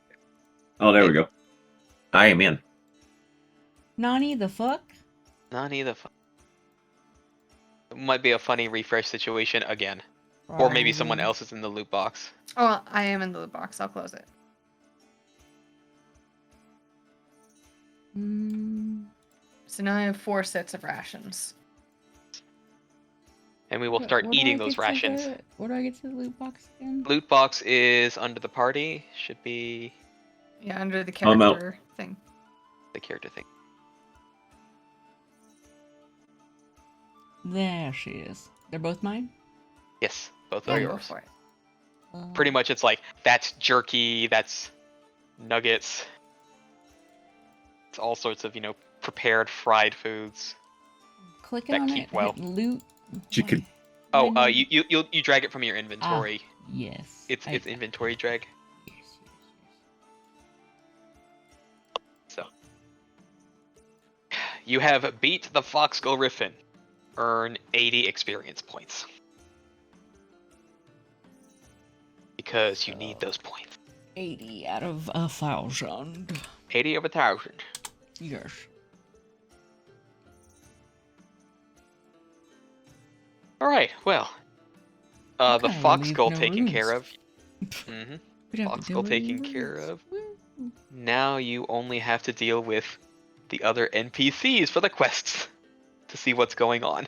Oh, there we go. I am in. Nani the fuck? Nani the fuck. It might be a funny refresh situation again. Or maybe someone else is in the loot box. Oh, I am in the loot box. I'll close it. So now I have 4 sets of rations. And we will start eating those rations. Where do I get to the loot box again? Loot box is under the party. Should be Yeah, under the I'm out. character thing. the character thing. There she is. They're both mine? Yes, both Yeah, are go yours. for it. Pretty much it's like, that's jerky, that's nuggets. It's all sorts of, prepared fried foods. Clicking that on keep it, well. hit loot. Chicken. Oh, you drag it from your inventory. Yes. It's inventory drag. Yes. So you have beat the Fox Griffin. Earn 80 experience points. Because you need those points. 80 out of 1,000. 80 of 1,000. Yes. Alright, well. Okay, The Fox leave Skull no taken rooms. care of. We don't Fox do Skull any taken rooms. care of. Woo. Now you only have to deal with the other NPCs for the quests. To see what's going on.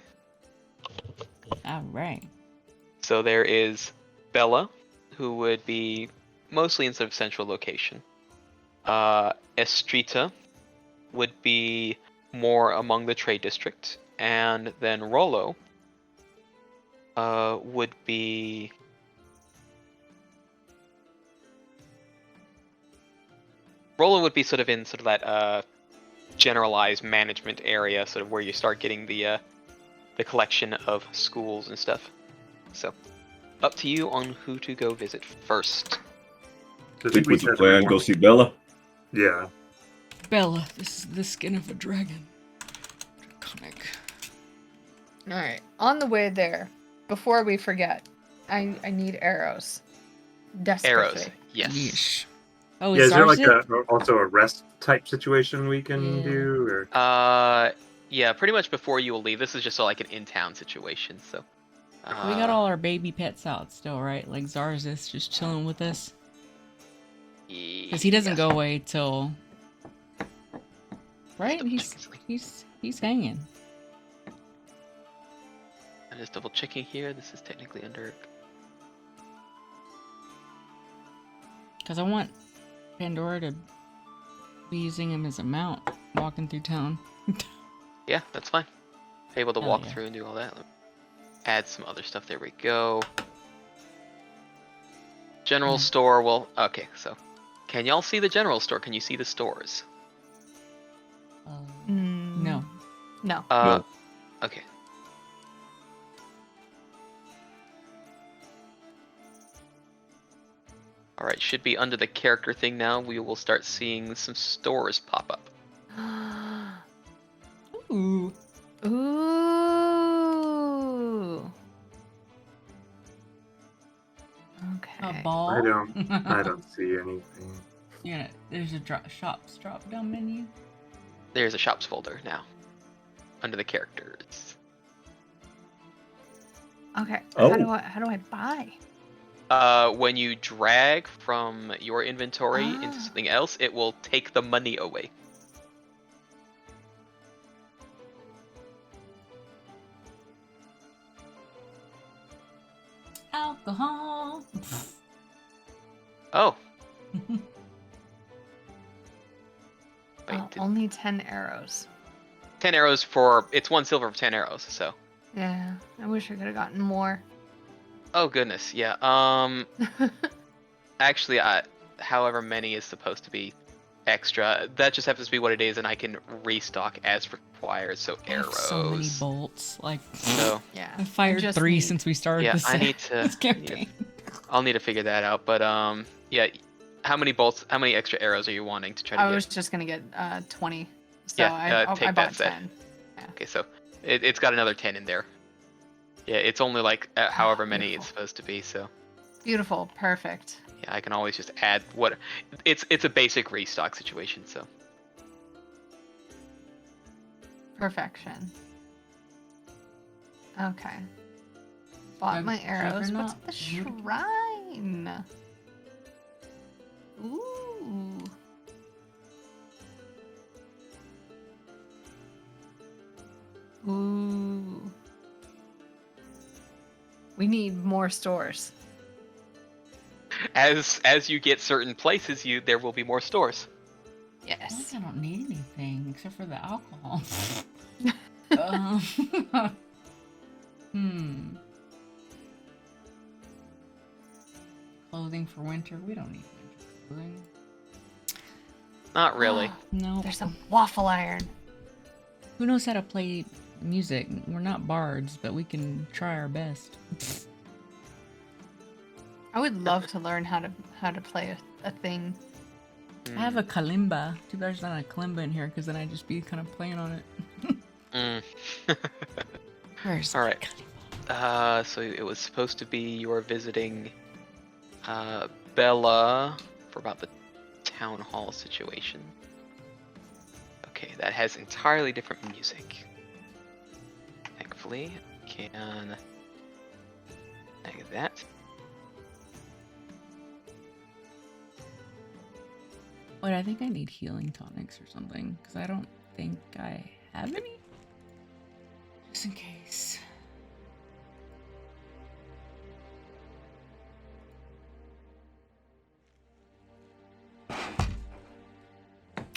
Alright. So there is Bella, who would be mostly in sort of central location. Estrita would be more among the trade district, and then Rollo would be sort of in sort of that generalized management area, sort of where you start getting the collection of schools and stuff. So, up to you on who to go visit first. I Think we with the said plan, more. go see Bella. Yeah. Bella, this is the skin of a dragon. Draconic. Alright, on the way there, before we forget, I need arrows. Desperately. Arrows, yes. Yeesh. Oh, Yeah, is is there like Zarsit? also a rest type situation we can Yeah. do? Or Yeah, pretty much before you will leave. This is just like an in-town situation, so. We got all our baby pets out still, right? Like Zarzis just chilling with us. Because he doesn't go away till... Right? He's hanging. I'm just double checking here. This is technically under. Because I want Pandora to be using him as a mount, walking through town. Yeah, that's fine. Able to Hell walk yeah. through and do all that. Add some other stuff. There we go. General store. Well, okay. So, can y'all see the general store? Can you see the stores? No. No. No. Okay. All right. Should be under the character thing now. We will start seeing some stores pop up. Ooh. Ooh. Okay. A ball? I don't see anything. Yeah, there's a shops drop down menu. There's a shops folder now under the characters. Okay. Oh. How do I buy? When you drag from your inventory into Ah. something else, it will take the money away. Alcohol. Oh. Wait, Only 10 arrows. 10 arrows for... It's 1 silver for 10 arrows, so... Yeah, I wish I could have gotten more. Oh, goodness, yeah. Actually, however many is supposed to be extra. That just happens to be what it is, and I can restock as required, so I have arrows. so many bolts. Like, So, Yeah. I fired just 3 need- since we started yeah, this, I need to... this campaign. I'll need to figure that out, but, yeah. How many extra arrows are you wanting to try to I get? was just gonna get 20. So Yeah, I take bought that set. 10. Okay, so it's got another 10 in there. Yeah, it's only like however many it's Beautiful. supposed to be, so... Beautiful. Perfect. Yeah, I can always just add what... It's a basic restock situation, so... Perfection. Okay. Bought Jug- my arrows. What's Juggernaut? the shrine? Ooh. Ooh. We need more stores. As you get certain places, there will be more stores. I feel Yes. like I don't need anything except for the alcohol. Hmm. Clothing for winter. We don't need winter clothing. Not really. No. There's a waffle iron. Who knows how to play music? We're not bards, but we can try our best. I would love to learn how to play a thing. I have a kalimba. Too bad there's not a kalimba in here, because then I'd just be kind of playing on it. Mm. Where's All my right. kalimba? So it was supposed to be you were visiting Bella for about the town hall situation. Okay, that has entirely different music. Thankfully, I can like that. Wait, I think I need healing tonics or something, because I don't think I have any. Just in case.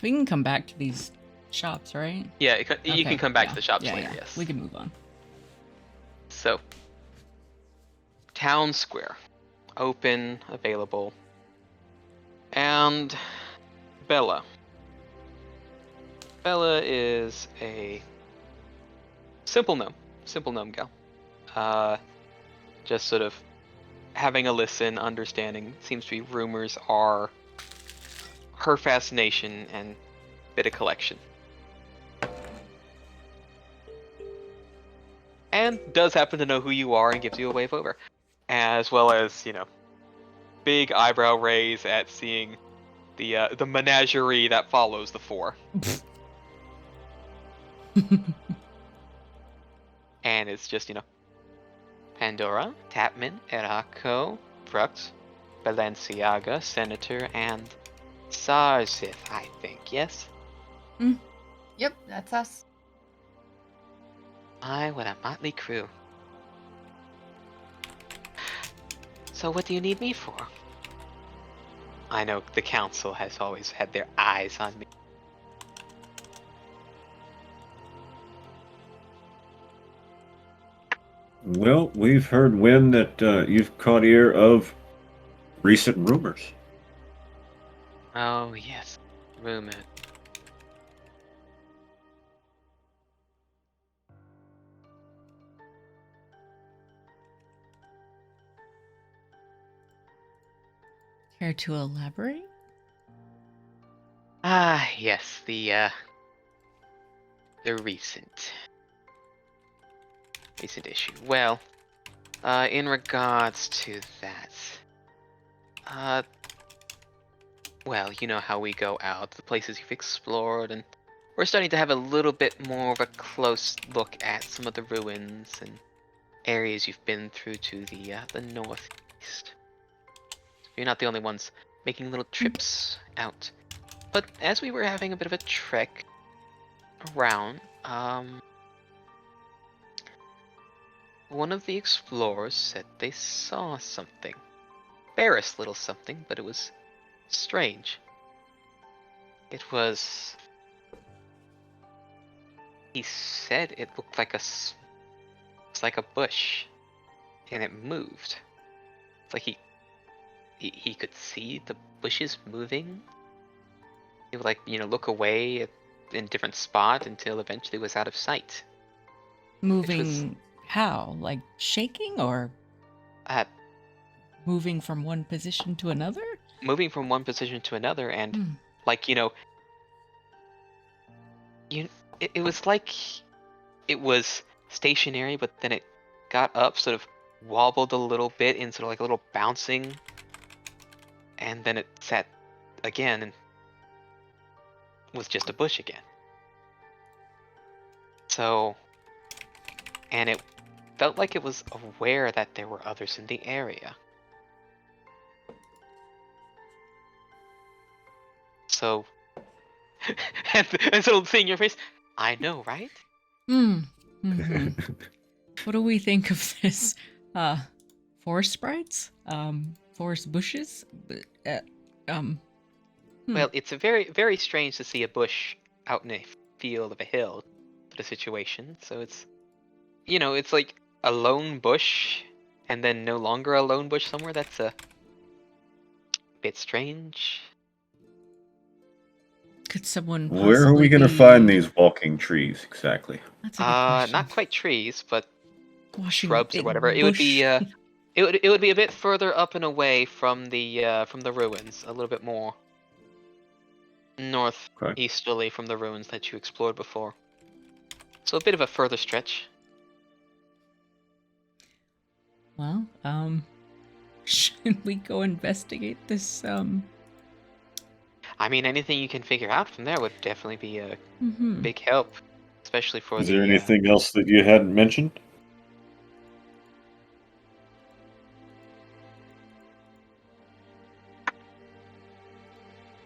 We can come back to these shops, right? Yeah, you Okay, can come back yeah, to the shops yeah, later. yeah. Yes. We can move on. So, town square, open, available, and Bella. Bella is a simple gnome gal. Just sort of having a listen, understanding. Seems to be rumors are her fascination and bit of collection. And does happen to know who you are and gives you a wave over. As well as, big eyebrow raise at seeing the menagerie that follows the four. And it's just, Pandora, Tapman, Eraco, Brooks, Balenciaga, Senator, and Sarsith, I think, yes? Yep, that's us. Aye, what a motley crew. So what do you need me for? I know the council has always had their eyes on me. Well, we've heard wind that you've caught ear of recent rumors. Oh, yes. Rumor. Care to elaborate? Ah, yes, the recent issue. Well, in regards to that, well, you know how we go out, the places you've explored, and we're starting to have a little bit more of a close look at some of the ruins and areas you've been through to the northeast. You're not the only ones making little trips out. But as we were having a bit of a trek around, one of the explorers said they saw something. Barest little something, but it was strange. It was... He said it looked like it's like a bush, and it moved. It's like he could see the bushes moving. He would, like, look away in different spot until eventually it was out of sight. Moving how? Like shaking or Uh, moving from one position to another? moving from one position to another, and like it was like it was stationary, but then it got up, sort of wobbled a little bit in sort of like a little bouncing, and then it sat again and was just a bush again. So, and it felt like it was aware that there were others in the area. So, and so seeing your face, I know, right? Mm-hmm. What do we think of this? Forest sprites? Forest bushes? Well, it's a very, very strange to see a bush out in a field of a hill sort of situation. So it's like a lone bush, and then no longer a lone bush somewhere. That's a bit strange. Could someone Where are we possibly going to be- find these walking trees exactly? That's a good question. Not quite trees, but Washing shrubs or big whatever. It would be bush. it would be a bit further up and away from the ruins, a little bit more northeasterly from the ruins that you explored before. So a bit of a further stretch. Well, should we go investigate this? I mean, anything you can figure out from there would definitely be a big help, especially for Is there anything else that you hadn't mentioned?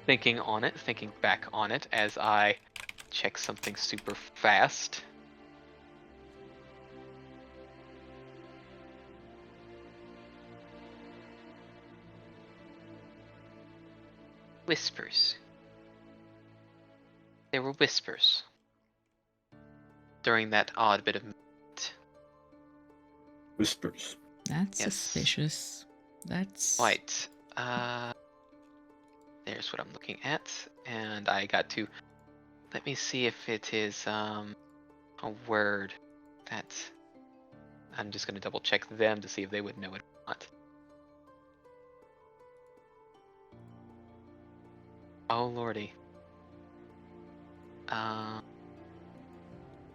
thinking back on it as I check something super fast. Whispers. There were whispers during that odd bit of movement. Whispers. That's Yes. suspicious. That's Right. There's what I'm looking at, and I got to. Let me see if it is a word that. I'm just gonna double check them to see if they would know it or not. Oh lordy.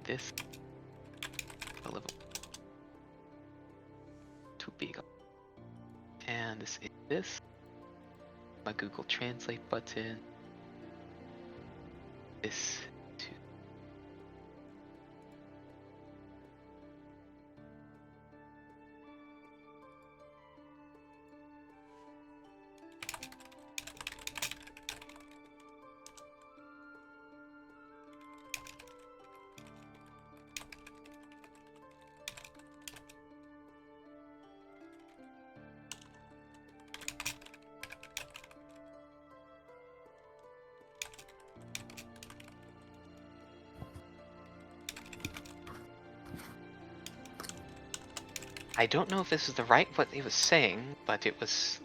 This a little too big. And this is this. My Google Translate button. This too. I don't know if this is the right what he was saying, but it was,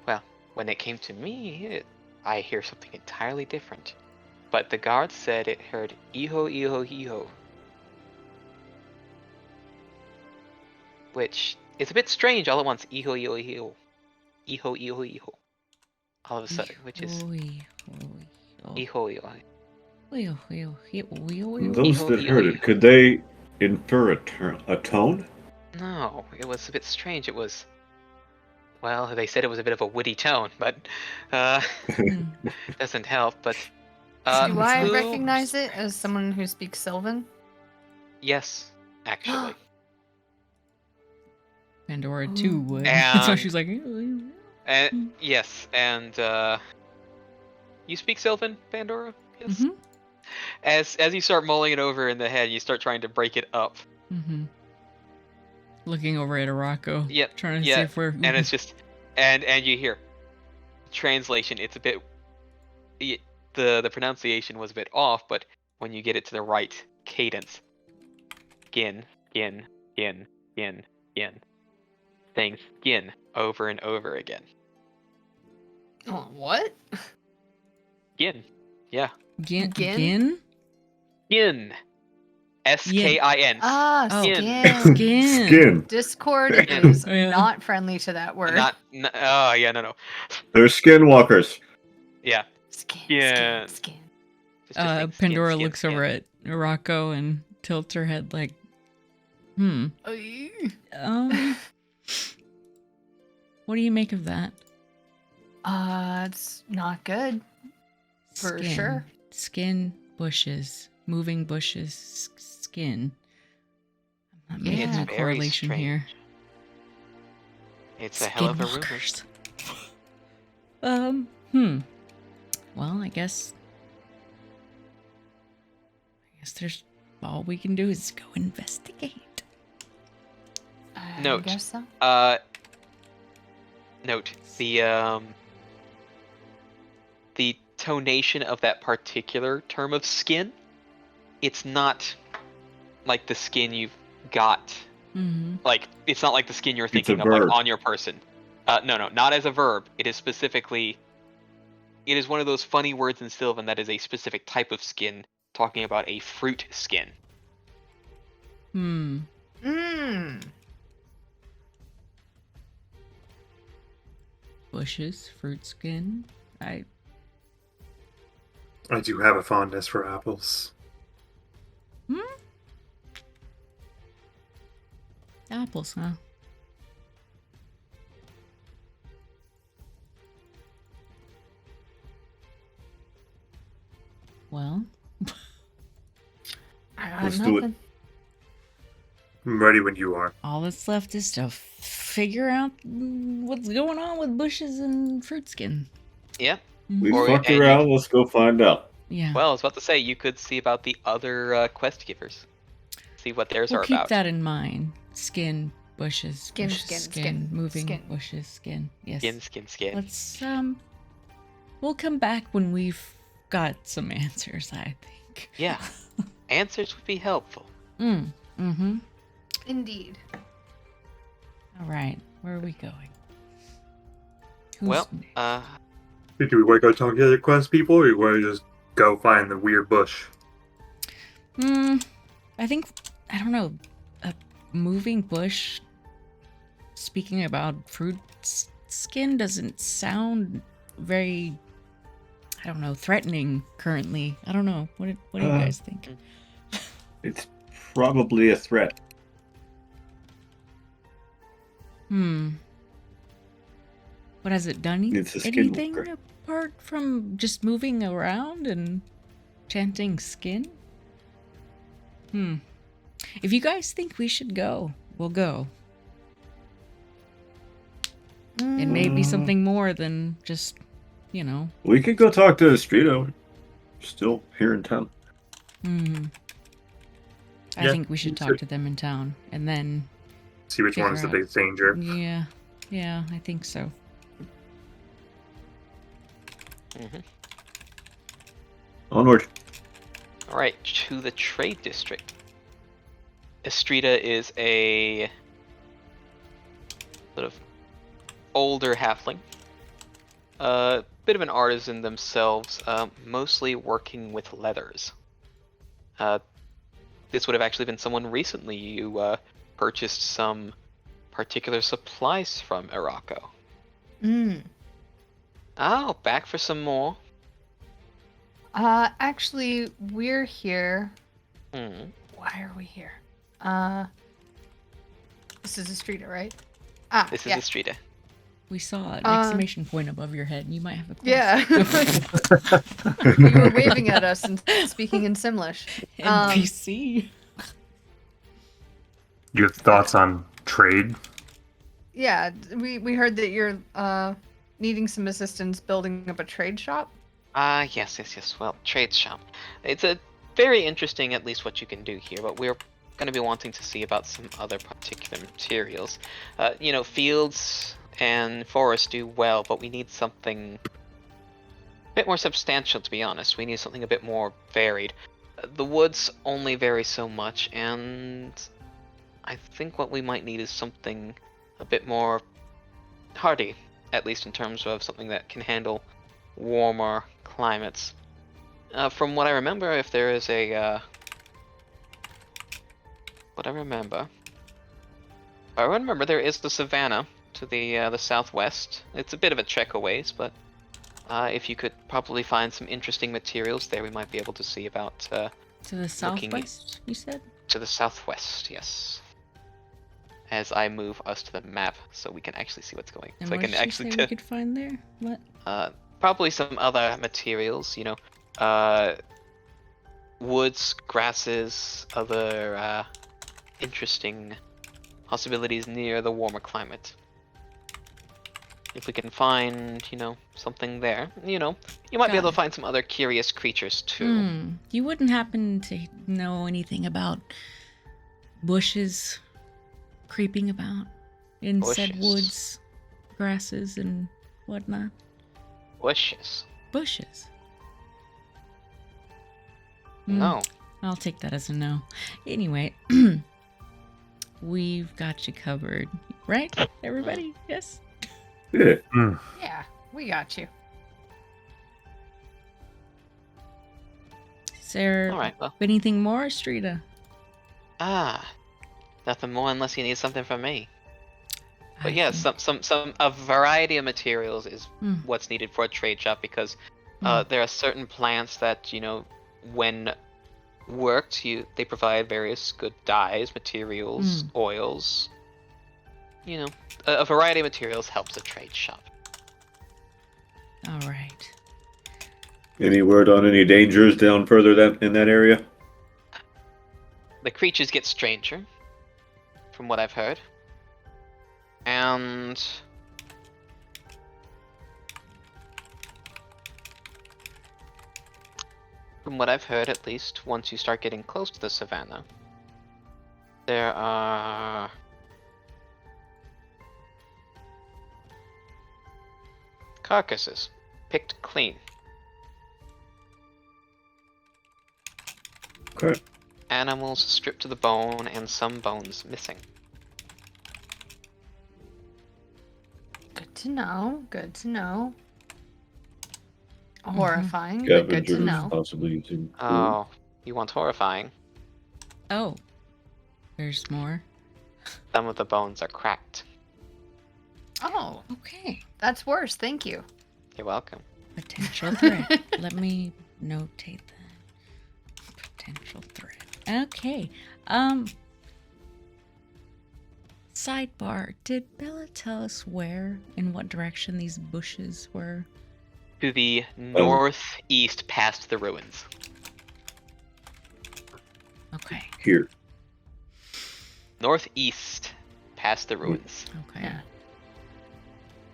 well, when it came to me, I hear something entirely different. But the guard said it heard iho iho iho, which is a bit strange all at once. Iho iho iho, iho iho iho, all of a sudden, which is iho iho. Those that heard it, could they infer a tone? No, it was a bit strange. It was, well, they said it was a bit of a witty tone, but doesn't help. But Do I who- recognize it as someone who speaks Sylvan? Yes, actually. Pandora too would. And- So she's like, And yes, and you speak Sylvan, Pandora? Yes. Mhm. As you start mulling it over in the head, you start trying to break it up. Looking over at Arako. Yep, Trying to see yeah, if we're. and it's just and you hear translation. It's a bit the pronunciation was a bit off, but when you get it to the right cadence, gin, gin, gin, gin, gin, saying gin over and over again. Oh, what? Gin, yeah, Gin? Gin? Gin? gin, SKIN. Ah, Oh. skin. Skin. Skin. Discord Yeah. is Yeah. not friendly to that word. Oh yeah, no. They're skinwalkers. Yeah. Skin, Yeah. skin, skin. Just saying skin, Pandora skin, looks skin. over at Arako and tilts her head like, what do you make of that? It's not good. For Skin. sure. Skin, bushes, moving bushes, skin. I'm not making Yeah. a It's very correlation here. strange. It's a hell of a rumor. Skinwalkers. Well, I guess there's all we can do is go investigate. I Note. guess so. Note the tonation of that particular term of skin. It's not like the skin you've got. Mm-hmm. Like it's not like the skin you're It's thinking a of, like verb. on your person. No, not as a verb. It is specifically. It is one of those funny words in Sylvan that is a specific type of skin, talking about a fruit skin. Bushes, fruit skin. I do have a fondness for apples. Apples, huh? Well, I got Let's do it. nothing. I'm ready when you are. all that's left is to figure out what's going on with bushes and fruit skin. Yeah. We Or- fucked and around. Let's go find out. Yeah. Well, I was about to say you could see about the other quest givers. See what theirs we'll are keep about. that in mind. Skin, bushes, Skin, bushes, skin, skin, skin, moving skin. bushes, skin. Yes. Skin. Let's we'll come back when we've got some answers, I think. Yeah. Answers would be helpful. Mm-hmm. Indeed. All right. Where are we going? Well, Do we want to go talk to the other quest people, or you want to just go find the weird bush? I think, I don't know, a moving bush, speaking about fruit skin, doesn't sound very, I don't know, threatening currently. I don't know. What do you guys think? It's probably a threat. But has it done It's a anything skinwalker. apart from just moving around and chanting skin? If you guys think we should go, we'll go. It may be something more than just, you know. We could go talk to Estrito. Still here in town. I Yeah, think we should me talk too. to them in town, and then See which Figure one's the out. biggest danger. yeah, I think so. Onward. All right, to the trade district. Estrita is a older halfling. Bit of an artisan themselves, mostly working with leathers. This would have actually been someone recently you purchased some particular supplies from Irako. Oh, back for some more. Actually, we're here. Why are we here? This is a streeter, right? This is a streeter. We saw an exclamation point above your head, and you might have a quest. Yeah. You were waving at us and speaking in Simlish. NPC. You have thoughts on trade? Yeah, we heard that you're needing some assistance building up a trade shop. Yes. Well, trade shop. It's a very interesting, at least what you can do here, but we're going to be wanting to see about some other particular materials. Fields and forests do well, but we need something a bit more substantial, to be honest. We need something a bit more varied. The woods only vary so much, and I think what we might need is something a bit more hardy, at least in terms of something that can handle warmer climates. From what I remember, if there is a I remember there is the savannah to the southwest. It's a bit of a trek a ways, but if you could probably find some interesting materials there, we might be able to see about to the southwest, you said? To the southwest, yes. As I move us to the map, so we can actually see what's going. And so what I can did you actually say we could find there? What? Probably some other materials, woods, grasses, other interesting possibilities near the warmer climate. If we can find, something there, you might be able to find some other curious creatures too. You wouldn't happen to know anything about bushes creeping about in said woods, grasses, and whatnot? Bushes. No. I'll take that as a no. Anyway, we've got you covered, right, everybody? Yes. Yeah. Yeah, we got you. Is there All right, well. anything more, Streeta? Nothing more unless you need something from me. But yes, a variety of materials is what's needed for a trade shop, because there are certain plants that, when worked, they provide various good dyes, materials, oils. A variety of materials helps a trade shop. All right. Any word on any dangers down further in that area? The creatures get stranger, from what I've heard. And from what I've heard, at least, once you start getting close to the savannah, there are carcasses picked clean. Okay. Animals stripped to the bone and some bones missing. Good to know. Horrifying, but good to Scavengers know. possibly using. Oh, you want horrifying? Oh, there's more. Some of the bones are cracked. Oh, Okay. that's worse. Thank you. You're welcome. Potential threat. Let me notate that. Potential threat. Okay. Sidebar. Did Bella tell us where, in what direction these bushes were? To the northeast, past the ruins. Okay. Here. Northeast, past the ruins. Okay. Yeah.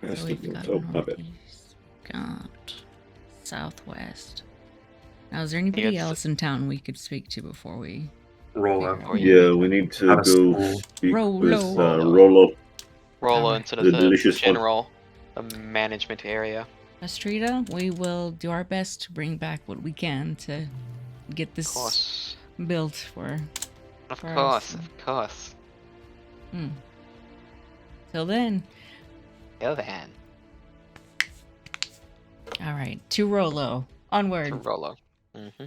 That's So the we've got oh, my bad. northeast, got southwest. Now, is there anybody It's- else in town we could speak to before we? Roll up. Or Yeah, we need to Out of go school. speak Rolo. with Rolo. Rolo. Roll Alright. into The the delicious one. general management area. Estrita, we will do our best to bring back what we can to get Of this course. built for. Of For course, us. of course. Till then, Go then. All right, to Rolo. Onward. To Rolo. Mm-hmm.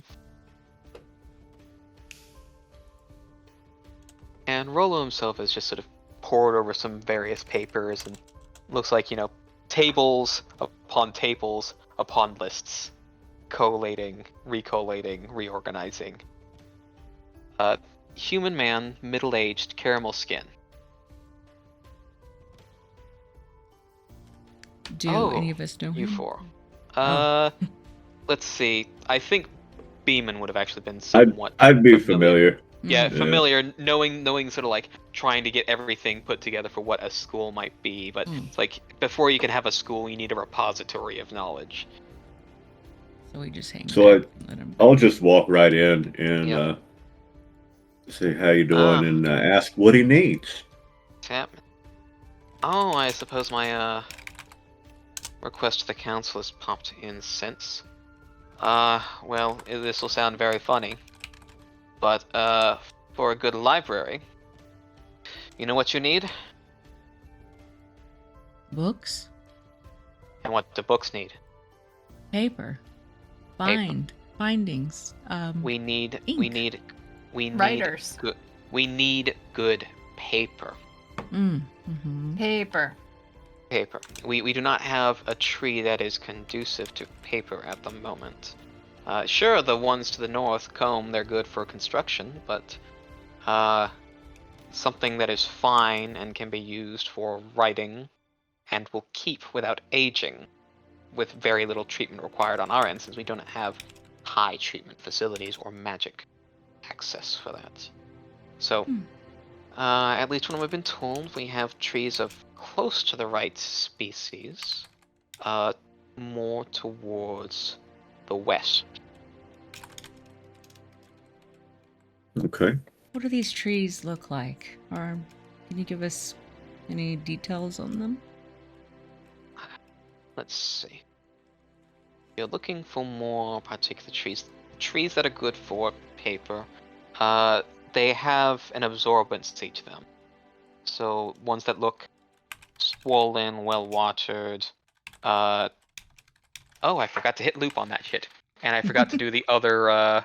And Rolo himself is just sort of pored over some various papers and looks like, tables upon tables upon lists. Collating, recollating, reorganizing. Human man, middle-aged, caramel skin. Do any of us know you him? four. Oh. Let's see. I think Beeman would have actually been somewhat. I'd be familiar. Yeah, Mm. familiar, knowing sort of like trying to get everything put together for what a school might be, but it's like before you can have a school, you need a repository of knowledge. So we just hang So back and let him. I'll just walk right in and Yep. say how you doing and ask what he needs. Chapman. Oh, I suppose my request to the council has popped in since. Well, this will sound very funny, but for a good library, you know what you need? Books? And what do books need? Paper. Bindings. We need Writers. We need good paper. Paper. Paper. We do not have a tree that is conducive to paper at the moment. Sure, the ones to the north, comb, they're good for construction, but something that is fine and can be used for writing and will keep without aging, with very little treatment required on our end, since we don't have high treatment facilities or magic access for that. So, at least when we've been told, we have trees of close to the right species, more towards the west. Okay. What do these trees look like? Or can you give us any details on them? Let's see. You're looking for more particular trees. Trees that are good for paper. They have an absorbency to them. So ones that look swollen, well watered. Oh, I forgot to hit loop on that shit, and I forgot to do the other.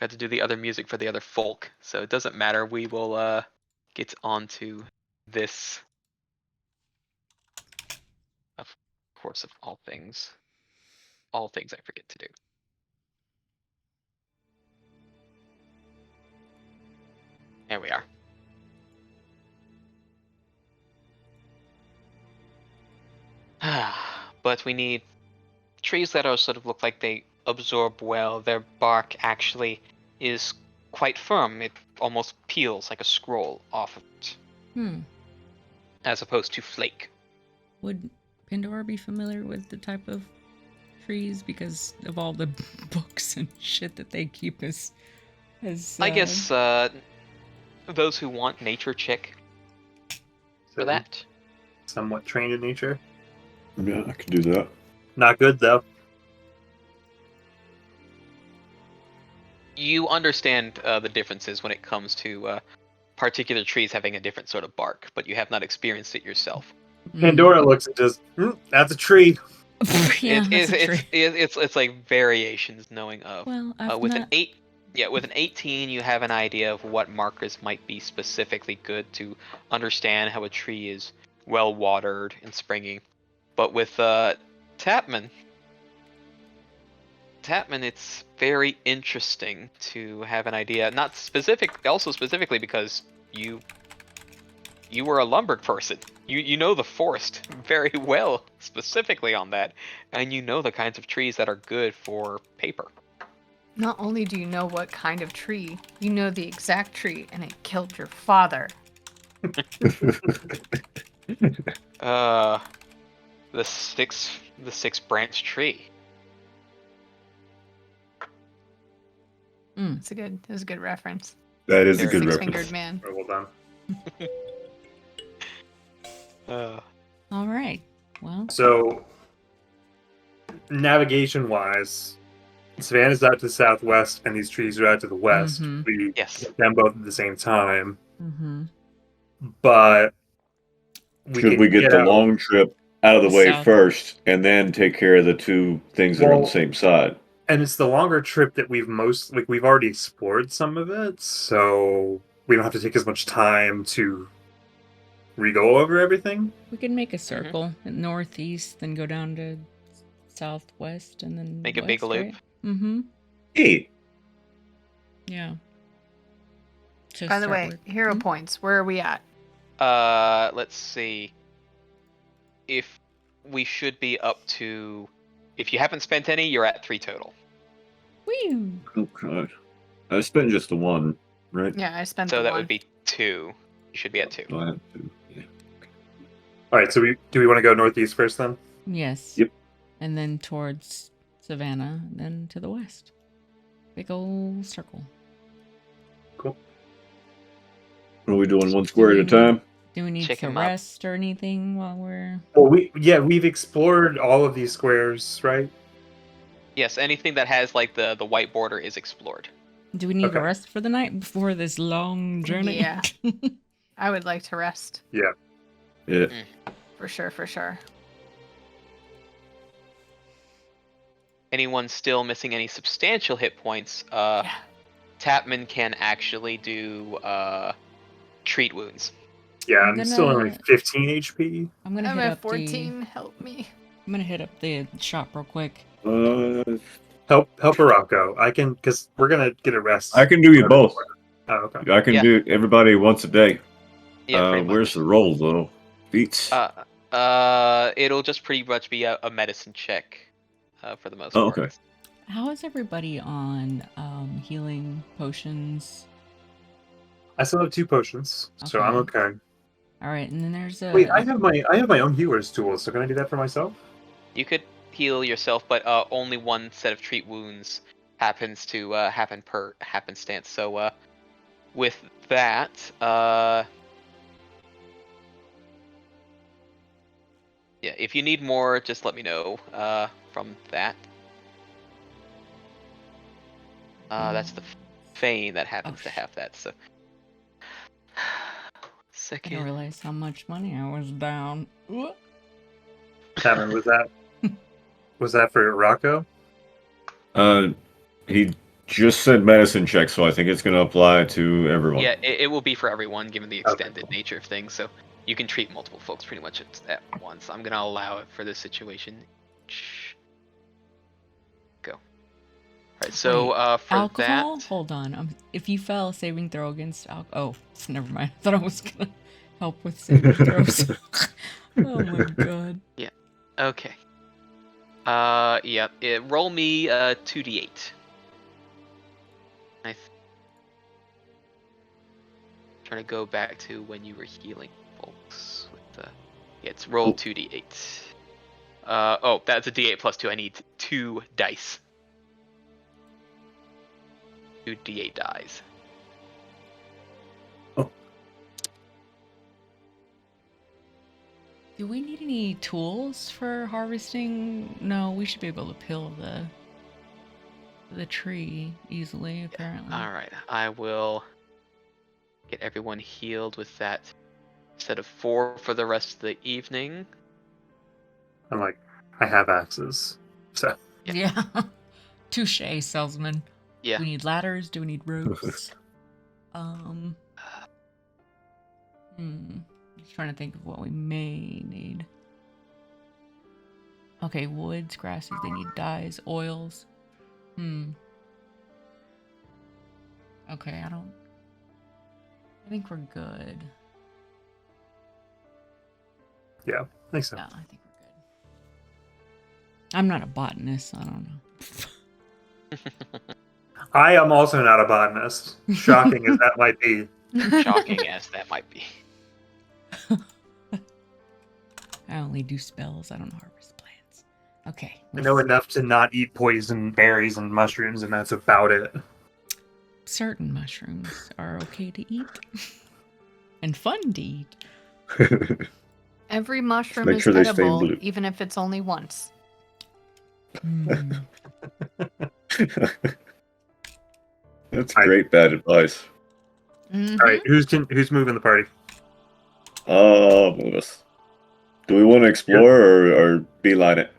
Got to do the other music for the other folk. So it doesn't matter. We will get onto this. Of course, of all things I forget to do. There we are. But we need trees that are sort of look like they absorb well. Their bark actually is quite firm. It almost peels like a scroll off of it. As opposed to flake. Would Pandora be familiar with the type of trees because of all the books and shit that they keep as I guess those who want nature check for that. Somewhat trained in nature. Yeah, I could do that. Not good though. You understand the differences when it comes to particular trees having a different sort of bark, but you have not experienced it yourself. Pandora looks and just, that's a tree. Yeah, that's a tree. It's like variations knowing of. Well, I've with not... with an 18, you have an idea of what markers might be specifically good to understand how a tree is well watered and springy. But with Tapman, it's very interesting to have an idea. Not specifically because you were a lumbered person. You know the forest very well, specifically on that, and you know the kinds of trees that are good for paper. Not only do you know what kind of tree, you know the exact tree, and it killed your father. The six branch tree. It was a good reference. That is a good Six-fingered reference. man. Well done. All right. Well. So, navigation-wise, Savannah's out to the southwest, and these trees are out to the west. We Yes. get them both at the same time. Mm-hmm. But Should we get get the out. long trip out of the The way south. first, and then take care of the two things that are on the Well- same side? And it's the longer trip that we've already explored some of it, so we don't have to take as much time to re-go over everything. We could make a circle northeast, then go down to southwest, and then Make a big west, loop. right? Mm-hmm. Hey, Yeah. To By the start way, with. hero Hmm? points. Where are we at? Let's see. If we should be up to, if you haven't spent any, you're at 3 total. Woo! oh god, I spent just the one, right? Yeah, I spent So the that one. would be 2. You should be at 2. So I have to. Yeah. All right, so do we want to go northeast first then? Yes. Yep. And then towards Savannah, then to the west. Big old circle. Cool. What are we doing? One square at a time? Do we need Check to 'em up. rest or anything while we're... Well, we've explored all of these squares, right? Yes, anything that has like the white border is explored. Do we need Okay. to rest for the night before this long journey? Yeah. I would like to rest. Yeah. For sure, for sure. Anyone still missing any substantial hit points, Yeah. Tapman can actually do treat wounds. Yeah, I'm I'm still only gonna- 15 HP. I'm gonna I'm hit at up 14. Help me. I'm gonna hit up the shop real quick. Help Arako. I can, because we're gonna get a rest. I can do you both. Oh, okay. I can Yeah. do everybody once a day. Yeah, pretty much. Where's the roll though? Beats. It'll just pretty much be a medicine check, for the most Oh, part. okay. How is everybody on healing potions? I still have 2 potions, so I'm okay. All right, and then there's a... Wait, I have my own healer's tools, so can I do that for myself? You could heal yourself, but only one set of treat wounds happens to happen per happenstance. So with that, yeah, if you need more, just let me know from that. That's the Fane that happens to have that. So I second. didn't realize how much money I was down. Ooh. Cameron, was that for Arako? He just said medicine check, so I think it's gonna apply to everyone. Yeah, it will be for everyone given the Okay, extended cool. nature of things. So you can treat multiple folks pretty much at once. I'm gonna allow it for this situation. Go. All right. So Wait, for alcohol? that, Hold on. If you fail a saving throw against alcohol... Oh, never mind. I thought I was gonna help with saving throws. Oh my god. okay. Yeah. Roll me 2d8. Trying to go back to when you were healing folks with the. Yeah, it's roll 2d8. Oh, that's a d8 plus 2. I need 2 dice. 2 d8 dies. Do we need any tools for harvesting? No, we should be able to peel the tree easily, apparently. All right, I will get everyone healed with that set of 4 for the rest of the evening. I'm like, I have axes. So Yeah. Touche, salesman. Yeah. Do we need ladders? Do we need ropes? Just trying to think of what we may need. Okay, woods, grasses, they need dyes, oils. Okay, I think we're good. yeah, I think so. Yeah, I think we're good. I'm not a botanist, so I don't know. I am also not a botanist. Shocking as that might be. Shocking as that might be. I only do spells, I don't harvest plants. Okay. I know enough to not eat poison berries and mushrooms, and that's about it. Certain mushrooms are okay to eat. And fun to eat. Every mushroom make is sure they stay in edible, blue. even if it's only once. That's great bad advice. Mhm. All right, who's moving the party? Move us. Do we want to explore or beeline it?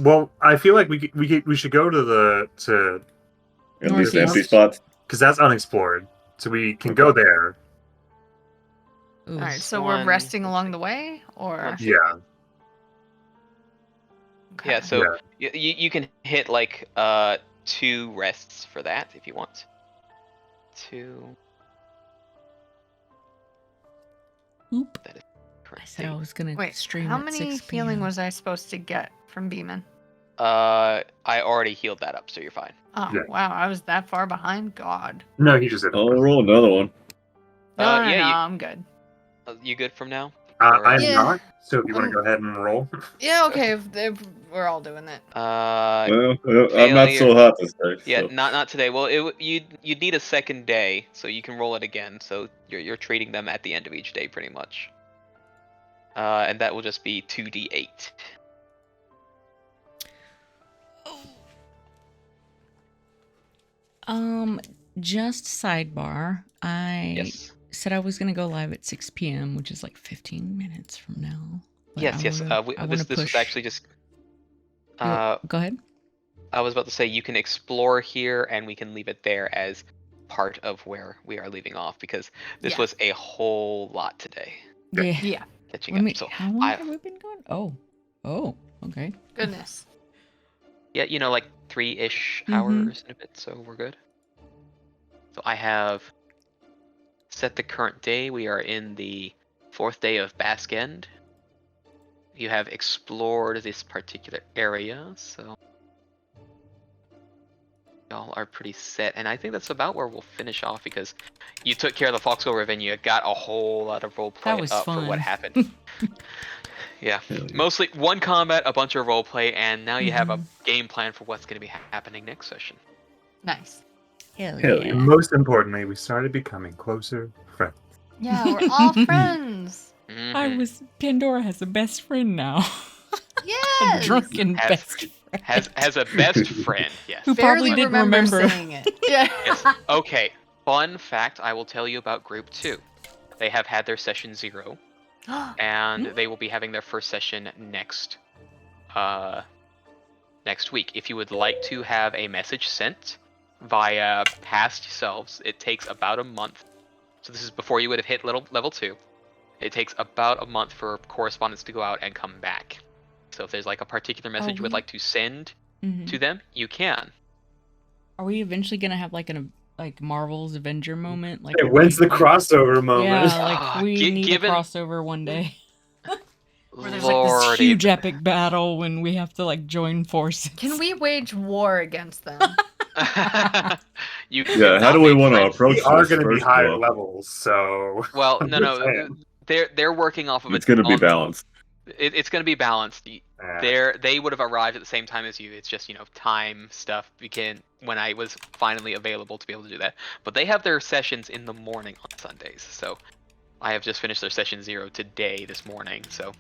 Well, I feel like we should go to At least Northeast. empty spots? because that's unexplored, so we can go there. Ooh. All right, This so we're one- resting along the way, or One Yeah. okay. Yeah, so Yeah. you can hit like 2 rests for that if you want. 2. Oop. That is I correct. said I was gonna Wait, stream how at many 6 healing p.m. was I supposed to get from Beeman? I already healed that up, so you're fine. Oh Yeah. wow, I was that far behind. God. No, he just did. I'll roll another one. No, yeah, you- I'm good. You good from now? I'm Yeah. not. So if you want I'm- to go ahead and roll, Yeah, okay, if we're all doing that. Well, I'm not so hot this day. Yeah, so. not today. Well, you'd need a second day, so you can roll it again. So you're treating them at the end of each day, pretty much. And that will just be 2d8. Just sidebar. I Yes. said I was gonna go live at 6 p.m., which is like 15 minutes from now. But Yes. I Yes. wanna- I wanna This was push- actually just. Go ahead. I was about to say you can explore here, and we can leave it there as part of where we are leaving off because this Yeah. was a whole lot today Yeah. Yeah, catching Let me, up. So how long I- have we been going? Oh, okay. goodness. yeah, like 3-ish Mhm. hours and a bit, so we're good. So I have set the current day. We are in the 4th day of Basque End. You have explored this particular area, so y'all are pretty set. And I think that's about where we'll finish off because you took care of the Foxhole Riven. You got a whole lot of roleplay was up for fun. what happened. Yeah. Hell yeah. Mostly one combat, a bunch of roleplay, and now you have a Mhm. game plan for what's going to be happening next session. Nice. Hell Hell yeah. yeah. and most importantly, we started becoming closer friends. Yeah, we're all friends. Mhm. Pandora has a best friend now. A Yes. drunken Has- best friend. has a best friend. Yes. Who probably Barely didn't remember. saying it. Yeah. Yes. Okay. Fun fact I will tell you about Group 2. They have had their session 0, and they will be having their first session next week. If you would like to have a message sent via past selves, it takes about a month. So this is before you would have hit level 2. It takes about a month for correspondence to go out and come back. So if there's like a particular message you would we- like to send Mhm. to them, you can. Are we eventually gonna have like Marvel's Avenger moment? Like Hey, when's the we- crossover moment? Yeah, like we need given- a crossover one day. Where there's like Lordy. this huge epic battle when we have to like join forces. Can we wage war against them? You Yeah, how cannot do we make want to friends. approach We are this going to be first higher of all? levels, so Well, I'm no, just no, saying. they're working off of It's going to be on- balanced. It's going to be balanced. Yeah. They would have arrived at the same time as you. It's just time stuff. When I was finally available to be able to do that. But they have their sessions in the morning on Sundays. So I have just finished their session 0 today, this morning. So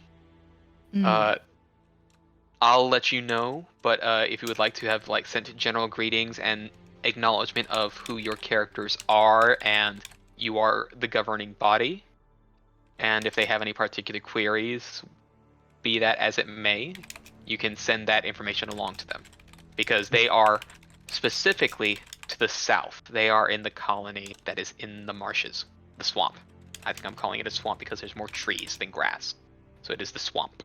I'll let you know. But if you would like to have sent general greetings and acknowledgement of who your characters are and you are the governing body, and if they have any particular queries, be that as it may, you can send that information along to them, because they are specifically to the south. They are in the colony that is in the marshes, the swamp. I think I'm calling it a swamp because there's more trees than grass, so it is the swamp.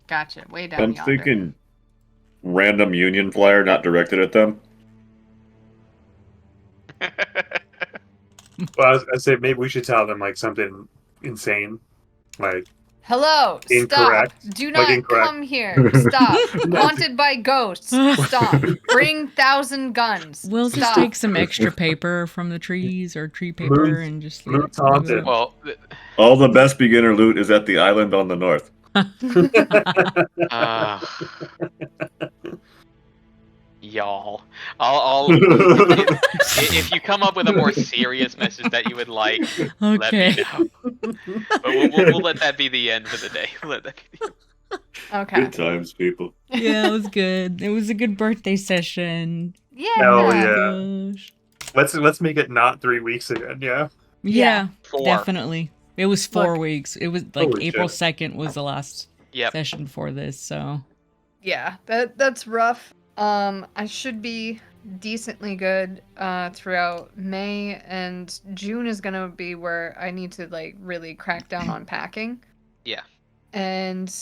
Gotcha. Way down I'm yonder. thinking random Union flyer not directed at them. Well, I say maybe we should tell them something insane, like Hello. Incorrect. Stop. Do Like not incorrect. come here. Stop. Haunted by ghosts. Stop. Bring 1,000 guns. We'll just Stop. take some extra paper from the trees or tree paper Loot- and just loot's leave haunted. it. Well, All the best beginner loot is at the island on the north. y'all, I'll if you come up with a more serious message that you would like, let me Okay. know. But we'll let that be the end for the day. We'll let that be the Okay. Good times, people. Yeah, it was good. It was a good birthday session. Yeah. Hell yeah. Gosh. let's make it not 3 weeks again. Yeah. Yeah, Four. definitely. It was 4 Look. weeks. It was like Holy April shit. 2nd was the last Yep. session for this, so. Yeah, that's rough. I should be decently good throughout May, and June is gonna be where I need to like really crack down on packing. Yeah. And